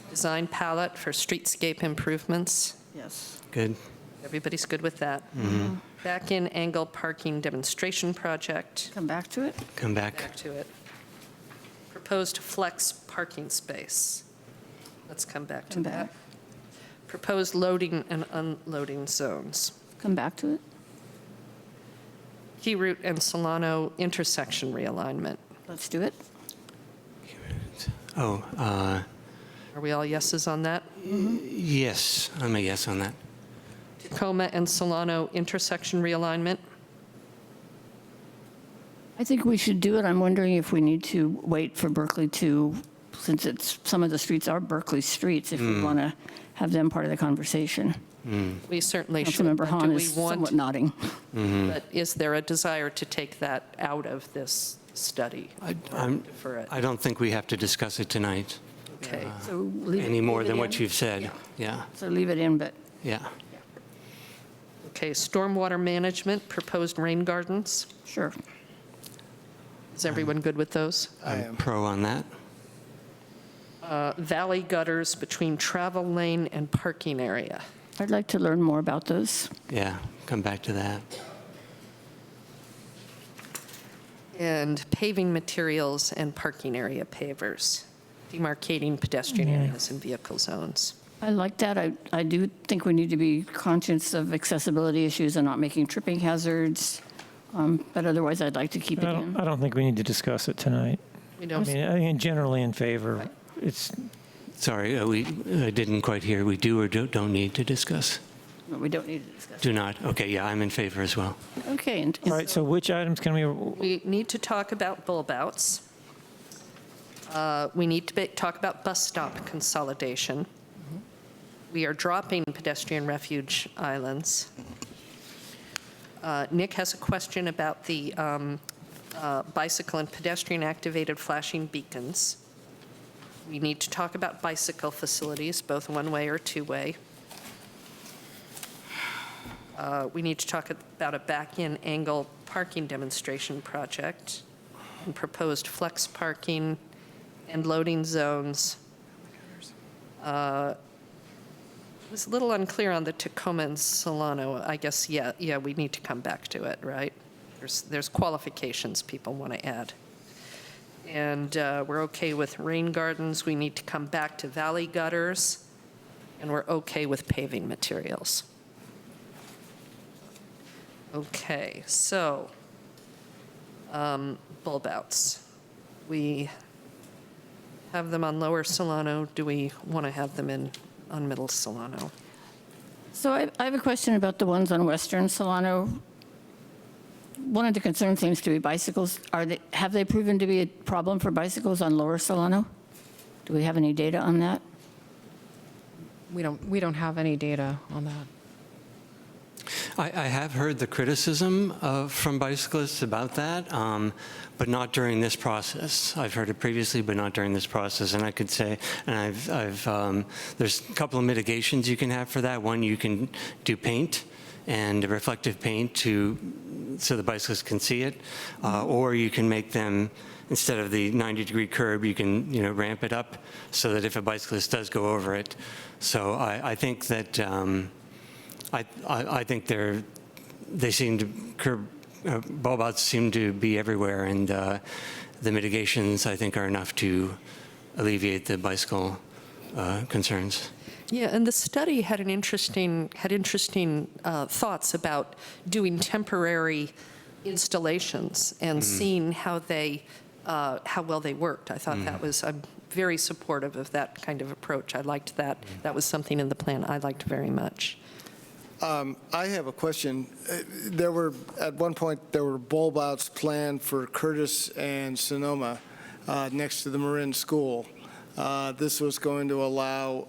Design palette for streetscape improvements. Yes. Good. Everybody's good with that. Back-in angle parking demonstration project. Come back to it. Come back. Back to it. Proposed flex parking space. Let's come back to Come that. back. Proposed loading and unloading zones. Come back to it. Key route and Solano intersection realignment. Let's do it. Oh, Are we all yeses on that? yes, I'm a yes on that. Tacoma and Solano intersection realignment. I think we should do it. I'm wondering if we need to wait for Berkeley to, since some of the streets are Berkeley streets, if we want to have them part of the conversation. We certainly should. Councilmember but Hahn do is we want- somewhat nodding. But is there a desire to take that out of this study? For it? I don't think we have to discuss it tonight Okay. So leave it- any more leave it than what in. you've said. Yeah, So leave it in, but yeah. Okay, stormwater management, proposed rain gardens. sure. Is everyone good with those? I'm pro on that. Valley gutters between travel lane and parking area. I'd like to learn more about those. Yeah, come back to that. And paving materials and parking area pavers, demarcating pedestrian areas and vehicle zones. I like that. I do think we need to be conscious of accessibility issues and not making tripping hazards. But otherwise, I'd like to keep it in. I don't think we need to discuss it tonight. We I don't, mean, I think generally in favor. It's Sorry, I didn't quite hear. We do or don't need to discuss? No, we don't need to discuss. Do not? Okay, yeah, I'm in favor as well. Okay. And all right. So which items can we? we need to talk about bulb outs. We need to talk about bus stop consolidation. We are dropping pedestrian refuge islands. Nick has a question about the bicycle and pedestrian activated flashing beacons. We need to talk about bicycle facilities, both one-way or two-way. We need to talk about a back-in angle parking demonstration project and proposed flex parking and loading zones. It was a little unclear on the Tacoma and Solano. I guess, yeah, we need to come back to it, right? There's qualifications people want to add. And we're okay with rain gardens. We need to come back to valley gutters. And we're okay with paving materials. bulb outs. We have them on Lower Solano. Do we want to have them on Middle Solano? So I have a question about the ones on Western Solano. One of the concerns seems to be bicycles. Have they proven to be a problem for bicycles on Lower Solano? Do we have any data on that? We don't have any data on that. I have heard the criticism from bicyclists about that, but not during this process. I've heard it previously, but not during this process. And I could say, and there's a couple of mitigations you can have for that. One, you can do paint and reflective paint so the bicyclists can see it, or you can make them, instead of the 90-degree curb, you can ramp it up so that if a bicyclist does go over it. So I think that I think they seem to curb bulb outs seem to be everywhere, and the mitigations I think are enough to alleviate the bicycle concerns. Yeah, and the study had interesting thoughts about doing temporary installations and seeing how well they worked. I thought that was, I'm very supportive of that kind of approach. I liked that. That was something in the plan I liked very much. I have a question. At one point, there were bulb outs planned for Curtis and Sonoma next to the Marin School. This was going to allow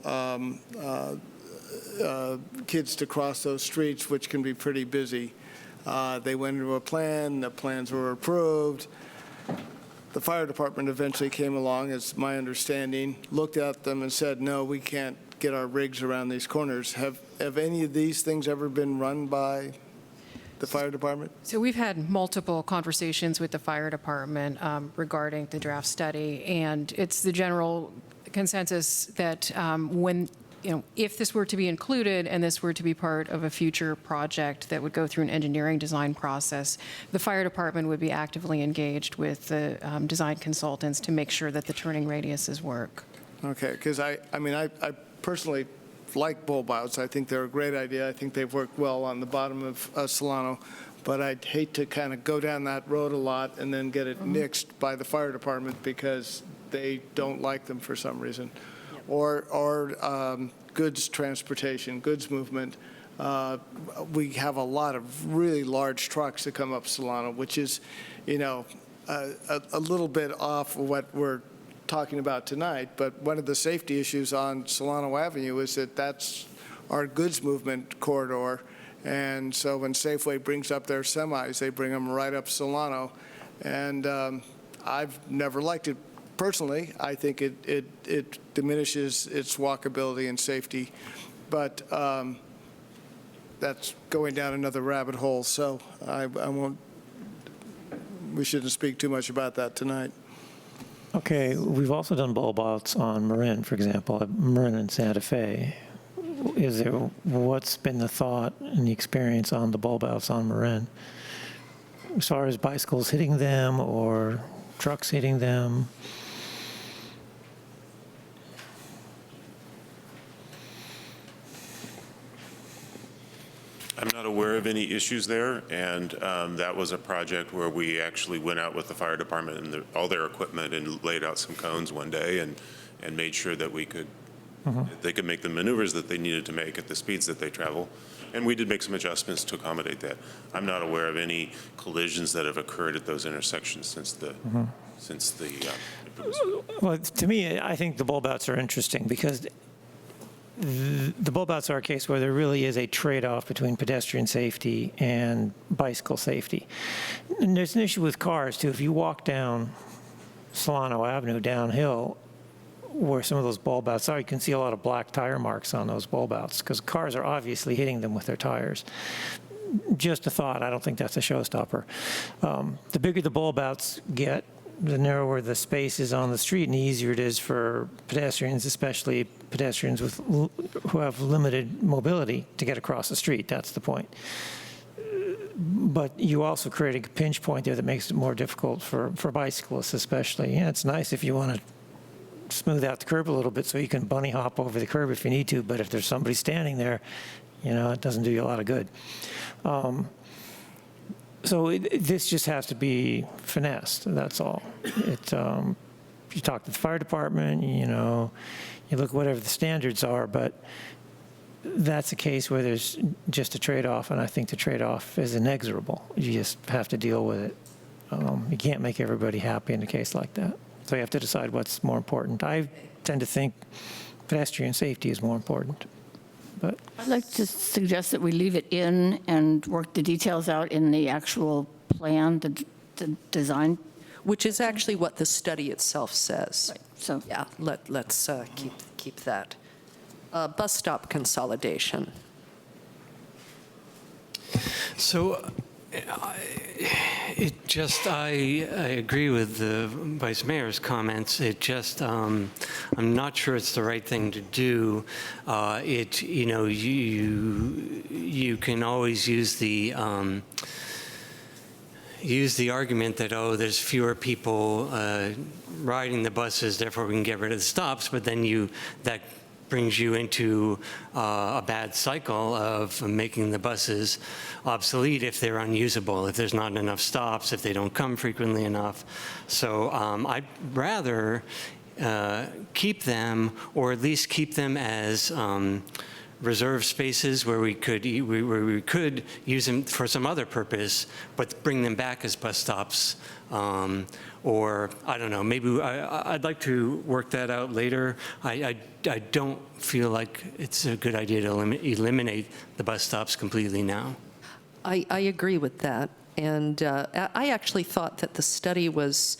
kids to cross those streets, which can be pretty busy. They went into a plan. The plans were approved. The fire department eventually came along, as my understanding, looked at them and said, no, we can't get our rigs around these corners. Have any of these things ever been run by the fire department? So we've had multiple conversations with the fire department regarding the draft study, and it's the general consensus that if this were to be included and this were to be part of a future project that would go through an engineering design process, the fire department would be actively engaged with the design consultants to make sure that the turning radiuses work. Okay, because I personally like bulb outs. I think they're a great idea. I think they've worked well on the bottom of Solano, but I'd hate to kind of go down that road a lot and then get it nixed by the fire department because they don't like them for some reason. Or goods transportation, goods movement. We have a lot of really large trucks that come up Solano, which is, a little bit off of what we're talking about tonight, but one of the safety issues on Solano Avenue is that that's our goods movement corridor, and so when Safeway brings up their semis, they bring them right up Solano, and I've never liked it personally. I think it diminishes its walkability and safety, but that's going down another rabbit hole, so we shouldn't speak too much about that tonight. Okay, we've also done bulb outs on Marin, for example, at Marin and Santa Fe. What's been the thought and the experience on the bulb outs on Marin? As far as bicycles hitting them or trucks hitting them? I'm not aware of any issues there, and that was a project where we actually went out with the fire department and all their equipment and laid out some cones one day and made sure that they could make the maneuvers that they needed to make at the speeds that they travel. And we did make some adjustments to accommodate that. I'm not aware of any collisions that have occurred at those intersections since the Well, to me, I think the bulb outs are interesting because the bulb outs are a case where there really is a trade-off between pedestrian safety and bicycle safety. And there's an issue with cars, too. If you walk down Solano Avenue downhill, where some of those bulb outs are, you can see a lot of black tire marks on those bulb outs because cars are obviously hitting them with their tires. Just a thought. I don't think that's a showstopper. The bigger the bulb outs get, the narrower the space is on the street and the easier it is for pedestrians, especially pedestrians who have limited mobility, to get across the street. That's the point. But you also create a pinch point there that makes it more difficult for bicyclists especially. Yeah, it's nice if you want to smooth out the curb a little bit so you can bunny hop over the curb if you need to, but if there's somebody standing there, it doesn't do you a lot of good. This just has to be finessed, that's all. You talk to the fire department, you look whatever the standards are, but that's a case where there's just a trade-off, and I think the trade-off is inexorable. You just have to deal with it. You can't make everybody happy in a case like that. So you have to decide what's more important. I tend to think pedestrian safety is more important. But I'd like to suggest that we leave it in and work the details out in the actual plan, the design. Which is actually what the study itself says. Right. So Yeah, let's keep that. Bus stop consolidation. So I agree with the Vice Mayor's comments. I'm not sure it's the right thing to do. You can always use the argument that, there's fewer people riding the buses, therefore we can get rid of the stops, but then that brings you into a bad cycle of making the buses obsolete if they're unusable, if there's not enough stops, if they don't come frequently enough. So I'd rather keep them, or at least keep them as reserve spaces where we could use them for some other purpose, but bring them back as bus stops. Or I don't know, maybe I'd like to work that out later. I don't feel like it's a good idea to eliminate the bus stops completely now. I agree with that. And I actually thought that the study was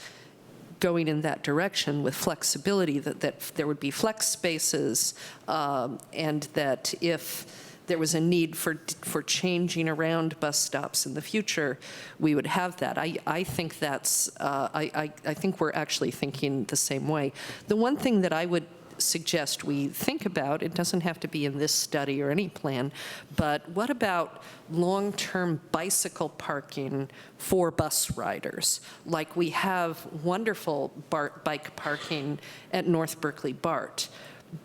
going in that direction with flexibility, that there would be flex spaces, and that if there was a need for changing around bus stops in the future, we would have that. I think that's, I think we're actually thinking the same way. The one thing that I would suggest we think about, it doesn't have to be in this study or any plan, but what about long-term bicycle parking for bus riders? Like we have wonderful bike parking at North Berkeley BART,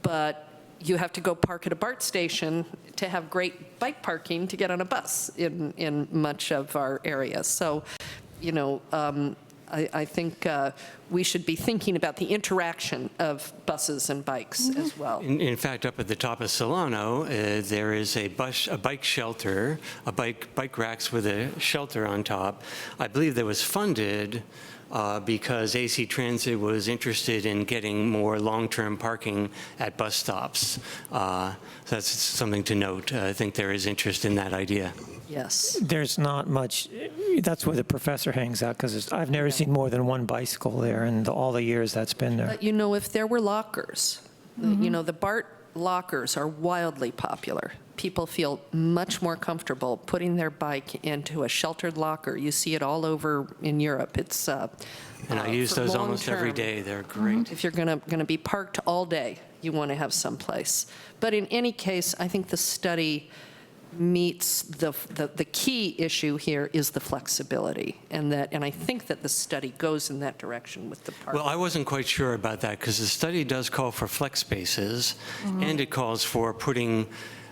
but you have to go park at a BART station to have great bike parking to get on a bus in much of our area. So, I think we should be thinking about the interaction of buses and bikes as well. In fact, up at the top of Solano, there is a bike shelter, bike racks with a shelter on top. I believe that was funded because AC Transit was interested in getting more long-term parking at bus stops. So that's something to note. I think there is interest in that idea. Yes. there's not much, that's where the professor hangs out, because I've never seen more than one bicycle there in all the years that's been there. But if there were lockers, the BART lockers are wildly popular. People feel much more comfortable putting their bike into a sheltered locker. You see it all over in Europe. It's And I use those almost every day. They're great. If you're going to be parked all day, you want to have some place. But in any case, I think the study meets the key issue here is the flexibility, and I think that the study goes in that direction with the parking. Well, I wasn't quite sure about that, because the study does call for flex spaces, and it calls for putting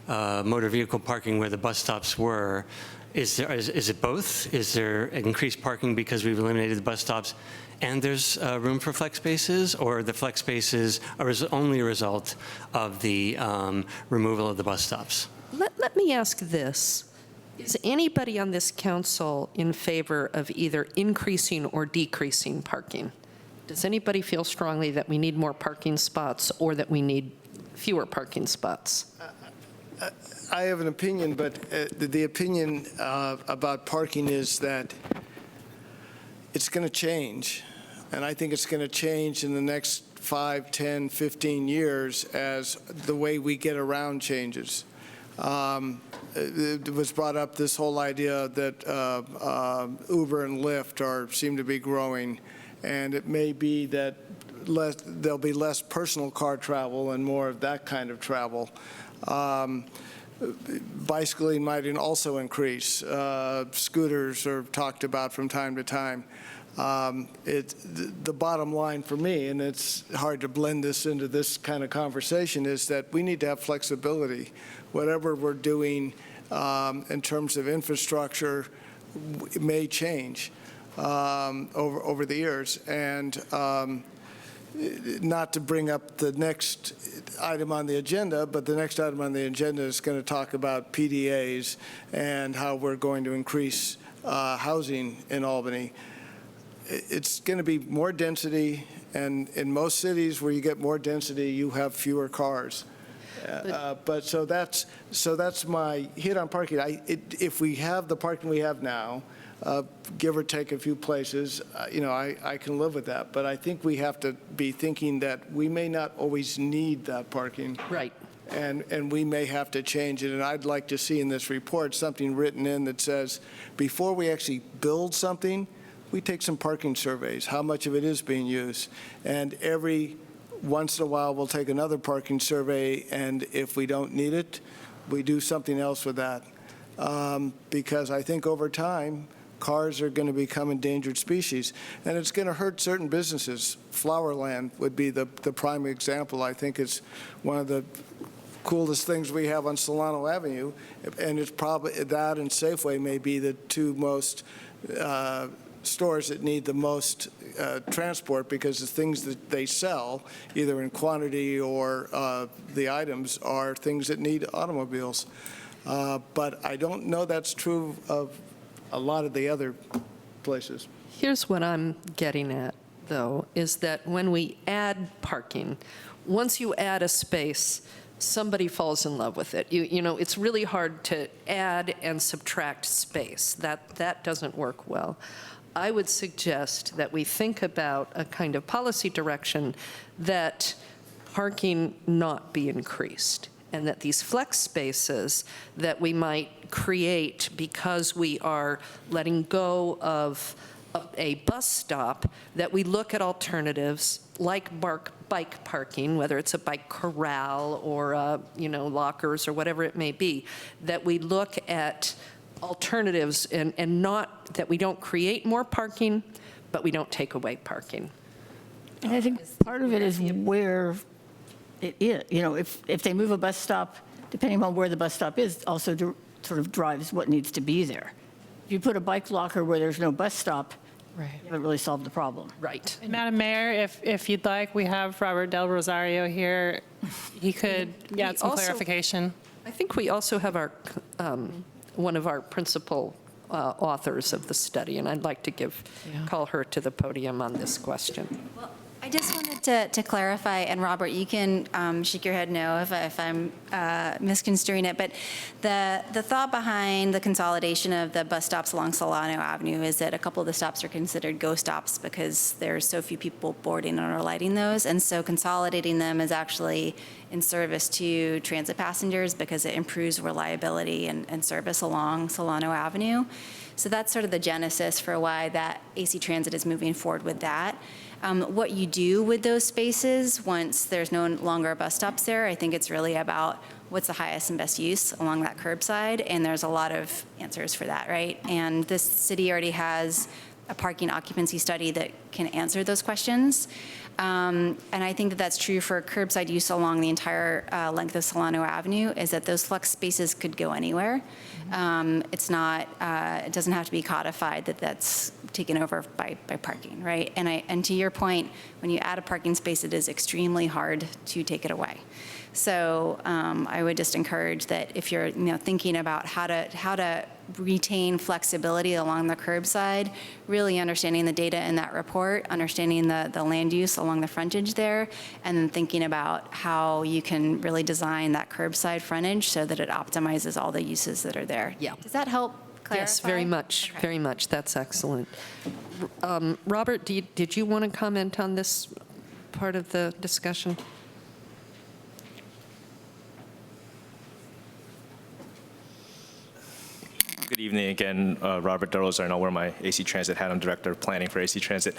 motor vehicle parking where the bus stops were. Is it both? Is there increased parking because we've eliminated the bus stops and there's room for flex spaces, or the flex spaces are only a result of the removal of the bus stops? Let me ask this. Is anybody on this council in favor of either increasing or decreasing parking? Does anybody feel strongly that we need more parking spots or that we need fewer parking spots? I have an opinion, but the opinion about parking is that it's going to change. And I think it's going to change in the next 5, 10, 15 years as the way we get around changes. It was brought up, this whole idea that Uber and Lyft seem to be growing, and it may be that there'll be less personal car travel and more of that kind of travel. Bicycling might also increase. Scooters are talked about from time to time. The bottom line for me, and it's hard to blend this into this kind of conversation, is that we need to have flexibility. Whatever we're doing in terms of infrastructure, may change over the years. And not to bring up the next item on the agenda, but the next item on the agenda is going to talk about PDAs and how we're going to increase housing in Albany. It's going to be more density, and in most cities where you get more density, you have fewer cars. But so that's my hit on parking. If we have the parking we have now, give or take a few places, I can live with that. But I think we have to be thinking that we may not always need that parking. Right. And we may have to change it. And I'd like to see in this report something written in that says, before we actually build something, we take some parking surveys, how much of it is being used. And every once in a while, we'll take another parking survey, and if we don't need it, we do something else with that. Because I think over time, cars are going to become endangered species, and it's going to hurt certain businesses. Flowerland would be the prime example. I think it's one of the coolest things we have on Solano Avenue, and it's probably that and Safeway may be the two most stores that need the most transport, because the things that they sell, either in quantity or the items, are things that need automobiles. But I don't know that's true of a lot of the other places. Here's what I'm getting at, though, is that when we add parking, once you add a space, somebody falls in love with it. It's really hard to add and subtract space. That doesn't work well. I would suggest that we think about a kind of policy direction that parking not be increased, and that these flex spaces that we might create because we are letting go of a bus stop, that we look at alternatives like bike parking, whether it's a bike corral or lockers or whatever it may be, that we look at alternatives and not that we don't create more parking, but we don't take away parking. And I think part of it is where it is. If they move a bus stop, depending on where the bus stop is, also sort of drives what needs to be there. If you put a bike locker where there's no bus stop, you haven't really solved the problem. Right. Madam Mayor, if you'd like, we have Robert Del Rosario here. He could add some clarification. I think we also have our one of our principal authors of the study, and I'd like to call her to the podium on this question. Well, I just wanted to clarify, and Robert, you can shake your head no if I'm misconstruing it, but the thought behind the consolidation of the bus stops along Solano Avenue is that a couple of the stops are considered go stops because there's so few people boarding or lighting those, and so consolidating them is actually in service to transit passengers because it improves reliability and service along Solano Avenue. So that's sort of the genesis for why that AC Transit is moving forward with that. What you do with those spaces once there's no longer bus stops there, I think it's really about what's the highest and best use along that curbside, and there's a lot of answers for that, right? And this city already has a parking occupancy study that can answer those questions. And I think that that's true for curbside use along the entire length of Solano Avenue, is that those flex spaces could go anywhere. It's not, it doesn't have to be codified that that's taken over by parking, right? And to your point, when you add a parking space, it is extremely hard to take it away. So I would just encourage that if you're thinking about how to retain flexibility along the curbside, really understanding the data in that report, understanding the land use along the frontage there, and then thinking about how you can really design that curbside frontage so that it optimizes all the uses that are there. Yeah. Does that help clarify? Yes, very much, Okay. very much. That's excellent. Robert, did you want to comment on this part of the discussion? Good evening again, Robert DeRosa, and I'll wear my AC Transit hat. I'm Director of Planning for AC Transit.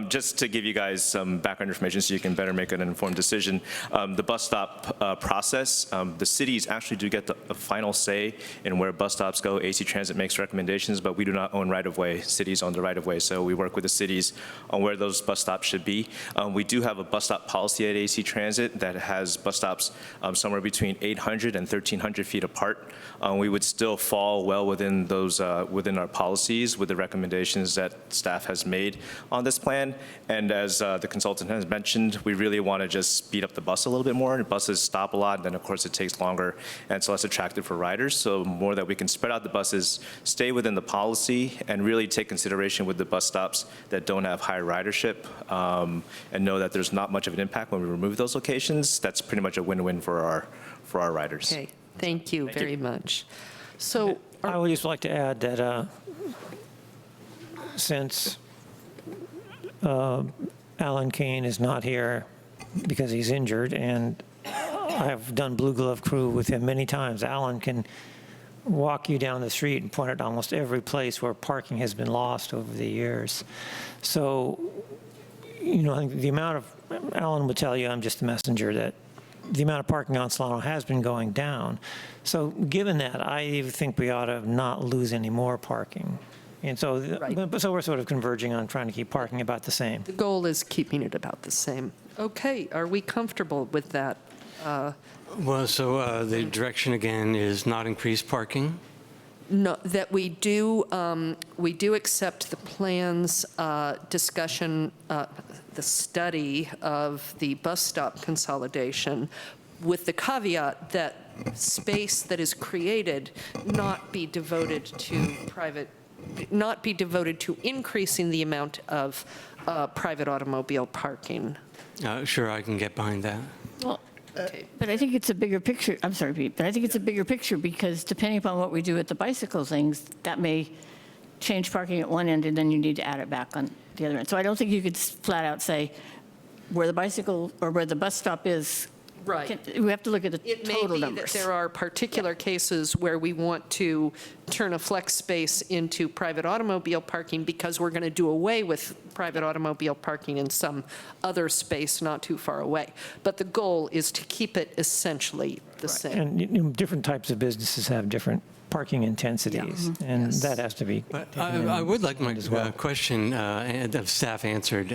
Just to give you guys some background information so you can better make an informed decision, the bus stop process, the cities actually do get the final say in where bus stops go. AC Transit makes recommendations, but we do not own right-of-way. Cities own the right-of-way, so we work with the cities on where those bus stops should be. We do have a bus stop policy at AC Transit that has bus stops somewhere between 800 and 1,300 feet apart. We would still fall well within within those, within our policies with the recommendations that staff has made on this plan. And as the consultant has mentioned, we really want to just speed up the bus a little bit more. Buses stop a lot, and then of course it takes longer, and it's less attractive for riders. So more that we can spread out the buses, stay within the policy, and really take consideration with the bus stops that don't have high ridership, and know that there's not much of an impact when we remove those locations. That's pretty much a win-win for our riders. Okay, thank you very much. So I would just like to add that since Alan Kane is not here because he's injured, and I've done Blue Glove Crew with him many times, Alan can walk you down the street and point at almost every place where parking has been lost over the years. So, you know, I think the amount of, Alan would tell you, I'm just the messenger, that the amount of parking on Solano has been going down. So given that, I think we ought to not lose any more parking. And so, so we're sort of converging on trying to keep parking about the same. the goal is keeping it about the same. Okay, are we comfortable with that? Well, so the direction again is not increase parking? No, that we do accept the plan's discussion, the study of the bus stop consolidation, with the caveat that space that is created not be devoted to increasing the amount of private automobile parking. Sure, I can get behind that. Well, but I think it's a bigger picture. I'm sorry, Pete, but I think it's a bigger picture because depending upon what we do with the bicycle things, that may change parking at one end and then you need to add it back on the other end. So I don't think you could flat out say where the bicycle or where the bus stop is. Right. We have to look at the It may total be numbers. that there are particular cases where we want to turn a flex space into private automobile parking because we're going to do away with private automobile parking in some other space not too far away. But the goal is to keep it essentially the same. And you know, different types of businesses have different parking intensities, and that has to be. But I would like my question of staff answered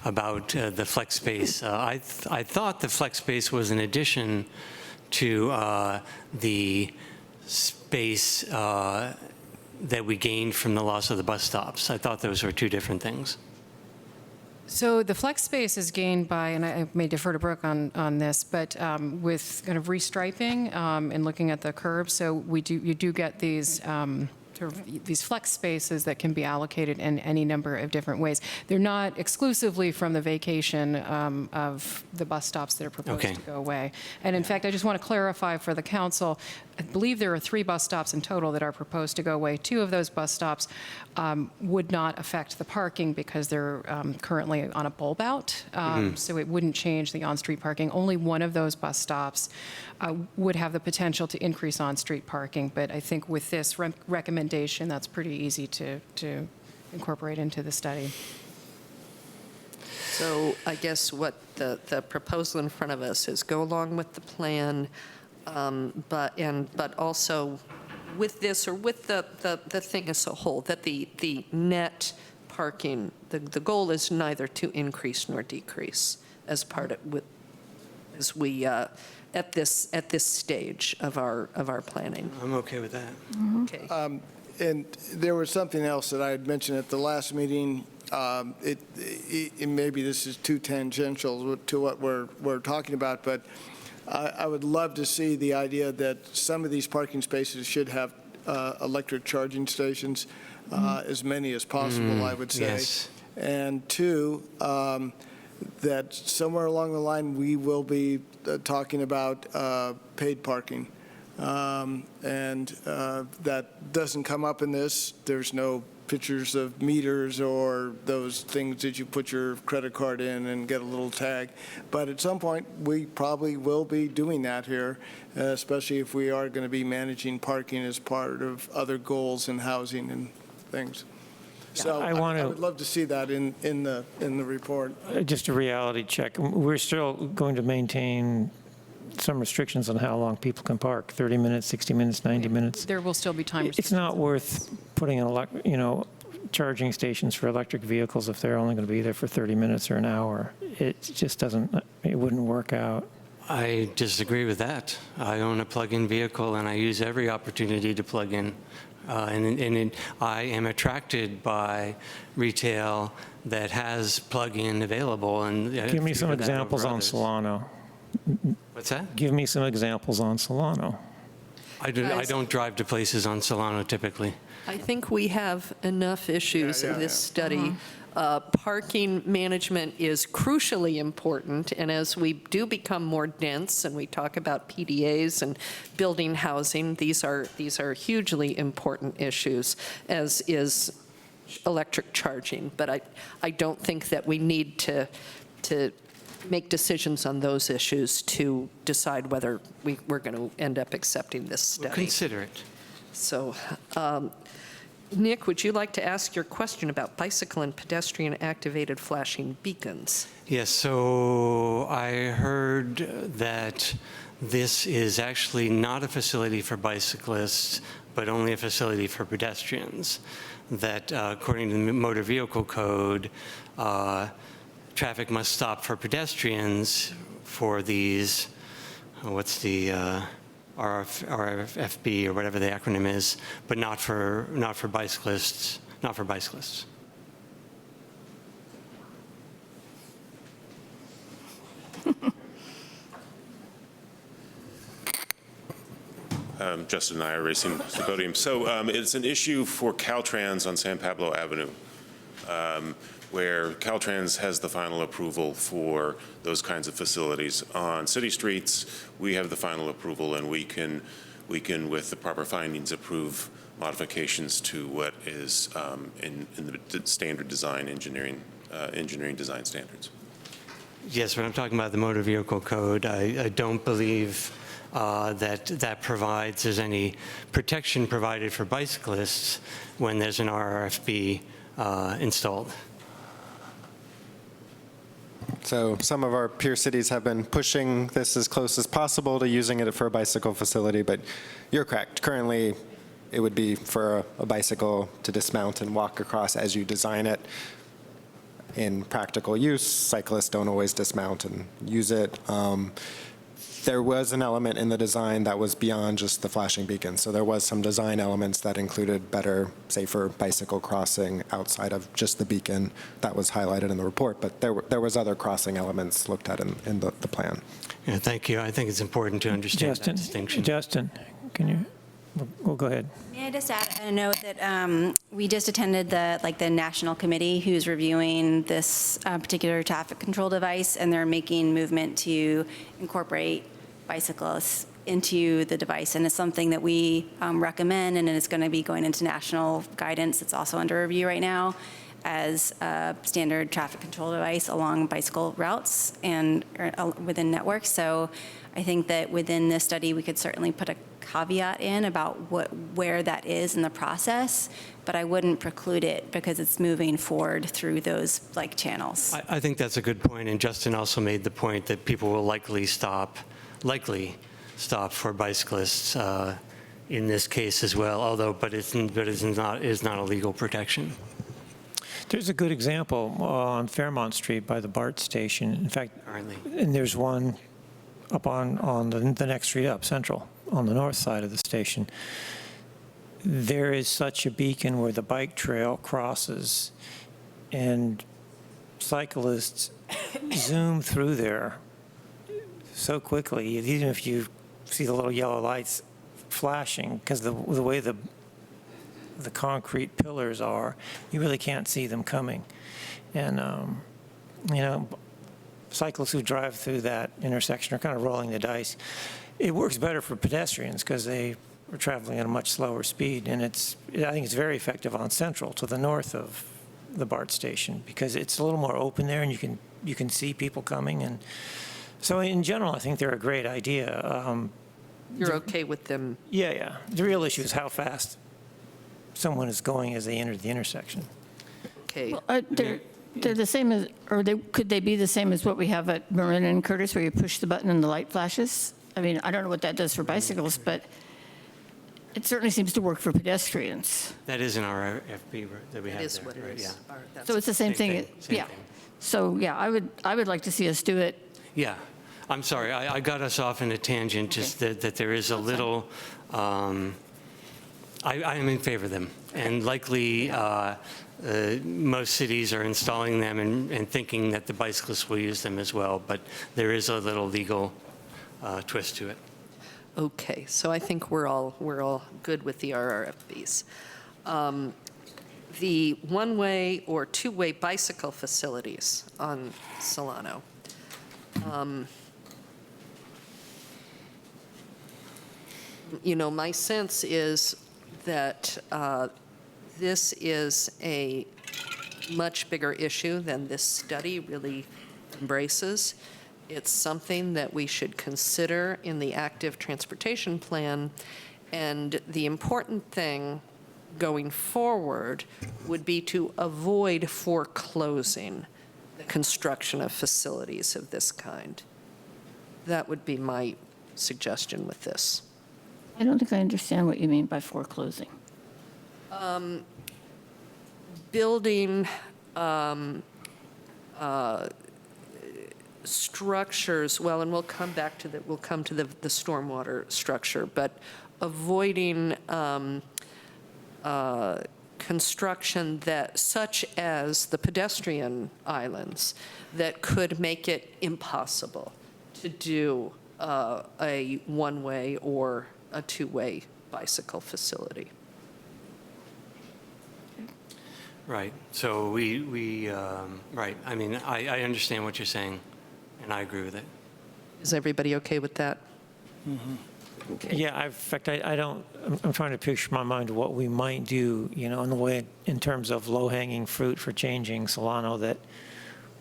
about the flex space. I thought the flex space was an addition to the space that we gained from the loss of the bus stops. I thought those were two different things. So the flex space is gained by, and I may defer to Brooke on this, but with kind of restriping and looking at the curbs, so you do get these sort of these flex spaces that can be allocated in any number of different ways. They're not exclusively from the vacation of the bus stops that are proposed to go away. And in fact, I just want to clarify for the council, I believe there are 3 bus stops in total that are proposed to go away. 2 of those bus stops would not affect the parking because they're currently on a bulb out, so it wouldn't change the on-street parking. Only one of those bus stops would have the potential to increase on-street parking, but I think with this recommendation, that's pretty easy to incorporate into the study. So I guess what the proposal in front of us is go along with the plan, but also with this or with the thing as a whole, that the net parking, the goal is neither to increase nor decrease as part of, as we, at this stage of our planning. I'm okay with that. Okay. And there was something else that I had mentioned at the last meeting. Maybe this is too tangential to what we're talking about, but I would love to see the idea that some of these parking spaces should have electric charging stations, as many as possible, I would say. Yes. And 2, that somewhere along the line, we will be talking about paid parking. And that doesn't come up in this. There's no pictures of meters or those things that you put your credit card in and get a little tag. But at some point, we probably will be doing that here, especially if we are going to be managing parking as part of other goals in housing and things. So I would love to see that in the report. Just a reality check. We're still going to maintain some restrictions on how long people can park, 30 minutes, 60 minutes, 90 minutes. There will still be time restrictions. It's not worth putting charging stations for electric vehicles if they're only going to be there for 30 minutes or an hour. It just doesn't, it wouldn't work out. I disagree with that. I own a plug-in vehicle and I use every opportunity to plug in I am attracted by retail that has plug-in available. And Give me some examples on Solano. What's that? Give me some examples on Solano. I don't drive to places on Solano typically. I think we have enough issues in this study. Parking management is crucially important, and as we do become more dense and we talk about PDAs and building housing, these are hugely important issues, as is electric charging. But I don't think that we need to make decisions on those issues to decide whether we're going to end up accepting this study. We'll consider it. So, Nick, would you like to ask your question about bicycle and pedestrian activated flashing beacons? Yes, so I heard that this is actually not a facility for bicyclists, but only a facility for pedestrians. That according to the Motor Vehicle Code, traffic must stop for pedestrians for these, what's the RFB or whatever the acronym is, but not for bicyclists, Justin and I are racing the podium. So it's an issue for Caltrans on San Pablo Avenue, where Caltrans has the final approval for those kinds of facilities. On city streets, we have the final approval, and we can, with the proper findings, approve modifications to what is in the standard design engineering design standards. Yes, when I'm talking about the Motor Vehicle Code, I don't believe that provides, there's any protection provided for bicyclists when there's an RFB installed. So some of our peer cities have been pushing this as close as possible to using it for a bicycle facility, but you're correct. Currently, it would be for a bicycle to dismount and walk across as you design it. In practical use, cyclists don't always dismount and use it. There was an element in the design that was beyond just the flashing beacon. So there was some design elements that included better, safer bicycle crossing outside of just the beacon that was highlighted in the report. But there was other crossing elements looked at in the plan. Yeah, thank you. I think it's important to understand that distinction. Justin, can you, well, go ahead. May I just add a note that we just attended the national committee who's reviewing this particular traffic control device, and they're making movement to incorporate bicyclists into the device. And it's something that we recommend, and it's going to be going into national guidance. It's also under review right now as a standard traffic control device along bicycle routes and within networks. So I think that within this study, we could certainly put a caveat in about where that is in the process, but I wouldn't preclude it because it's moving forward through those channels. I think that's a good point, and Justin also made the point that people will likely stop for bicyclists in this case as well, but it's not a legal protection. There's a good example on Fairmont Street by the BART station. In fact, and there's one up on the next street up, Central, on the north side of the station. There is such a beacon where the bike trail crosses, and cyclists zoom through there so quickly, even if you see the little yellow lights flashing, because the way the concrete pillars are, you really can't see them coming. And, cyclists who drive through that intersection are kind of rolling the dice. It works better for pedestrians because they are traveling at a much slower speed, and I think it's very effective on Central to the north of the BART station because it's a little more open there, and you can see people coming. And so in general, I think they're a great idea. You're okay with them? Yeah. The real issue is how fast someone is going as they enter the intersection. Okay. Well, they're the same as, or could they be the same as what we have at Marin and Curtis, where you push the button and the light flashes? I mean, I don't know what that does for bicycles, but it certainly seems to work for pedestrians. That is in our FB that we have there. It is what it is. Yeah. So it's the same thing. Same thing. So yeah, I would like to see us do it. Yeah. I'm sorry, I got us off in a tangent, just that there is a little I am in favor of them, and likely most cities are installing them and thinking that the bicyclists will use them as well, but there is a little legal twist to it. Okay, so I think we're all good with the RRFBs. The one-way or two-way bicycle facilities on Solano. You know, my sense is that this is a much bigger issue than this study really embraces. It's something that we should consider in the active transportation plan, and the important thing going forward would be to avoid foreclosing the construction of facilities of this kind. That would be my suggestion with this. I don't think I understand what you mean by foreclosing. Building structures, well, and we'll come to the stormwater structure, but avoiding construction that, such as the pedestrian islands, that could make it impossible to do a one-way or a two-way bicycle facility. Right. So right. I mean, I understand what you're saying, and I agree with it. Is everybody okay with that? Mm-hmm. Okay. Yeah, in fact, I'm trying to picture in my mind what we might do, you know, in terms of low-hanging fruit for changing Solano that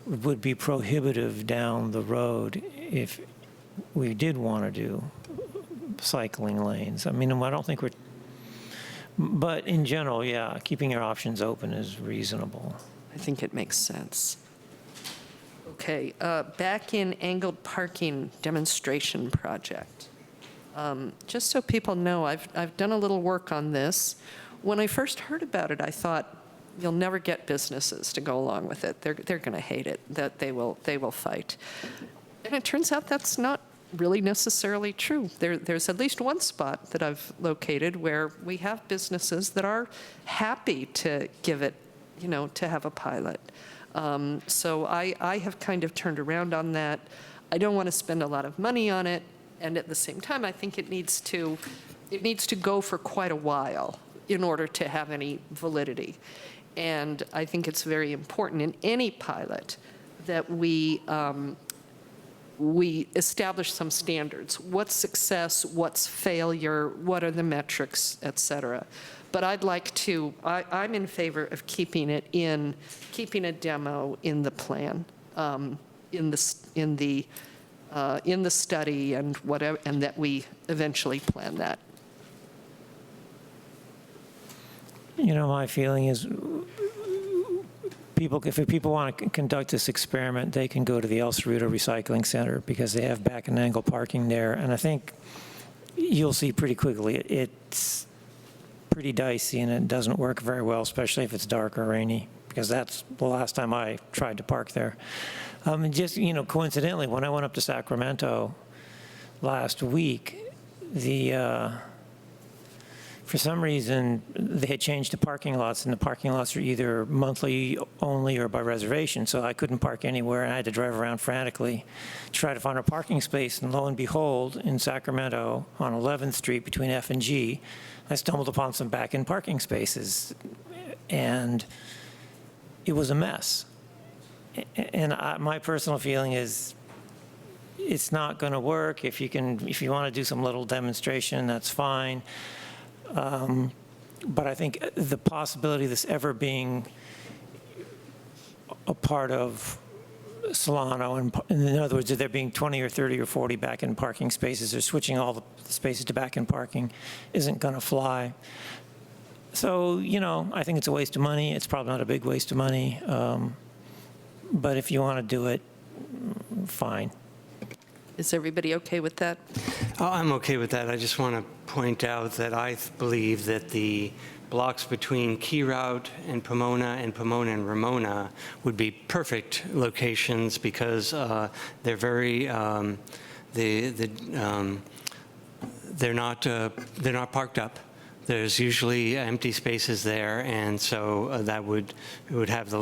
would be prohibitive down the road if we did want to do cycling lanes. I mean, I don't think but in general, yeah, keeping our options open is reasonable. I think it makes sense. Okay, back in angled parking demonstration project. Just so people know, I've done a little work on this. When I first heard about it, I thought, you'll never get businesses to go along with it. They're going to hate it, that they will fight. And it turns out that's not really necessarily true. There's at least one spot that I've located where we have businesses that are happy to give it, you know, to have a pilot. So I have kind of turned around on that. I don't want to spend a lot of money on it, and at the same time, I think it needs to go for quite a while in order to have any validity. And I think it's very important in any pilot that we establish some standards. What's success, what's failure, what are the metrics, et cetera. But I'm in favor of keeping a demo in the plan, in the study and whatever, and that we eventually plan that. You know, my feeling is if people want to conduct this experiment, they can go to the El Cerrito Recycling Center because they have back and angle parking there. And I think you'll see pretty quickly it's pretty dicey and it doesn't work very well, especially if it's dark or rainy, because that's the last time I tried to park there. And just, you know, coincidentally, when I went up to Sacramento last week, for some reason, they had changed the parking lots, and the parking lots are either monthly only or by reservation, so I couldn't park anywhere, and I had to drive around frantically to try to find a parking space, and lo and behold, in Sacramento, on 11th Street between F and G, I stumbled upon some back-end parking spaces, and it was a mess. And my personal feeling is it's not going to work. If you want to do some little demonstration, that's fine. But I think the possibility of this ever being a part of Solano, and in other words, if there being 20 or 30 or 40 back-end parking spaces, or switching all the spaces to back-end parking, isn't going to fly. So, you know, I think it's a waste of money. It's probably not a big waste of money. But if you want to do it, fine. Is everybody okay with that? I'm okay with that. I just want to point out that I believe that the blocks between Key Route and Pomona and Ramona would be perfect locations because they're very they're not parked up. There's usually empty spaces there, and so it would have the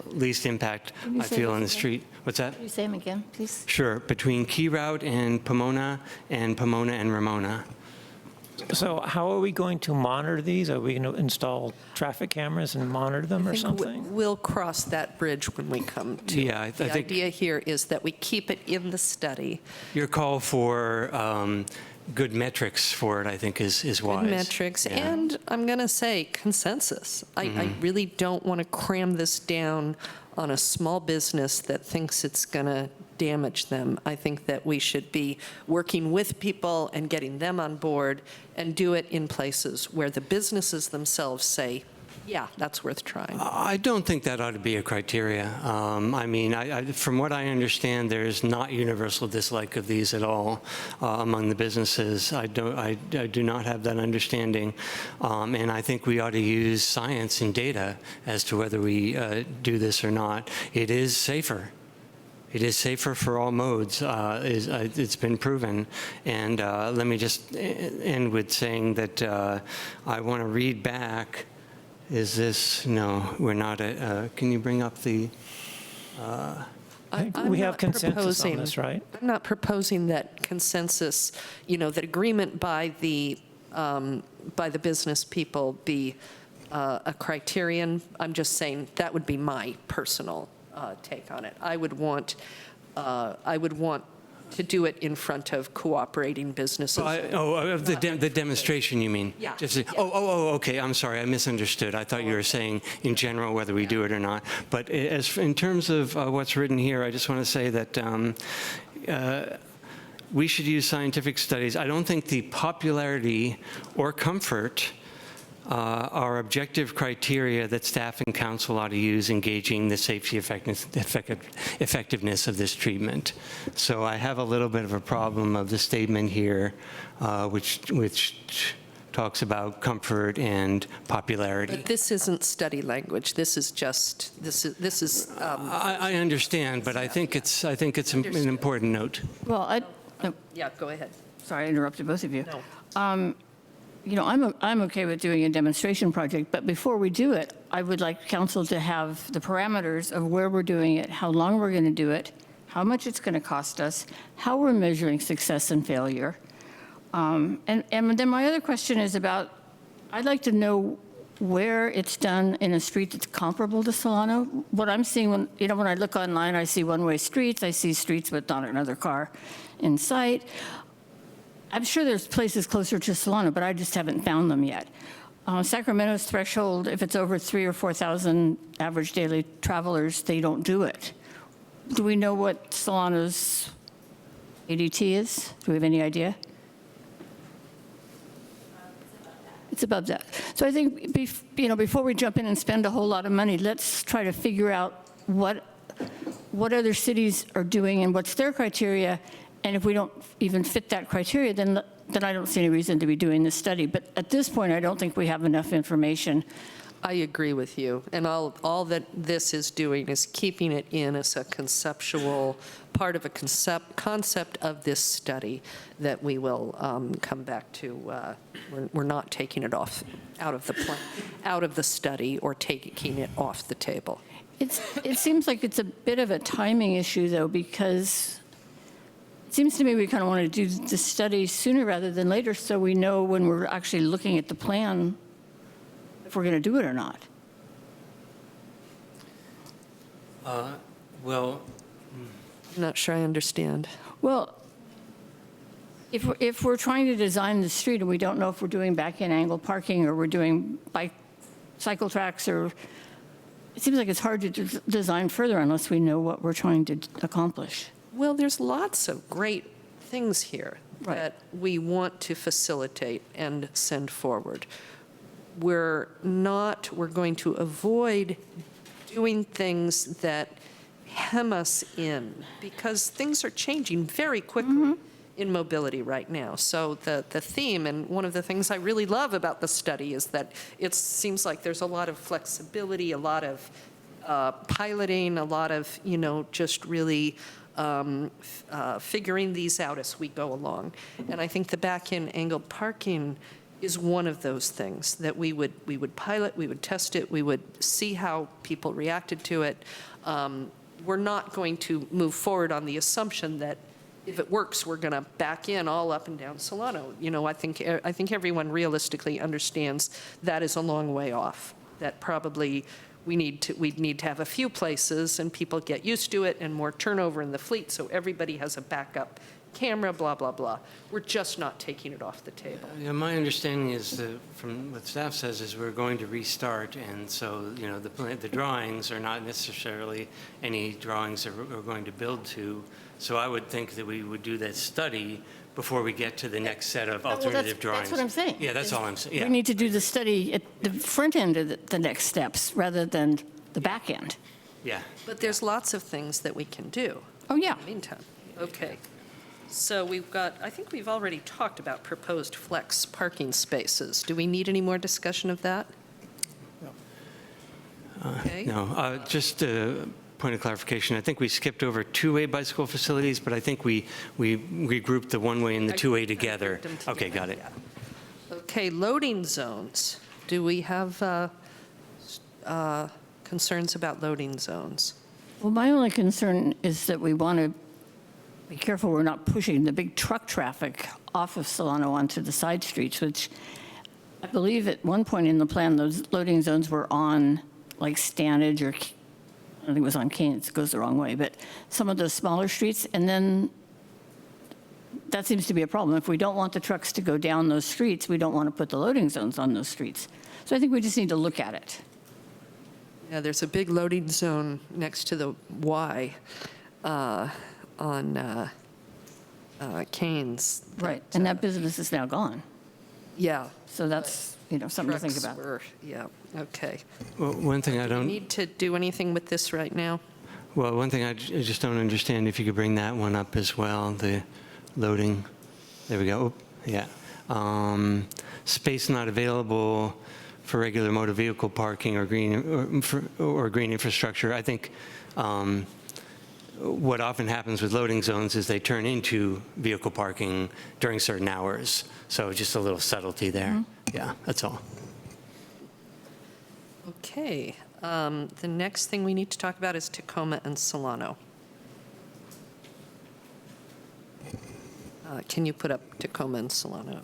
least impact, Can you I say feel, those in the again? street. What's that? Can you say them again, please? Sure, between Key Route and Pomona and Ramona. So how are we going to monitor these? Are we going to install traffic cameras and monitor them I or think something? we'll cross that bridge when we come to it. Yeah, I The think idea here is that we keep it in the study. your call for good metrics for it, I think, is wise. Good metrics, Yeah. and I'm going to say consensus. I really don't want to cram this down on a small business that thinks it's going to damage them. I think that we should be working with people and getting them on board and do it in places where the businesses themselves say, yeah, that's worth trying. I don't think that ought to be a criteria. I mean, from what I understand, there's not universal dislike of these at all among the businesses. I do not have that understanding, and I think we ought to use science and data as to whether we do this or not. It is safer. It is safer for all modes. It's been proven. And let me just end with saying that I want to read back. Is this, no, we're not, can you bring up the? We have consensus on this, right? I'm not proposing that consensus, that agreement by the business people be a criterion. I'm just saying that would be my personal take on it. I would want to do it in front of cooperating businesses. The demonstration, you mean? Yeah. Okay, I'm sorry, I misunderstood. I thought you were saying in general whether we do it or not. But in terms of what's written here, I just want to say that we should use scientific studies. I don't think the popularity or comfort are objective criteria that staff and council ought to use in gauging the safety effectiveness of this treatment. So I have a little bit of a problem of the statement here, which talks about comfort and popularity. But this isn't study language. This is just, this is. I understand, but I think it's an important note. Well, Yeah, go ahead. sorry, I interrupted both of you. No. I'm okay with doing a demonstration project, but before we do it, I would like council to have the parameters of where we're doing it, how long we're going to do it, how much it's going to cost us, how we're measuring success and failure. And then my other question is about, I'd like to know where it's done in a street that's comparable to Solano. What I'm seeing when I look online, I see one-way streets, I see streets with not another car in sight. I'm sure there's places closer to Solano, but I just haven't found them yet. Sacramento's threshold, if it's over 3,000 or 4,000 average daily travelers, they don't do it. Do we know what Solano's ADT is? Do we have any idea? It's above that. So I think before we jump in and spend a whole lot of money, let's try to figure out what other cities are doing and what's their criteria. And if we don't even fit that criteria, then I don't see any reason to be doing this study. But at this point, I don't think we have enough information. I agree with you. And all that this is doing is keeping it in as a conceptual, part of a concept of this study that we will come back to. We're not taking it out of the study or taking it off the table. It seems like it's a bit of a timing issue, though, because it seems to me we kind of want to do the study sooner rather than later so we know when we're actually looking at the plan if we're going to do it or not. Well, I'm not sure I understand. Well, if we're trying to design the street and we don't know if we're doing back-end angle parking or we're doing cycle tracks, or it seems like it's hard to design further unless we know what we're trying to accomplish. Well, there's lots of great things here that we want to facilitate and send forward. We're going to avoid doing things that hem us in because things are changing very quickly in mobility right now. So the theme, and one of the things I really love about the study is that it seems like there's a lot of flexibility, a lot of piloting, a lot of, just really figuring these out as we go along. And I think the back-end angled parking is one of those things that we would pilot, we would test it, we would see how people reacted to it. We're not going to move forward on the assumption that if it works, we're going to back in all up and down Solano. You know, I think everyone realistically understands that is a long way off, that probably we'd need to have a few places and people get used to it and more turnover in the fleet, so everybody has a backup camera, blah, blah, blah. We're just not taking it off the table. Yeah, my understanding is that from what staff says is we're going to restart, and so, you know, the drawings are not necessarily any drawings that we're going to build to. So I would think that we would do that study before we get to the next set of alternative drawings. That's what I'm saying. Yeah, that's all I'm saying. Yeah. We need to do the study at the front end of the next steps rather than the back end. Yeah. But there's lots of things that we can do. Oh, yeah. In the meantime. Okay. So we've got, I think we've already talked about proposed flex parking spaces. Do we need any more discussion of that? Okay. No, just a point of clarification. I think we skipped over two-way bicycle facilities, but I think we grouped the one-way and the two-way together. Okay, got it. Yeah. Okay, loading zones. Do we have concerns about loading zones? Well, my only concern is that we want to be careful we're not pushing the big truck traffic off of Solano onto the side streets, which I believe at one point in the plan, those loading zones were on like Stanage or I think it was on Keynes, it goes the wrong way, but some of those smaller streets, and then that seems to be a problem. If we don't want the trucks to go down those streets, we don't want to put the loading zones on those streets. So I think we just need to look at it. Yeah, there's a big loading zone next to the Y on Keynes. Right, and that business is now gone. Yeah. So that's, you know, something to think about. Yeah, okay. Well, one thing I Do we don't. need to do anything with this right now? Well, one thing I just don't understand, if you could bring that one up as well, the loading. There we go. Oh, yeah. Space not available for regular motor vehicle parking or green infrastructure. I think what often happens with loading zones is they turn into vehicle parking during certain hours. So just a little subtlety there. Mm-hmm. Yeah, that's all. Okay. The next thing we need to talk about is Tacoma and Solano. Can you put up Tacoma and Solano?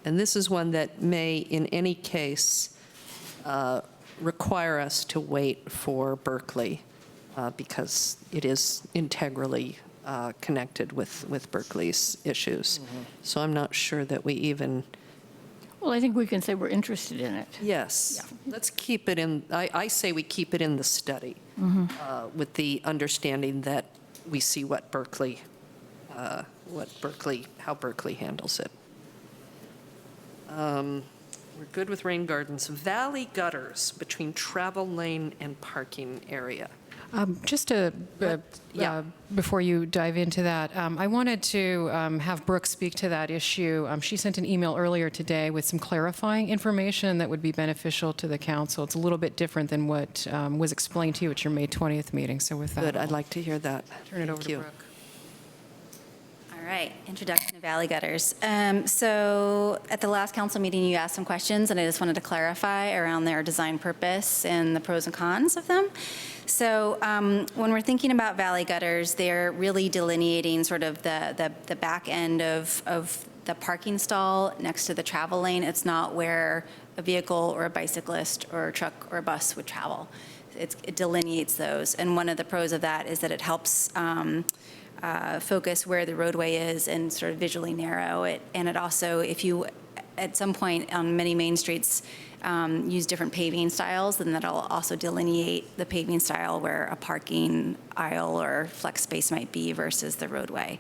And this is one that may, in any case, require us to wait for Berkeley because it is integrally connected with Berkeley's issues. Mm-hmm. So I'm not sure that we even... Well, I think we can say we're interested in it. Yes. Yeah. Let's keep it in, I say we keep it in the study with the understanding that we see how Berkeley handles it. We're good with rain gardens. Valley gutters between travel lane and parking area. Just to, before you dive into that, I wanted to have Brooke speak to that issue. She sent an email earlier today with some clarifying information that would be beneficial to the council. It's a little bit different than what was explained to you at your May 20th meeting. So with that, good. I'd like to hear that. Turn it over to Brooke. All right, introduction to valley gutters. So at the last council meeting, you asked some questions, and I just wanted to clarify around their design purpose and the pros and cons of them. So when we're thinking about valley gutters, they're really delineating sort of the back end of the parking stall next to the travel lane. It's not where a vehicle or a bicyclist or a truck or a bus would travel. It delineates those. And one of the pros of that is that it helps focus where the roadway is and sort of visually narrow it. And it also, if you, at some point on many main streets, use different paving styles, then that'll also delineate the paving style where a parking aisle or flex space might be versus the roadway.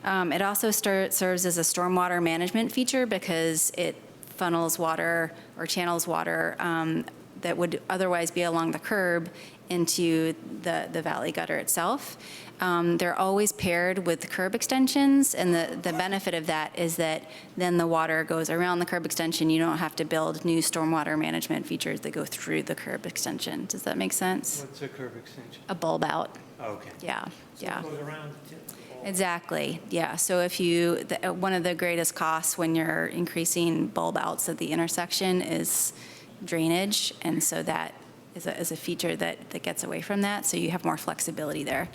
It also serves as a stormwater management feature because it funnels water or channels water that would otherwise be along the curb into the valley gutter itself. They're always paired with curb extensions, and the benefit of that is that then the water goes around the curb extension. You don't have to build new stormwater management features that go through the curb extension. Does that make sense? What's a curb extension? A bulb out. Oh, okay. Yeah, yeah. It goes around Exactly, yeah. So if one of the greatest costs when you're increasing bulb outs at the intersection is drainage, and so that is a feature that gets away from that, so you have more flexibility there.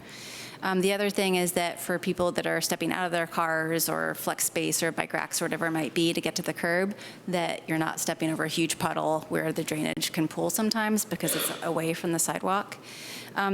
The other thing is that for people that are stepping out of their cars or flex space or bike racks or whatever it might be to get to the curb, that you're not stepping over a huge puddle where the drainage can pool sometimes because it's away from the sidewalk.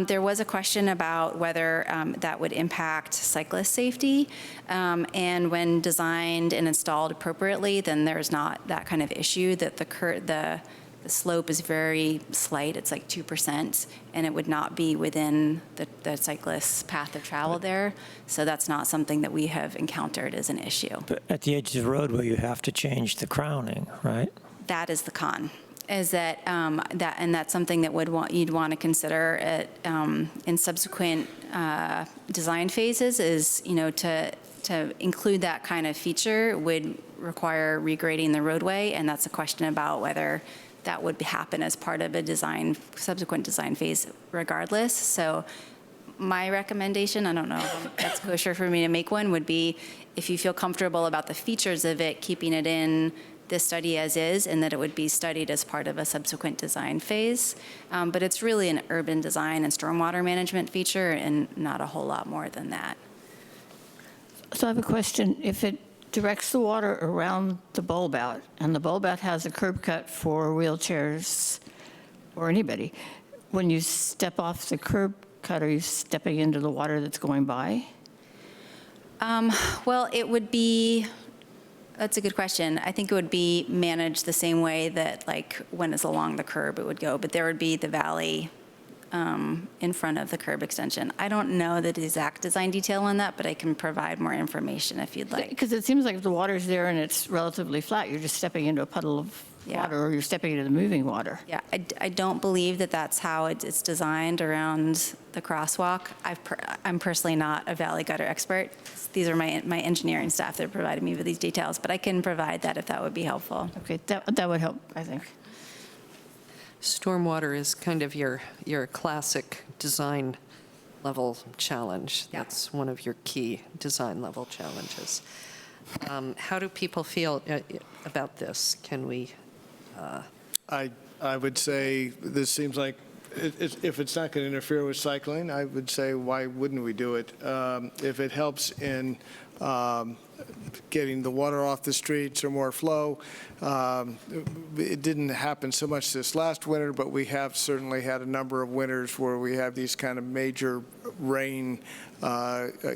There was a question about whether that would impact cyclist safety, and when designed and installed appropriately, then there's not that kind of issue, that the slope is very slight. It's like 2%, and it would not be within the cyclist's path of travel there. So that's not something that we have encountered as an issue. But at the edge of the roadway, you have to change the crowning, right? That is the con, is that, and that's something that you'd want to consider in subsequent design phases, is, to include that kind of feature would require regrading the roadway, and that's a question about whether that would happen as part of a subsequent design phase regardless. So my recommendation, I don't know if that's kosher for me to make one, would be if you feel comfortable about the features of it, keeping it in this study as is, and that it would be studied as part of a subsequent design phase. But it's really an urban design and stormwater management feature, and not a whole lot more than that. So I have a question. If it directs the water around the bulb out, and the bulb out has a curb cut for wheelchairs or anybody, when you step off the curb cut, are you stepping into the water that's going by? Well, it would be, that's a good question. I think it would be managed the same way that, like, when it's along the curb, it would go, but there would be the valley in front of the curb extension. I don't know the exact design detail on that, but I can provide more information if you'd like. Because it seems like if the water's there and it's relatively flat, you're just stepping into a puddle of water, or you're stepping into the moving water. Yeah, I don't believe that that's how it's designed around the crosswalk. I'm personally not a valley gutter expert. These are my engineering staff that provided me with these details, but I can provide that if that would be helpful. Okay, that would help, I think. Stormwater is kind of your classic design level challenge. Yeah. That's one of your key design level challenges. How do people feel about this? Can we? I would say this seems like, if it's not going to interfere with cycling, I would say, why wouldn't we do it? If it helps in getting the water off the streets or more flow. It didn't happen so much this last winter, but we have certainly had a number of winters where we have these kind of major rain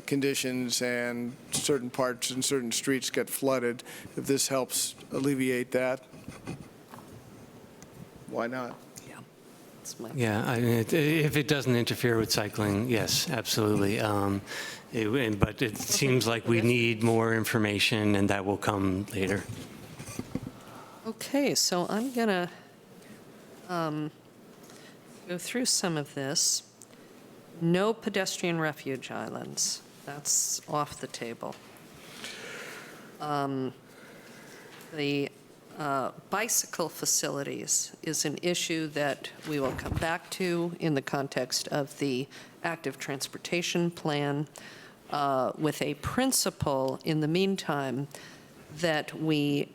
conditions, and certain parts and certain streets get flooded. If this helps alleviate that, why not? Yeah, I mean, if it doesn't interfere with cycling, yes, absolutely. But it seems like we need more information, and that will come later. Okay, so I'm going to go through some of this. No pedestrian refuge islands. That's off the table. The bicycle facilities is an issue that we will come back to in the context of the active transportation plan, with a principle in the meantime that we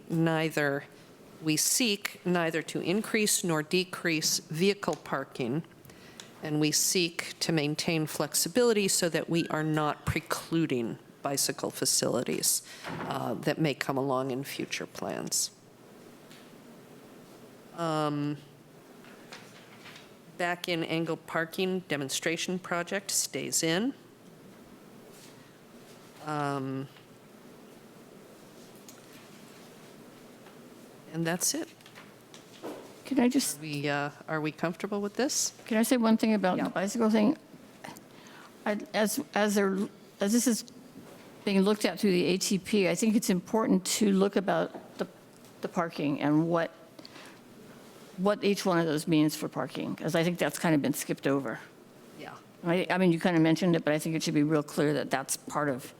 seek neither to increase nor decrease vehicle parking, and we seek to maintain flexibility so that we are not precluding bicycle facilities that may come along in future plans. Back in angle parking demonstration project stays in. And that's it. Can I just? Are we comfortable with this? Can I say one thing about the bicycle thing? As this is being looked at through the ATP, I think it's important to look about the parking and what what each one of those means for parking, because I think that's kind of been skipped over. Yeah. I mean, you kind of mentioned it, but I think it should be real clear that that's part of,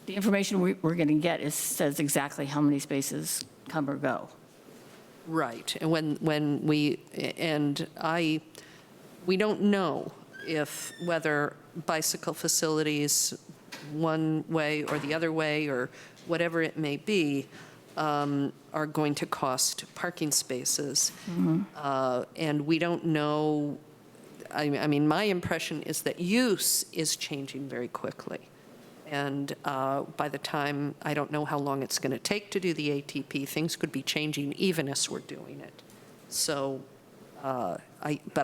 the information we're going to get says exactly how many spaces come or go. Right, and when we don't know whether bicycle facilities, one way or the other way, or whatever it may be, are going to cost parking spaces. And we don't know, I mean, my impression is that use is changing very quickly. And by the time, I don't know how long it's going to take to do the ATP, things could be changing even as we're doing it. So, but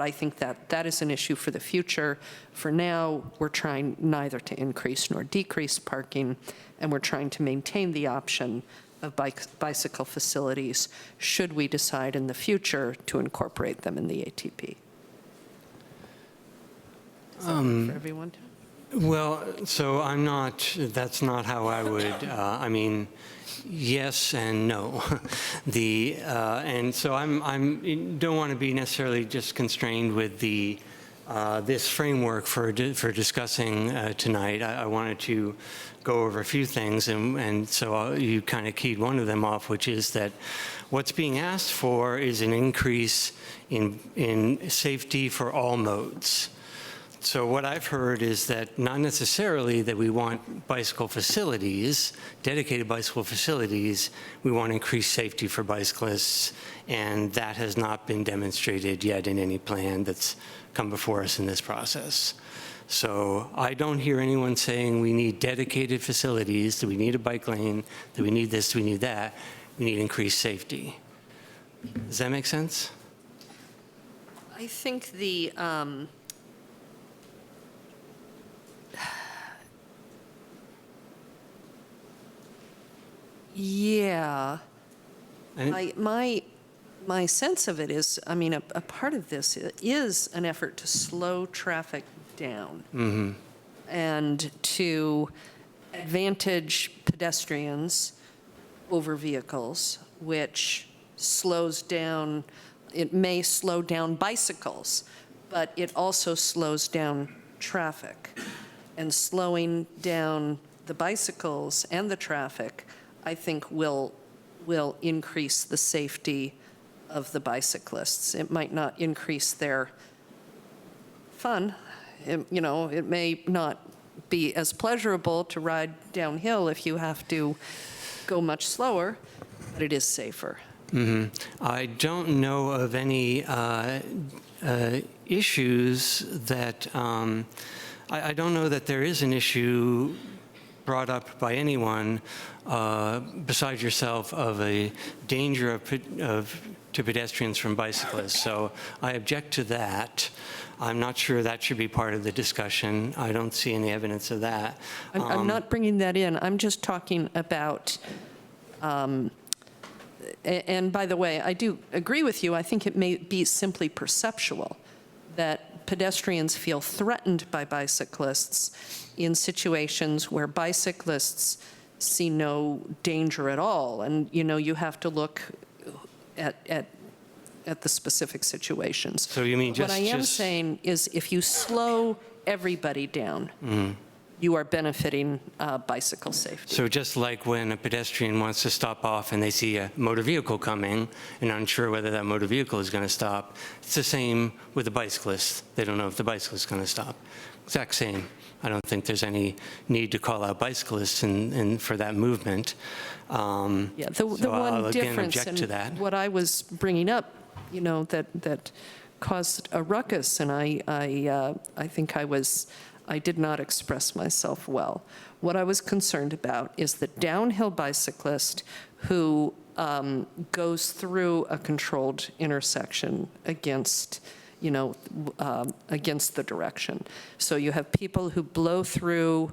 I think that is an issue for the future. For now, we're trying neither to increase nor decrease parking, and we're trying to maintain the option of bicycle facilities should we decide in the future to incorporate them in the ATP. Is that for everyone? Well, so that's not how I would, I mean, yes and no. And so don't want to be necessarily just constrained with this framework for discussing tonight. I wanted to go over a few things, and so you kind of keyed one of them off, which is that what's being asked for is an increase in safety for all modes. So what I've heard is that not necessarily that we want bicycle facilities, dedicated bicycle facilities, we want increased safety for bicyclists, and that has not been demonstrated yet in any plan that's come before us in this process. So I don't hear anyone saying we need dedicated facilities, that we need a bike lane, that we need this, we need that. We need increased safety. Does that make sense? I think yeah. My sense of it is, I mean, a part of this is an effort to slow traffic down and to advantage pedestrians over vehicles, which slows down, it may slow down bicycles, but it also slows down traffic. And slowing down the bicycles and the traffic, I think will increase the safety of the bicyclists. It might not increase their fun. It may not be as pleasurable to ride downhill if you have to go much slower, but it is safer. I don't know of any issues that, I don't know that there is an issue brought up by anyone besides yourself of a danger to pedestrians from bicyclists. So I object to that. I'm not sure that should be part of the discussion. I don't see any evidence of that. I'm not bringing that in. I'm just talking about, and by the way, I do agree with you. I think it may be simply perceptual that pedestrians feel threatened by bicyclists in situations where bicyclists see no danger at all. And, you have to look at the specific situations. So you mean what I am saying is if you slow everybody down, you are benefiting bicycle safety. So just like when a pedestrian wants to stop off and they see a motor vehicle coming and unsure whether that motor vehicle is going to stop, it's the same with the bicyclist. They don't know if the bicyclist is going to stop. Exact same. I don't think there's any need to call out bicyclists for that movement. Yeah, the so one I'll again difference object to that. what I was bringing up, that caused a ruckus, and I think I did not express myself well. What I was concerned about is the downhill bicyclist who goes through a controlled intersection against the direction. So you have people who blow through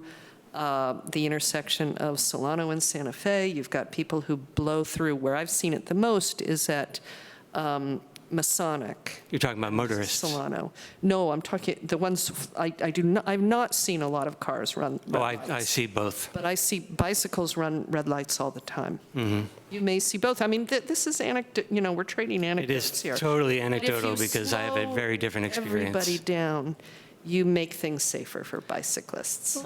the intersection of Solano and Santa Fe. You've got people who blow through, where I've seen it the most is at Masonic. You're talking about motorists. Solano. No, I'm talking, the ones, I've not seen a lot of cars run red lights. I see both. But I see bicycles run red lights all the time. Mm-hmm. You may see both. I mean, this is anecdote, we're trading It anecdotes is here. totally But if anecdotal you because I have a slow very different experience. everybody down, you make things safer for bicyclists.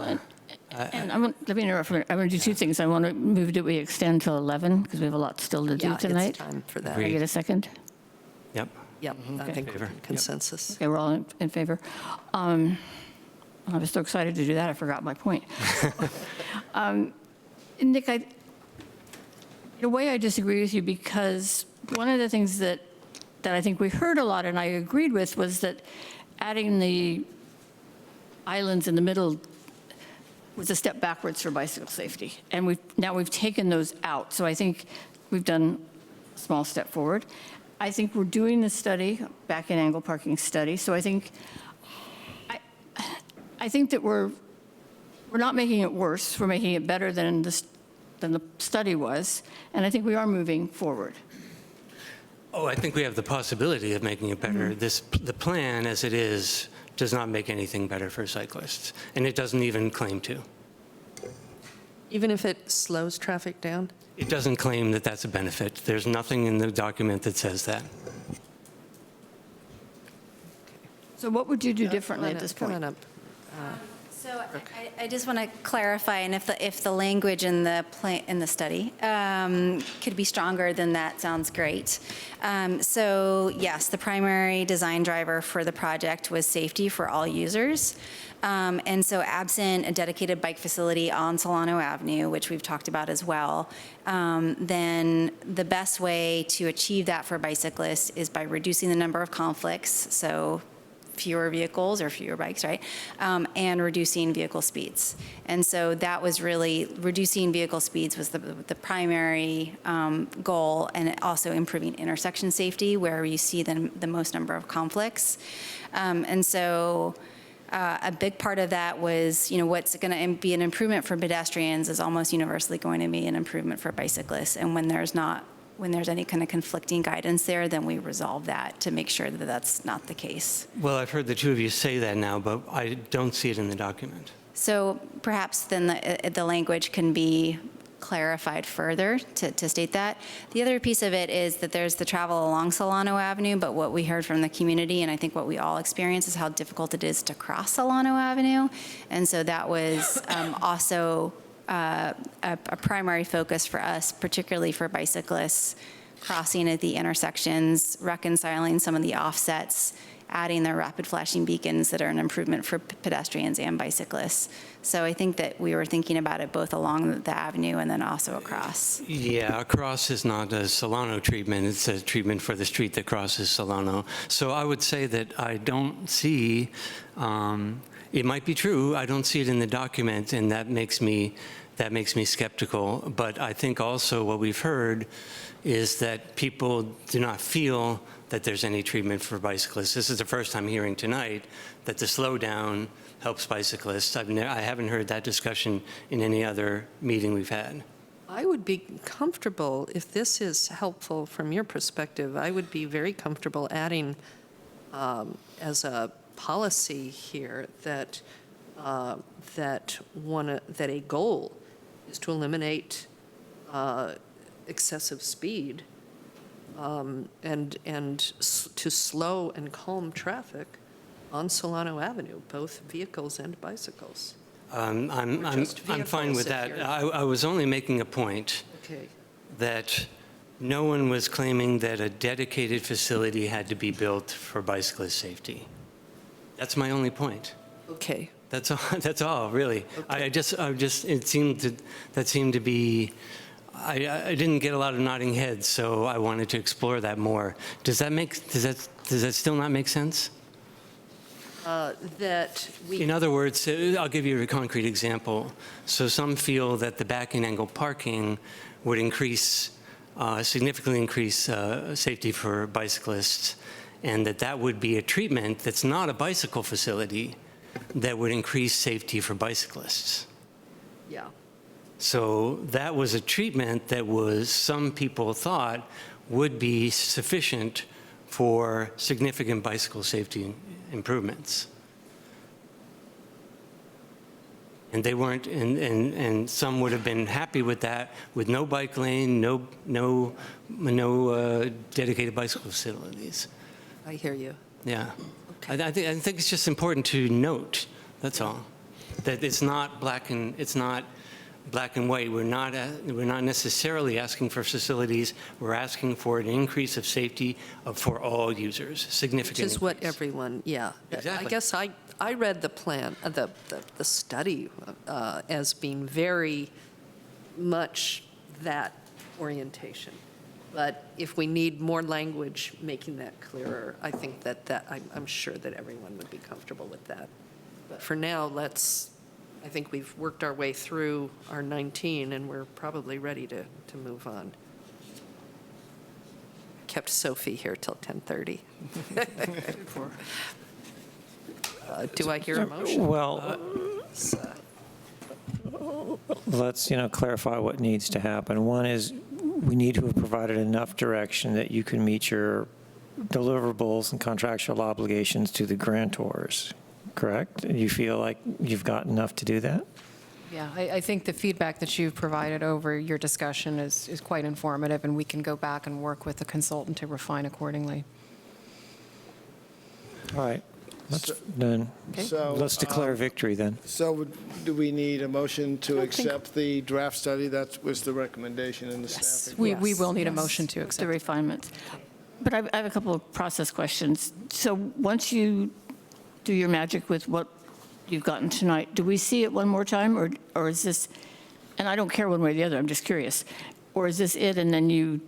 And let me interrupt. I'm going to do two things. I want to move that we extend till 11 because we have a lot still to do Yeah, tonight. it's time for that. Can I get a second? Yep. Yep, I Okay. think we're in consensus. Okay, we're all in favor. I was so excited to do that, I forgot my point. Nick, in a way I disagree with you because one of the things that I think we heard a lot and I agreed with was that adding the islands in the middle was a step backwards for bicycle safety. And now we've taken those out. So I think we've done a small step forward. I think we're doing the study, back in angle parking study. So I think that we're not making it worse. We're making it better than the study was. And I think we are moving forward. Oh, I think we have the possibility of making it better. Mm-hmm. The plan as it is does not make anything better for cyclists, and it doesn't even claim to. Even if it slows traffic down? It doesn't claim that that's a benefit. There's nothing in the document that says that. So what would you do differently at this point? Come on up. So I just want to clarify, and if the language in the study could be stronger, then that sounds great. So yes, the primary design driver for the project was safety for all users. And so absent a dedicated bike facility on Solano Avenue, which we've talked about as well, then the best way to achieve that for bicyclists is by reducing the number of conflicts, so fewer vehicles or fewer bikes, right? And reducing vehicle speeds. And so that was really, reducing vehicle speeds was the primary goal, and also improving intersection safety where you see the most number of conflicts. And so a big part of that was, what's going to be an improvement for pedestrians is almost universally going to be an improvement for bicyclists. And when there's any kind of conflicting guidance there, then we resolve that to make sure that that's not the case. Well, I've heard the two of you say that now, but I don't see it in the document. So perhaps then the language can be clarified further to state that. The other piece of it is that there's the travel along Solano Avenue, but what we heard from the community, and I think what we all experience, is how difficult it is to cross Solano Avenue. And so that was also a primary focus for us, particularly for bicyclists, crossing at the intersections, reconciling some of the offsets, adding the rapid flashing beacons that are an improvement for pedestrians and bicyclists. So I think that we were thinking about it both along the avenue and then also across. Yeah, across is not a Solano treatment. It's a treatment for the street that crosses Solano. So I would say that I don't see, it might be true, I don't see it in the document, and that makes me skeptical. But I think also what we've heard is that people do not feel that there's any treatment for bicyclists. This is the first time hearing tonight that the slowdown helps bicyclists. I haven't heard that discussion in any other meeting we've had. I would be comfortable, if this is helpful from your perspective, I would be very comfortable adding as a policy here that a goal is to eliminate excessive speed and to slow and calm traffic on Solano Avenue, both vehicles and bicycles. I'm fine with that. I was only making a point that no one was claiming that a dedicated facility had to be built for bicyclist safety. That's my only point. Okay. That's all. That's all, really. Okay. It seemed to be. I didn't get a lot of nodding heads, so I wanted to explore that more. Does that still not make sense? In other words, I'll give you a concrete example. So some feel that the back-in angle parking would significantly increase safety for bicyclists, and that would be a treatment that's not a bicycle facility that would increase safety for bicyclists. Yeah. So that was a treatment that some people thought would be sufficient for significant bicycle safety improvements. And they weren't, and some would have been happy with that, with no bike lane, no dedicated bicycle facilities. I hear you. Yeah. I think it's just important to note, that's all, that it's not black and white. We're not necessarily asking for facilities. We're asking for an increase of safety for all users, significant Which is what increase. everyone, yeah. Exactly. I guess I read the plan, the study as being very much that orientation. But if we need more language making that clearer, I think I'm sure that everyone would be comfortable with that. But for now, I think we've worked our way through our 19, and we're probably ready to move on. Kept Sophie here till 10:30. Do I hear a motion? Well, let's, clarify what needs to happen. One is we need to have provided enough direction that you can meet your deliverables and contractual obligations to the grantors, correct? You feel like you've got enough to do that? Yeah, I think the feedback that you've provided over your discussion is quite informative, and we can go back and work with the consultant to refine accordingly. All right. Let's declare victory then. So do we need a motion to accept the draft study? That was the recommendation in the staff report. We will need a motion to accept. The refinement. But I have a couple of process questions. So once you do your magic with what you've gotten tonight, do we see it one more time, or is this, and I don't care one way or the other, I'm just curious, or is this it, and then you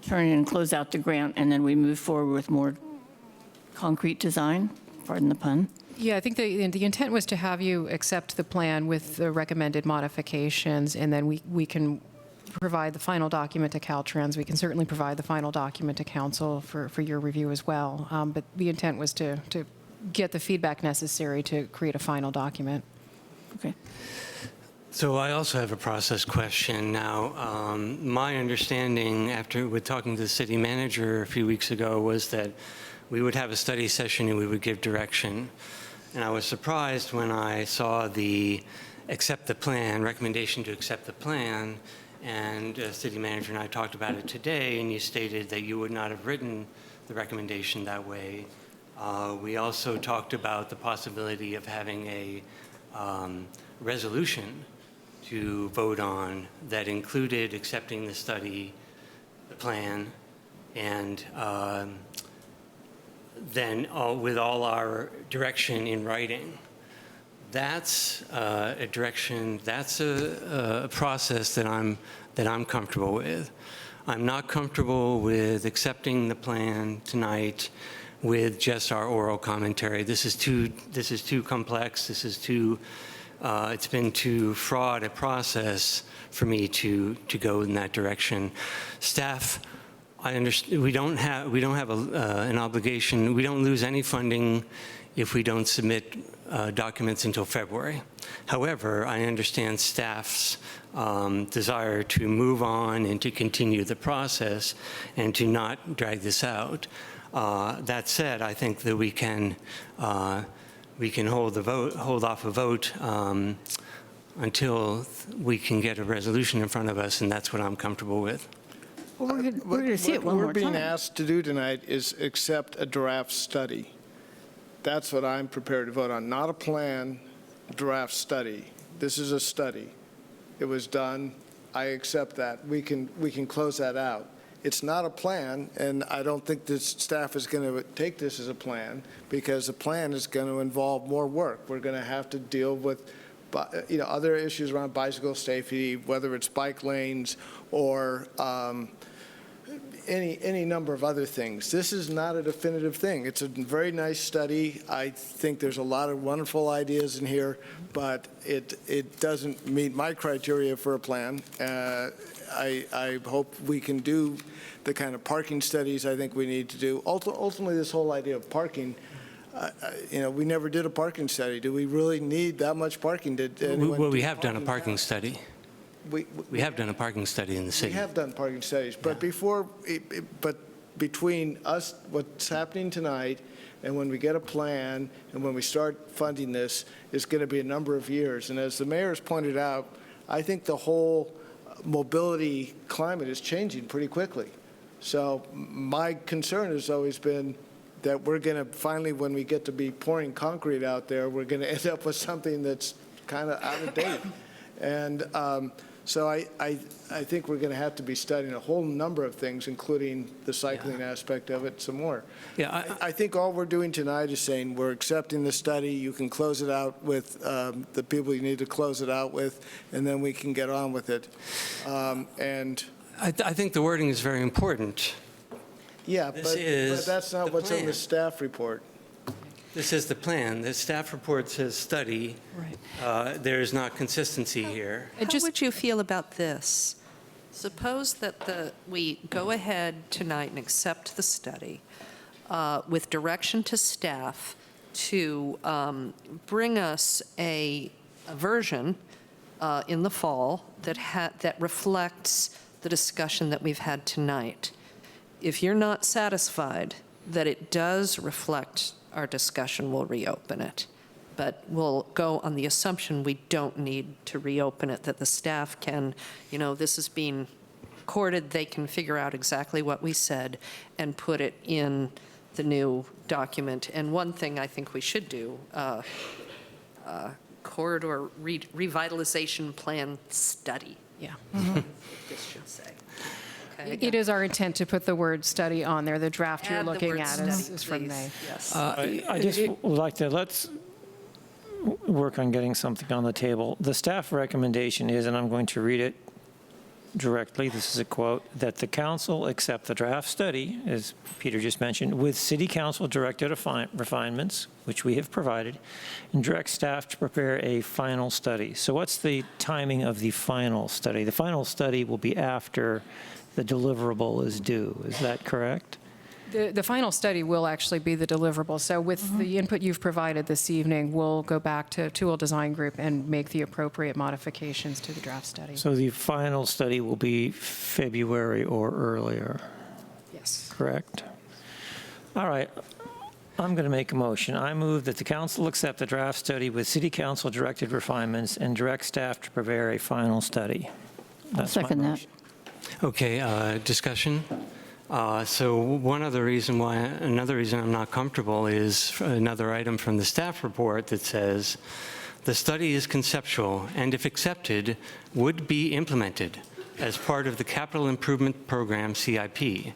turn and close out the grant, and then we move forward with more concrete design? Pardon the pun. Yeah, I think the intent was to have you accept the plan with the recommended modifications, and then we can provide the final document to Caltrans. We can certainly provide the final document to council for your review as well. But the intent was to get the feedback necessary to create a final document. Okay. So I also have a process question now. My understanding with talking to the city manager a few weeks ago was that we would have a study session and we would give direction. And I was surprised when I saw the recommendation to accept the plan, and city manager and I talked about it today, and you stated that you would not have written the recommendation that way. We also talked about the possibility of having a resolution to vote on that included accepting the study, the plan, and then with all our direction in writing. That's a direction, that's a process that I'm comfortable with. I'm not comfortable with accepting the plan tonight with just our oral commentary. This is too complex. This is it's been too fraught a process for me to go in that direction. Staff, I understand we don't have an obligation. We don't lose any funding if we don't submit documents until February. However, I understand staff's desire to move on and to continue the process and to not drag this out. That said, I think that we can hold off a vote until we can get a resolution in front of us, and that's what I'm comfortable with. Well, we're going to see it one What more we're being time. asked to do tonight is accept a draft study. That's what I'm prepared to vote on, not a plan, a draft study. This is a study. It was done. I accept that. We can close that out. It's not a plan, and I don't think this staff is going to take this as a plan, because the plan is going to involve more work. We're going to have to deal with other issues around bicycle safety, whether it's bike lanes or any number of other things. This is not a definitive thing. It's a very nice study. I think there's a lot of wonderful ideas in here, but it doesn't meet my criteria for a plan. I hope we can do the kind of parking studies I think we need to do. Ultimately, this whole idea of parking, we never did a parking study. Do we really need that much parking? Well, we have done a parking study. We have done a parking study in the city. We have done parking studies, but between us, what's happening tonight, and when we get a plan, and when we start funding this, is going to be a number of years. And as the mayor has pointed out, I think the whole mobility climate is changing pretty quickly. So my concern has always been that we're going to finally, when we get to be pouring concrete out there, we're going to end up with something that's kind of out of date. And so I think we're going to have to be studying a whole number of things, including the cycling aspect of it some more. Yeah, I think all we're doing tonight is saying we're accepting the study. You can close it out with the people you need to close it out with, and then we can get on with it. And I think the wording is very important. yeah, This but is that's not the what's in plan. the staff report. This is the plan. The staff report says study. Right. There is not consistency here. How would you feel about this? Suppose that we go ahead tonight and accept the study with direction to staff to bring us a version in the fall that reflects the discussion that we've had tonight. If you're not satisfied that it does reflect our discussion, we'll reopen it. But we'll go on the assumption we don't need to reopen it, that the staff can, this is being recorded, they can figure out exactly what we said and put it in the new document. And one thing I think we should do, corridor revitalization plan study. Yeah. This should say. Okay. It is our intent to put the word study on there. The draft you're Add the looking word at study, is from please. May. Yes. I just would like to, let's work on getting something on the table. The staff recommendation is, and I'm going to read it directly, this is a quote, that the council accept the draft study, as Peter just mentioned, with city council directed refinements, which we have provided, and direct staff to prepare a final study. So what's the timing of the final study? The final study will be after the deliverable is due. Is that correct? The final study will actually be the deliverable. So with the input you've provided this evening, we'll go back to Tool Design Group and make the appropriate modifications to the draft study. So the final study will be February or earlier? Yes. Correct? All right. I'm going to make a motion. I move that the council accept the draft study with city council directed refinements and direct staff to prepare a final study. That's my second that. motion. Okay, discussion. So another reason I'm not comfortable is another item from the staff report that says, the study is conceptual and if accepted, would be implemented as part of the Capital Improvement Program CIP.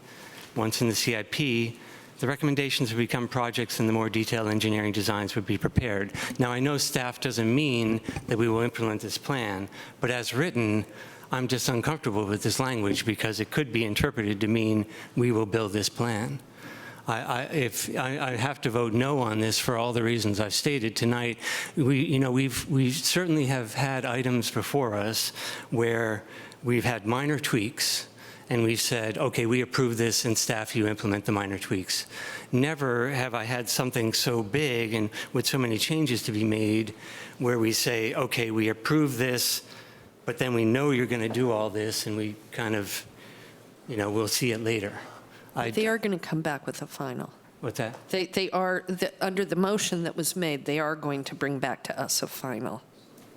Once in the CIP, the recommendations would become projects and the more detailed engineering designs would be prepared. Now, I know staff doesn't mean that we will implement this plan, but as written, I'm just uncomfortable with this language because it could be interpreted to mean we will build this plan. I have to vote no on this for all the reasons I've stated tonight. We certainly have had items before us where we've had minor tweaks and we've said, okay, we approve this and staff, you implement the minor tweaks. Never have I had something so big and with so many changes to be made where we say, okay, we approve this, but then we know you're going to do all this, and we kind of, we'll see it later. They are going to come back with a final. What's that? They are, under the motion that was made, they are going to bring back to us a final.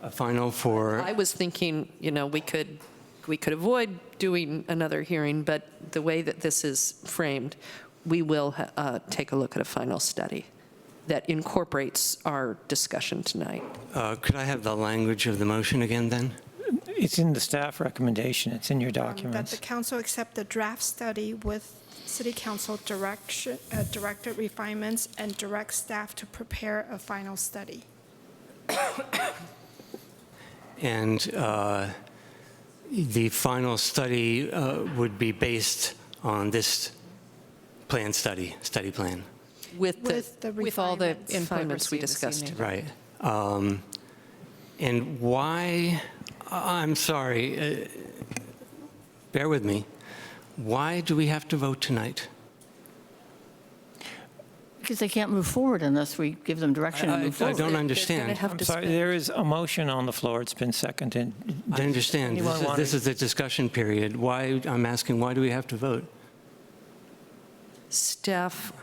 A final for? I was thinking, we could avoid doing another hearing, but the way that this is framed, we will take a look at a final study that incorporates our discussion tonight. Could I have the language of the motion again, then? It's in the staff recommendation. It's in your That documents. the council accept the draft study with city council directed refinements and direct staff to prepare a final study. And the final study would be based on this study plan. With all the input refinements we received this discussed. evening. Right. And why, I'm sorry, bear with me. Why do we have to vote tonight? Because they can't move forward unless we give them direction to move forward. I don't understand. I'm sorry, there is a motion on the floor. It's been seconded. I understand. This is the discussion period. I'm asking, why do we have to vote? staff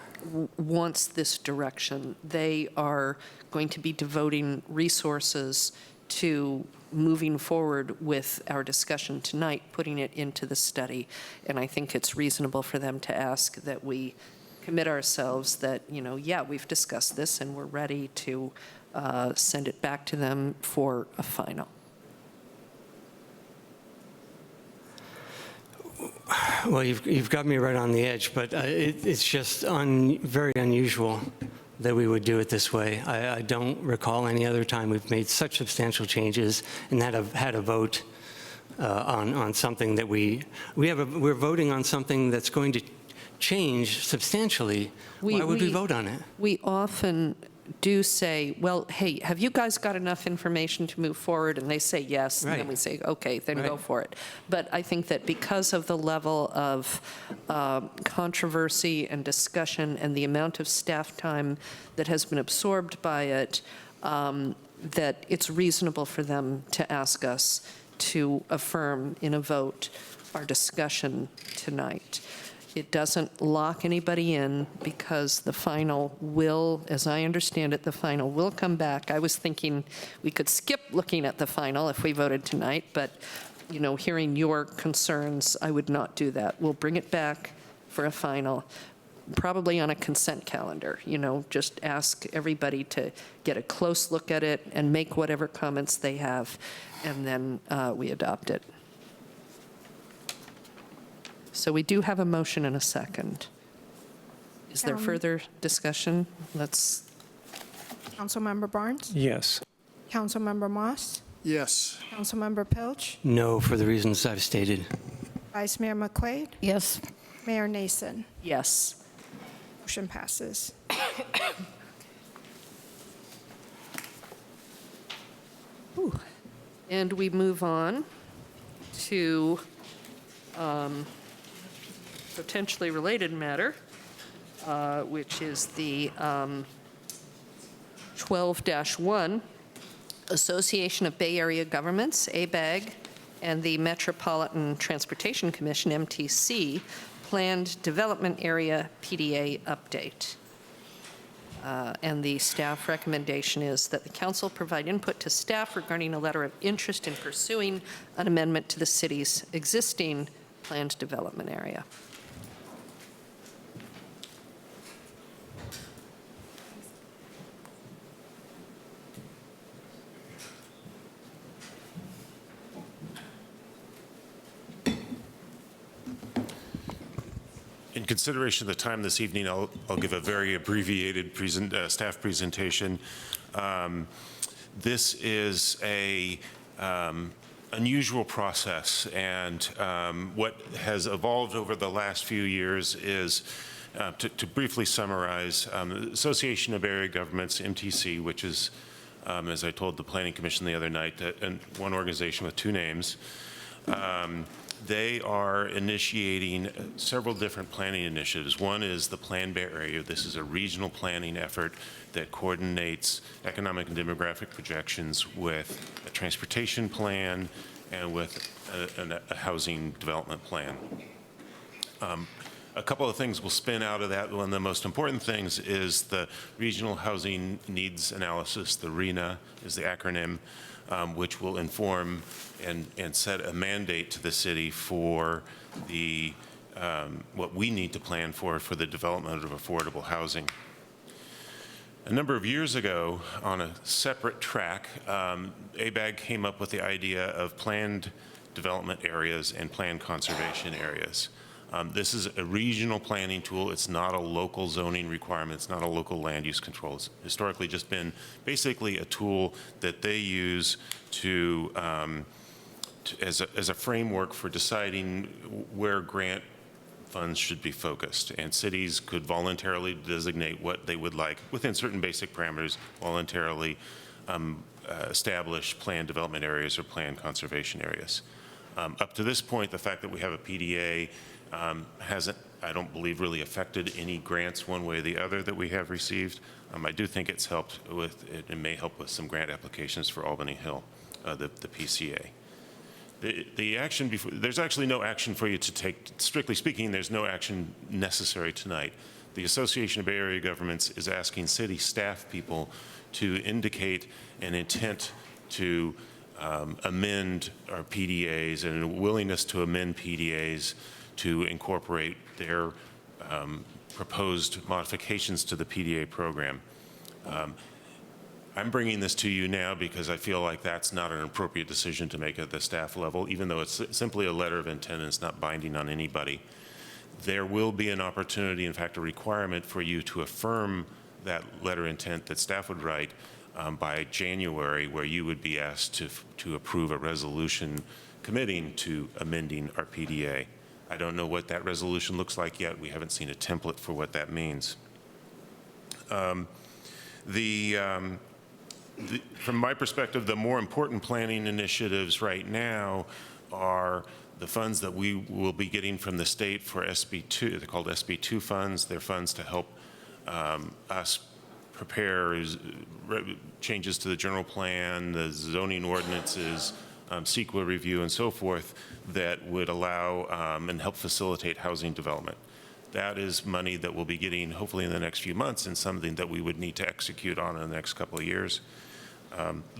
wants this direction. They are going to be devoting resources to moving forward with our discussion tonight, putting it into the study. And I think it's reasonable for them to ask that we commit ourselves that, yeah, we've discussed this and we're ready to send it back to them for a final. Well, you've got me right on the edge, but it's just very unusual that we would do it this way. I don't recall any other time we've made such substantial changes and had a vote on something that we're voting on something that's going to change substantially. Why would we vote on it? We often do say, well, hey, have you guys got enough information to move forward? And they say yes, and then we say, okay, then go for it. But I think that because of the level of controversy and discussion and the amount of staff time that has been absorbed by it, that it's reasonable for them to ask us to affirm in a vote our discussion tonight. It doesn't lock anybody in because the final will, as I understand it, the final will come back. I was thinking we could skip looking at the final if we voted tonight, but, hearing your concerns, I would not do that. We'll bring it back for a final, probably on a consent calendar. Just ask everybody to get a close look at it and make whatever comments they have, and then we adopt it. So we do have a motion and a second. Is there further discussion? Councilmember Barnes? Yes. Councilmember Moss? Yes. Councilmember Pilch? No, for the reasons I've stated. Vice Mayor McQuaid? Yes. Mayor Nason? Yes. Motion passes. And we move on to potentially related matter, which is the 12-1, Association of Bay Area Governments, ABAG, and the Metropolitan Transportation Commission, MTC, Planned Development Area PDA update. And the staff recommendation is that the council provide input to staff regarding a letter of interest in pursuing an amendment to the city's existing planned development area. In consideration of the time this evening, I'll give a very abbreviated staff presentation. This is a unusual process, and what has evolved over the last few years is, to briefly summarize, the Association of Area Governments, MTC, which is, as I told the Planning Commission the other night, one organization with two names. They are initiating several different planning initiatives. One is the Plan Bay Area. This is a regional planning effort that coordinates economic and demographic projections with a transportation plan and with a housing development plan. A couple of things will spin out of that. One of the most important things is the Regional Housing Needs Analysis. The RHNA is the acronym, which will inform and set a mandate to the city for the what we need to plan for the development of affordable housing. A number of years ago, on a separate track, ABAG came up with the idea of planned development areas and planned conservation areas. This is a regional planning tool. It's not a local zoning requirement. It's not a local land use control. It's historically just been basically a tool that they use as a framework for deciding where grant funds should be focused. And cities could voluntarily designate what they would like within certain basic parameters, voluntarily establish planned development areas or planned conservation areas. Up to this point, the fact that we have a PDA hasn't, I don't believe, really affected any grants one way or the other that we have received. I do think it's helped with, it may help with some grant applications for Albany Hill, the PCA. The action before, there's actually no action for you to take. Strictly speaking, there's no action necessary tonight. The Association of Bay Area Governments is asking city staff people to indicate an intent to amend our PDAs and a willingness to amend PDAs to incorporate their proposed modifications to the PDA program. I'm bringing this to you now because I feel like that's not an appropriate decision to make at the staff level, even though it's simply a letter of intent and it's not binding on anybody. There will be an opportunity, in fact, a requirement for you to affirm that letter of intent that staff would write by January, where you would be asked to approve a resolution committing to amending our PDA. I don't know what that resolution looks like yet. We haven't seen a template for what that means. From my perspective, the more important planning initiatives right now are the funds that we will be getting from the state for SB2. They're called SB2 funds. They're funds to help us prepare changes to the general plan, the zoning ordinances, CEQA review, and so forth that would allow and help facilitate housing development. That is money that we'll be getting hopefully in the next few months and something that we would need to execute on in the next couple of years.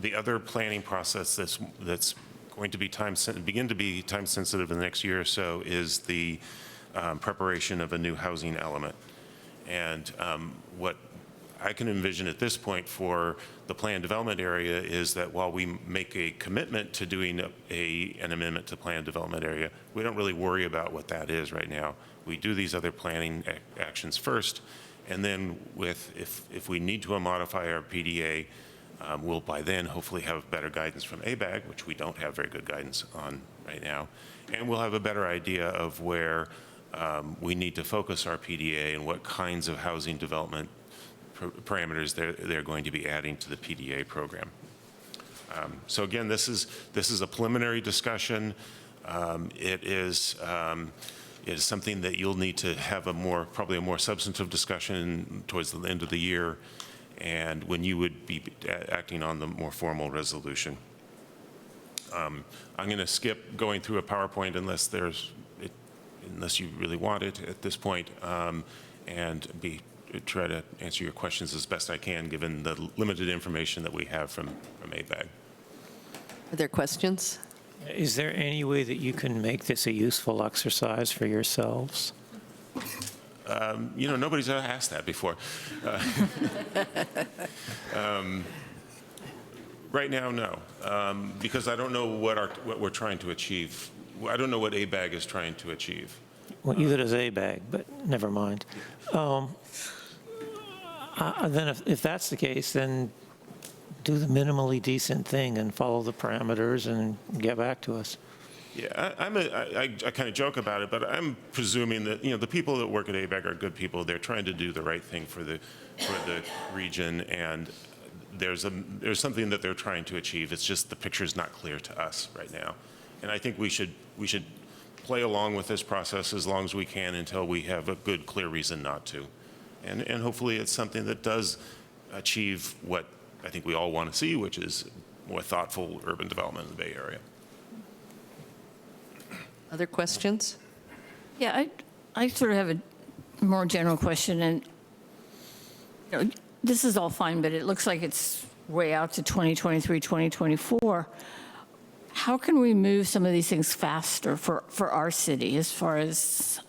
The other planning process that's going to be begin to be time sensitive in the next year or so is the preparation of a new housing element. And what I can envision at this point for the planned development area is that while we make a commitment to doing an amendment to planned development area, we don't really worry about what that is right now. We do these other planning actions first, and then if we need to modify our PDA, we'll by then hopefully have better guidance from ABAG, which we don't have very good guidance on right now, and we'll have a better idea of where we need to focus our PDA and what kinds of housing development parameters they're going to be adding to the PDA program. So again, this is a preliminary discussion. It is something that you'll need to have probably a more substantive discussion towards the end of the year, and when you would be acting on the more formal resolution. I'm going to skip going through a PowerPoint unless you really want it at this point, and try to answer your questions as best I can, given the limited information that we have from ABAG. Are there questions? Is there any way that you can make this a useful exercise for yourselves? Nobody's asked that before. Right now, no, because I don't know what we're trying to achieve. I don't know what ABAG is trying to achieve. Well, either does ABAG, but never mind. Then if that's the case, then do the minimally decent thing and follow the parameters and get back to us. Yeah, I kind of joke about it, but I'm presuming that the people that work at ABAG are good people. They're trying to do the right thing for the region, and there's something that they're trying to achieve. It's just the picture's not clear to us right now, and I think we should play along with this process as long as we can until we have a good, clear reason not to, and hopefully it's something that does achieve what I think we all want to see, which is more thoughtful urban development in the Bay Area. Other questions? Yeah, I sort of have a more general question, and this is all fine, but it looks like it's way out to 2023, 2024. How can we move some of these things faster for our city as far as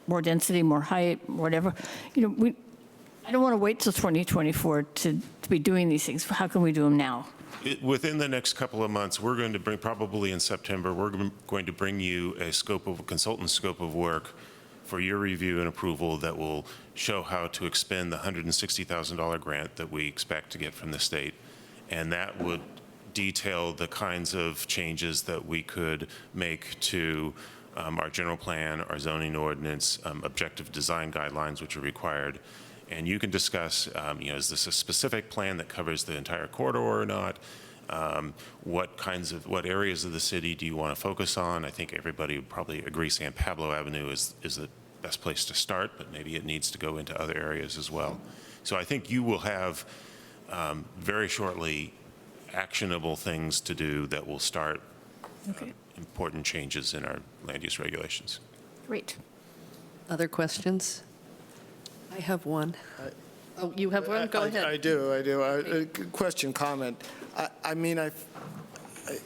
more density, more height, whatever? I don't want to wait till 2024 to be doing these things. How can we do them now? Within the next couple of months, we're going to bring, probably in September, we're going to bring you a consultant scope of work for your review and approval that will show how to expend the $160,000 grant that we expect to get from the state. And that would detail the kinds of changes that we could make to our general plan, our zoning ordinance, objective design guidelines, which are required. And you can discuss, is this a specific plan that covers the entire corridor or not? What areas of the city do you want to focus on? I think everybody would probably agree San Pablo Avenue is the best place to start, but maybe it needs to go into other areas as well. So I think you will have very shortly actionable things to do that will start important changes in our land use regulations. Great. Other questions? I have one. Oh, you have one? Go ahead. I do. Question, comment. I mean,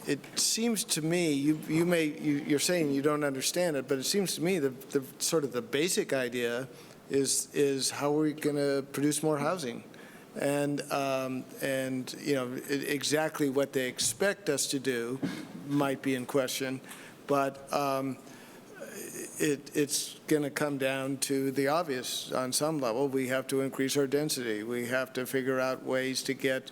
it seems to me, you're saying you don't understand it, but it seems to me the sort of the basic idea is how are we going to produce more housing? And you know, exactly what they expect us to do might be in question, but it's going to come down to the obvious on some level. We have to increase our density. We have to figure out ways to get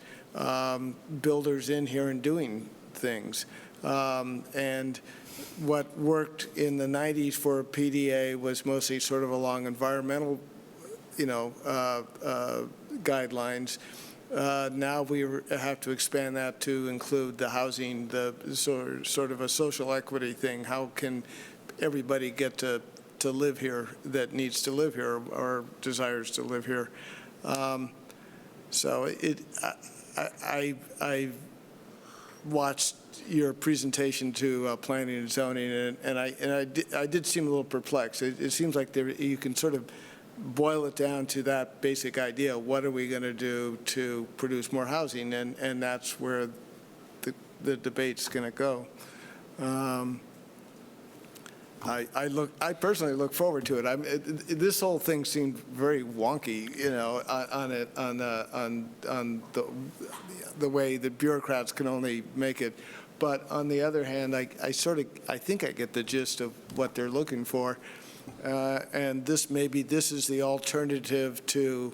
builders in here and doing things. And what worked in the 90s for PDA was mostly sort of along environmental, you know, guidelines. Now we have to expand that to include the housing, the sort of a social equity thing. How can everybody get to live here that needs to live here or desires to live here? So I watched your presentation to planning and zoning, and I did seem a little perplexed. It seems like you can sort of boil it down to that basic idea. What are we going to do to produce more housing? And that's where the debate's going to go. I personally look forward to it. This whole thing seemed very wonky, you know, on the way that bureaucrats can only make it. But on the other hand, I think I get the gist of what they're looking for. And this is the alternative to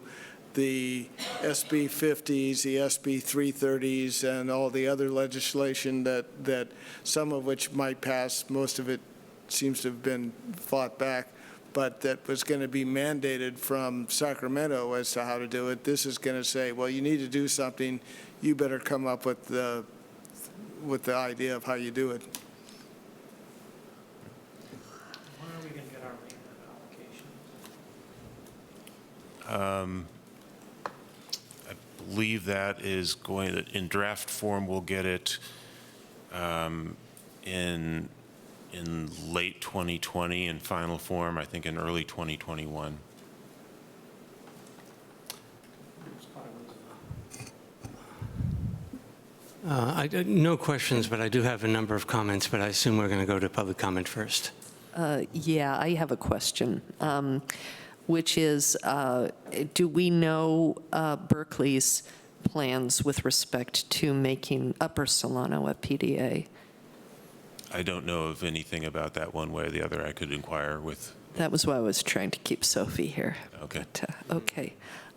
the SB 50s, the SB 330s, and all the other legislation that some of which might pass, most of it seems to have been fought back, but that was going to be mandated from Sacramento as to how to do it. This is going to say, well, you need to do something. You better come up with the idea of how you do it. When are we going to get our applications? I believe that is going in draft form. We'll get it in late 2020, in final form, I think in early 2021. No questions, but I do have a number of comments, but I assume we're going to go to public comment first. Yeah, I have a question, which is, do we know Berkeley's plans with respect to making Upper Solano a PDA? I don't know of anything about that one way or the other. I could inquire with. That was why I was trying to keep Sophie here. Okay. But, okay.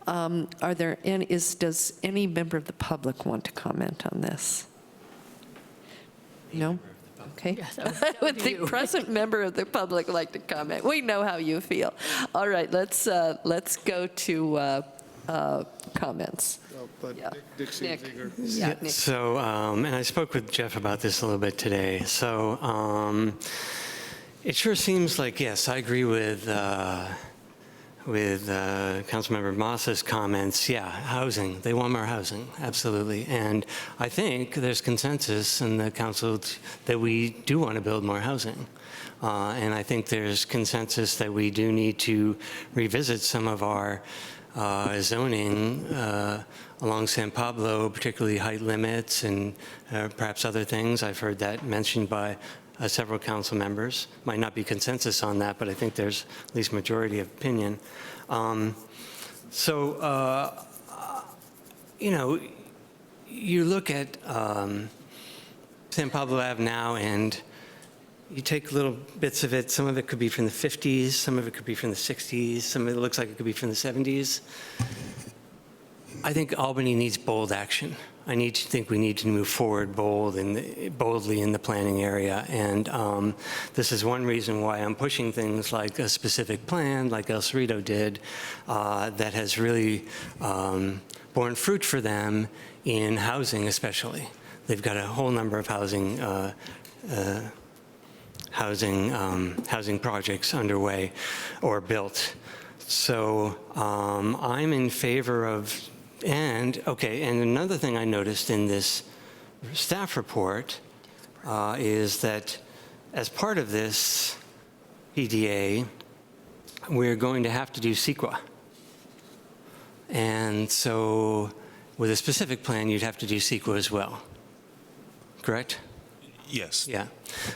Are there any, does any member of the public want to comment on this? No? Okay. Would the present member of the public like to comment? We know how you feel. All right, let's go to comments. But Yeah. Dick seems eager. Yeah, Nick. So, and I spoke with Jeff about this a little bit today. So, it sure seems like, yes, I agree with Councilmember Moss's comments. Yeah, housing. They want more housing, absolutely. And I think there's consensus in the council that we do want to build more housing. And I think there's consensus that we do need to revisit some of our zoning along San Pablo, particularly height limits and perhaps other things. I've heard that mentioned by several council members. Might not be consensus on that, but I think there's at least majority of opinion. You know, you look at San Pablo Ave now, and you take little bits of it. Some of it could be from the 50s, some of it could be from the 60s, some of it looks like it could be from the 70s. I think Albany needs bold action. I think we need to move forward boldly in the planning area. And this is one reason why I'm pushing things like a specific plan, like El Cerrito did, that has really borne fruit for them in housing especially. They've got a whole number of housing projects underway or built. So I'm in favor of, and another thing I noticed in this staff report is that as part of this PDA, we're going to have to do CEQA. And so with a specific plan, you'd have to do CEQA as well. Correct? Yes. Yeah.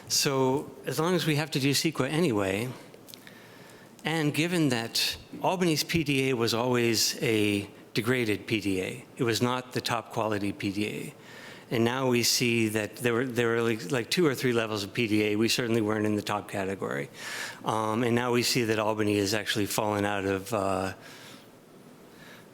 So as long as we have to do CEQA anyway, and given that Albany's PDA was always a degraded PDA, it was not the top quality PDA. And now we see that there were like 2 or 3 levels of PDA. We certainly weren't in the top category. And now we see that Albany has actually fallen out of,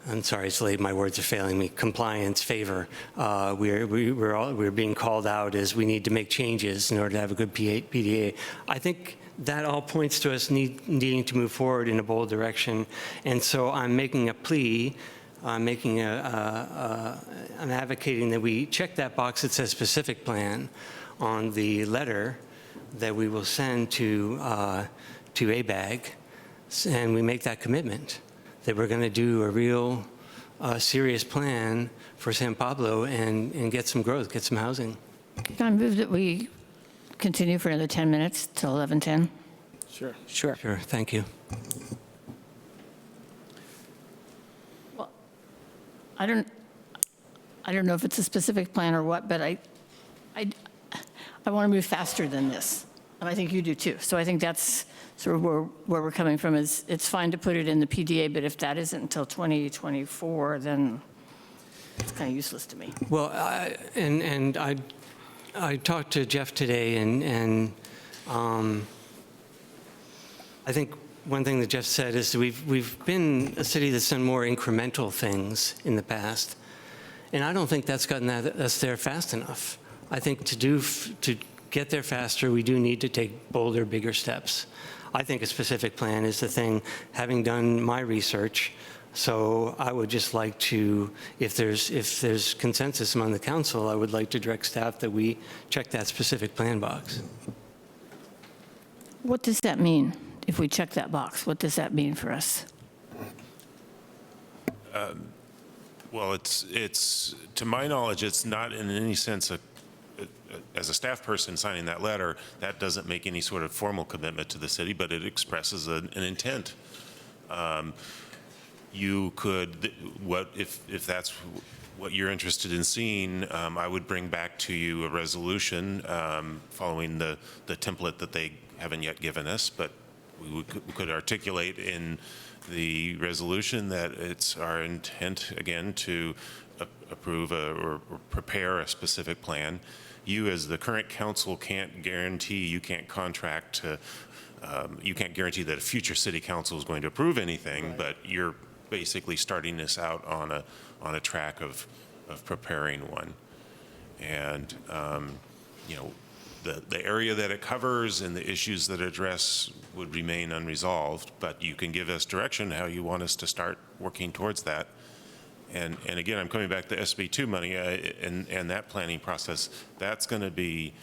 I'm sorry, it's late, my words are failing me, compliance favor. We're being called out as we need to make changes in order to have a good PDA. I think that all points to us needing to move forward in a bold direction. And so I'm making a plea, I'm advocating that we check that box that says specific plan on the letter that we will send to ABAG, and we make that commitment that we're going to do a real serious plan for San Pablo and get some growth, get some housing. Can I move that we continue for another 10 minutes till 11:10? Sure. Sure. Sure, thank you. Well, I don't know if it's a specific plan or what, but I want to move faster than this. And I think you do too. So I think that's sort of where we're coming from is it's fine to put it in the PDA, but if that isn't until 2024, then it's kind of useless to me. Well, I talked to Jeff today, and I think one thing that Jeff said is we've been a city that's done more incremental things in the past, and I don't think that's gotten us there fast enough. I think to get there faster, we do need to take bolder, bigger steps. I think a specific plan is the thing, having done my research. So I would just like to, if there's consensus among the council, I would like to direct staff that we check that specific plan box. What does that mean? If we check that box, what does that mean for us? Well, it's to my knowledge, it's not in any sense as a staff person signing that letter, that doesn't make any sort of formal commitment to the city, but it expresses an intent. You could, if that's what you're interested in seeing, I would bring back to you a resolution following the template that they haven't yet given us, but we could articulate in the resolution that it's our intent, again, to approve or prepare a specific plan. You, as the current council, can't guarantee, you can't contract to, you can't guarantee that a future city council is going to approve anything, right. But you're basically starting this out on a track of preparing one. And, you know, the area that it covers and the issues that it address would remain unresolved, but you can give us direction how you want us to start working towards that. And again, I'm coming back to SB2 money and that planning process. That's going to be,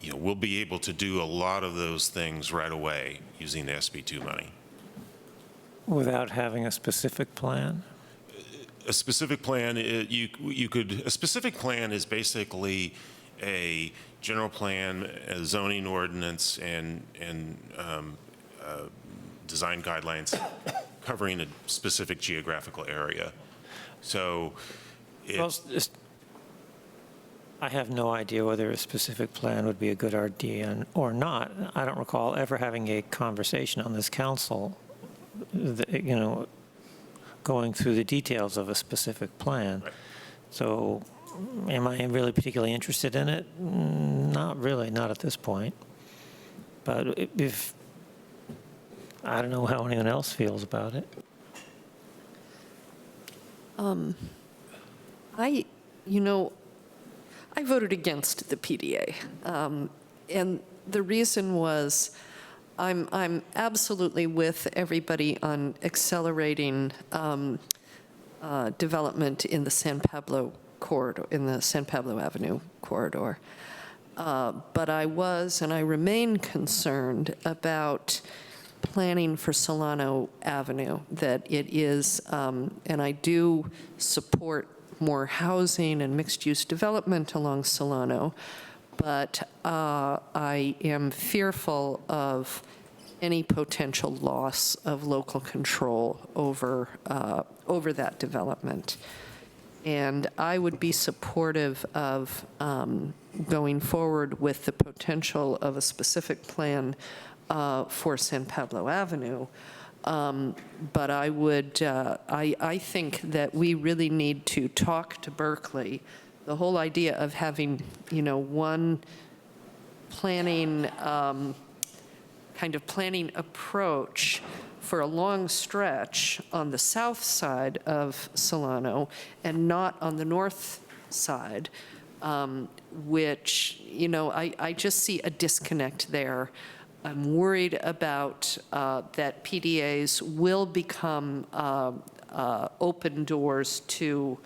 you know, we'll be able to do a lot of those things right away using the SB2 money. Without having a specific plan? A specific plan, a specific plan is basically a general plan, a zoning ordinance, and design guidelines covering a specific geographical area. So I have no idea whether a specific plan would be a good idea or not. I don't recall ever having a conversation on this council, you know, going through the details of a specific plan. Right. So am I really particularly interested in it? Not really, not at this point. But if, I don't know how anyone else feels about it. I voted against the PDA. And the reason was I'm absolutely with everybody on accelerating development in the San Pablo corridor, in the San Pablo Avenue corridor. But I was and I remain concerned about planning for Solano Avenue, that it is, and I do support more housing and mixed-use development along Solano, but I am fearful of any potential loss of local control over that development. And I would be supportive of going forward with the potential of a specific plan for San Pablo Avenue. But I would, I think that we really need to talk to Berkeley. The whole idea of having, one planning, kind of planning approach for a long stretch on the south side of Solano and not on the north side, which, I just see a disconnect there. I'm worried about that PDAs will become open doors to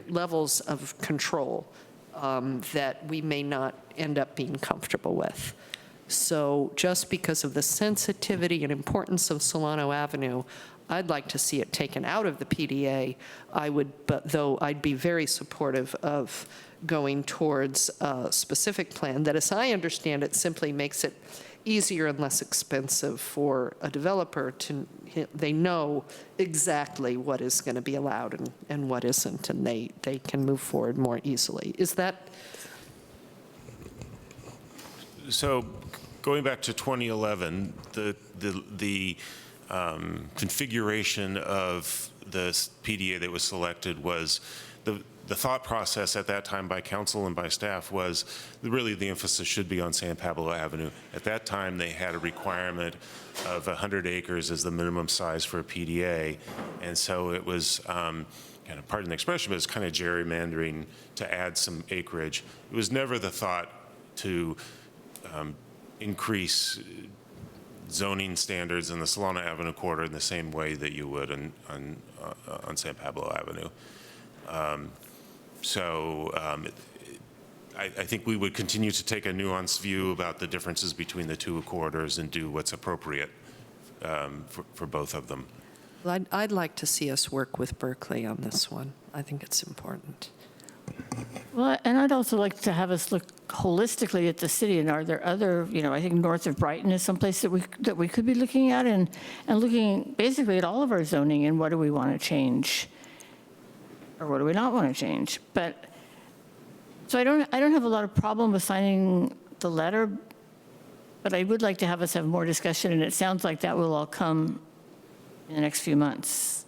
levels of control that we may not end up being comfortable with. So just because of the sensitivity and importance of Solano Avenue, I'd like to see it taken out of the PDA. Though I'd be very supportive of going towards a specific plan that, as I understand it, simply makes it easier and less expensive for a developer to, they know exactly what is going to be allowed and what isn't, and they can move forward more easily. Is that? So going back to 2011, the configuration of the PDA that was selected was the thought process at that time by council and by staff was really the emphasis should be on San Pablo Avenue. At that time, they had a requirement of 100 acres as the minimum size for a PDA, and so it was kind of, pardon the expression, but it's kind of gerrymandering to add some acreage. It was never the thought to increase zoning standards in the Solano Avenue corridor in the same way that you would on San Pablo Avenue. I think we would continue to take a nuanced view about the differences between the two corridors and do what's appropriate for both of them. Well, I'd like to see us work with Berkeley on this one. I think it's important. Well, and I'd also like to have us look holistically at the city, and are there other, I think north of Brighton is someplace that we could be looking at, and looking basically at all of our zoning and what do we want to change, or what do we not want to change. But so I don't have a lot of problem with signing the letter, but I would like to have us have more discussion, and it sounds like that will all come in the next few months.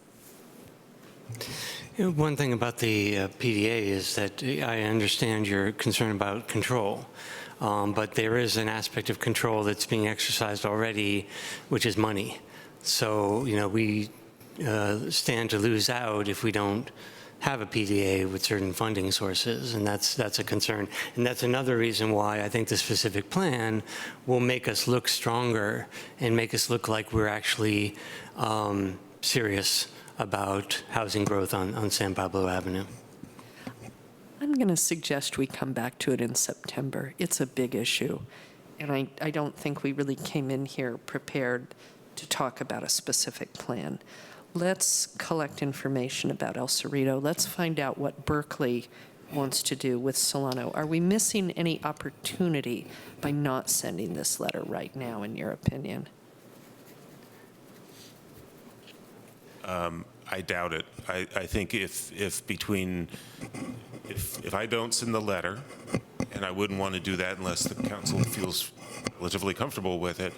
One thing about the PDA is that I understand your concern about control, but there is an aspect of control that's being exercised already, which is money. So, we stand to lose out if we don't have a PDA with certain funding sources, and that's a concern. And that's another reason why I think the specific plan will make us look stronger and make us look like we're actually serious about housing growth on San Pablo Avenue. I'm going to suggest we come back to it in September. It's a big issue, and I don't think we really came in here prepared to talk about a specific plan. Let's collect information about El Cerrito. Let's find out what Berkeley wants to do with Solano. Are we missing any opportunity by not sending this letter right now, in your opinion? I doubt it. I think if I don't send the letter, and I wouldn't want to do that unless the council feels relatively comfortable with it,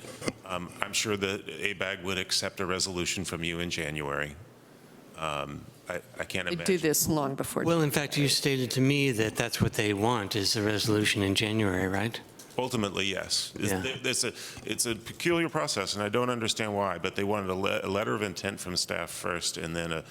I'm sure that ABAG would accept a resolution from you in January. I can't imagine. They do this long before. Well, in fact, you stated to me that that's what they want, is a resolution in January, right? Ultimately, yes. Yeah. It's a peculiar process, and I don't understand why, but they wanted a letter of intent from staff first, and then a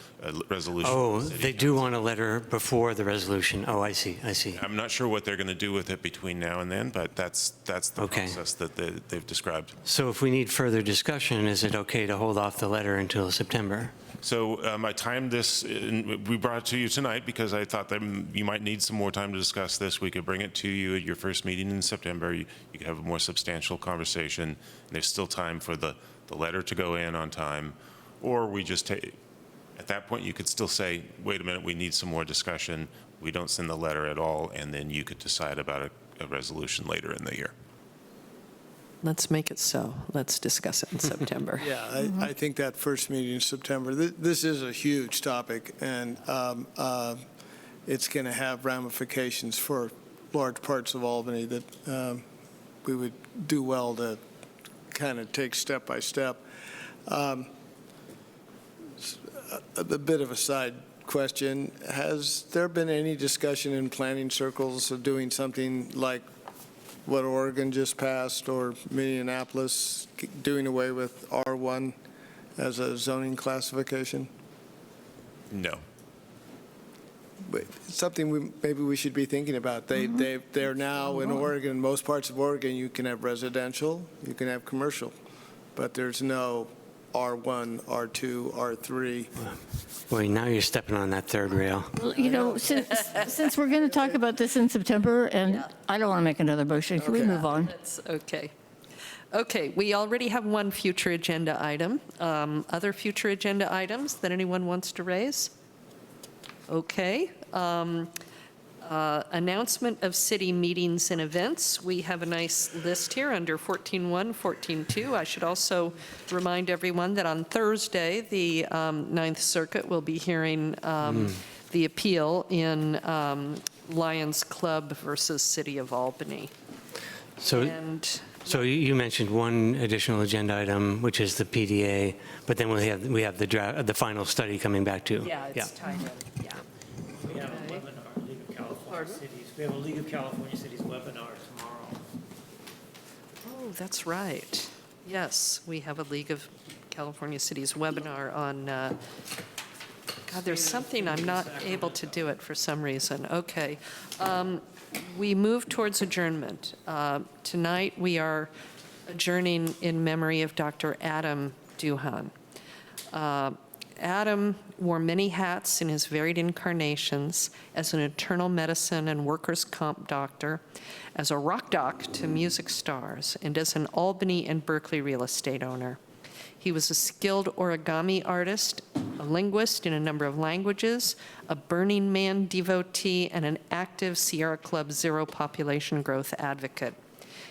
resolution. Oh, from the city they do want a letter before the resolution. Oh, I see. I'm not sure what they're going to do with it between now and then, but that's the process that they've described. So if we need further discussion, is it okay to hold off the letter until September? So I timed this, and we brought it to you tonight because I thought that you might need some more time to discuss this. We could bring it to you at your first meeting in September. You could have a more substantial conversation. And there's still time for the letter to go in on time. Or we just take, at that point, you could still say, wait a minute, we need some more discussion. We don't send the letter at all, and then you could decide about a resolution later in the year. Let's make it so. Let's discuss it in September. Yeah, I think that first meeting in September, this is a huge topic, and it's going to have ramifications for large parts of Albany that we would do well to kind of take step by step. A bit of a side question. Has there been any discussion in planning circles of doing something like what Oregon just passed, or Minneapolis doing away with R1 as a zoning classification? No. But it's something maybe we should be thinking about. They're now in Oregon, most parts of Oregon, you can have residential, you can have commercial, but there's no R1, R2, R3. Boy, now you're stepping on that third rail. Well, you know, since we're going to talk about this in September, and I don't want to make another motion, can we move on? That's okay. Okay, we already have one future agenda item. Other future agenda items that anyone wants to raise? Okay. Announcement of city meetings and events. We have a nice list here under 14.1, 14.2. I should also remind everyone that on Thursday, the Ninth Circuit will be hearing the appeal in Lions Club versus City of Albany. So you mentioned one additional agenda item, which is the PDA, but then we have the final study coming back too. Yeah, it's tied in. Yeah. We have a webinar, League of California Cities. We have a League of California Cities webinar tomorrow. Oh, that's right. Yes, we have a League of California Cities webinar on, God, there's something I'm not able to do it for some reason. Okay. We move towards adjournment. Tonight, we are adjourning in memory of Dr. Adam Duhan. Adam wore many hats in his varied incarnations as an internal medicine and workers' comp doctor, as a rock doc to music stars, and as an Albany and Berkeley real estate owner. He was a skilled origami artist, a linguist in a number of languages, a Burning Man devotee, and an active Sierra Club Zero population growth advocate.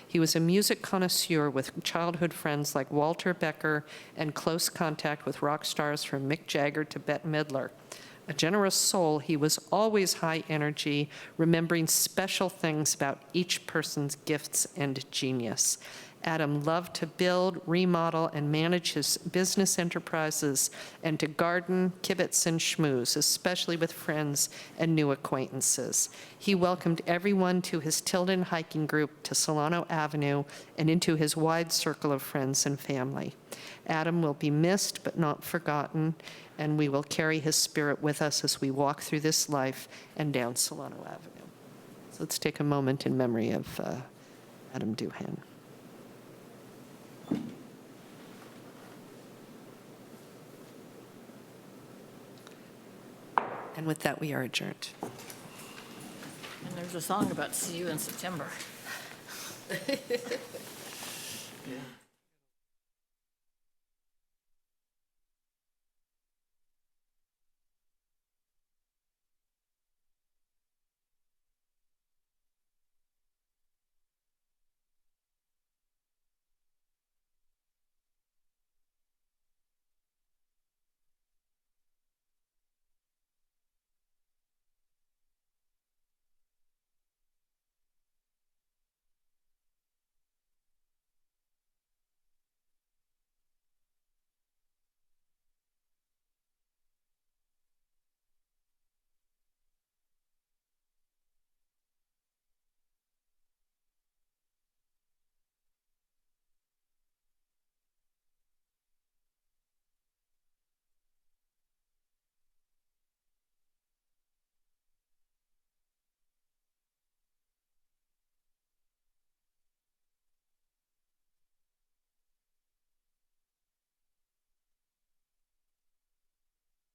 He was a music connoisseur with childhood friends like Walter Becker and close contact with rock stars from Mick Jagger to Bette Midler. A generous soul, he was always high energy, remembering special things about each person's gifts and genius. Adam loved to build, remodel, and manage his business enterprises, and to garden, kibitz, and schmooze, especially with friends and new acquaintances. He welcomed everyone to his Tilden hiking group to Solano Avenue and into his wide circle of friends and family. Adam will be missed but not forgotten, and we will carry his spirit with us as we walk through this life and down Solano Avenue. So let's take a moment in memory of Adam Duhan. And with that, we are adjourned. And there's a song about see you in September. Yeah.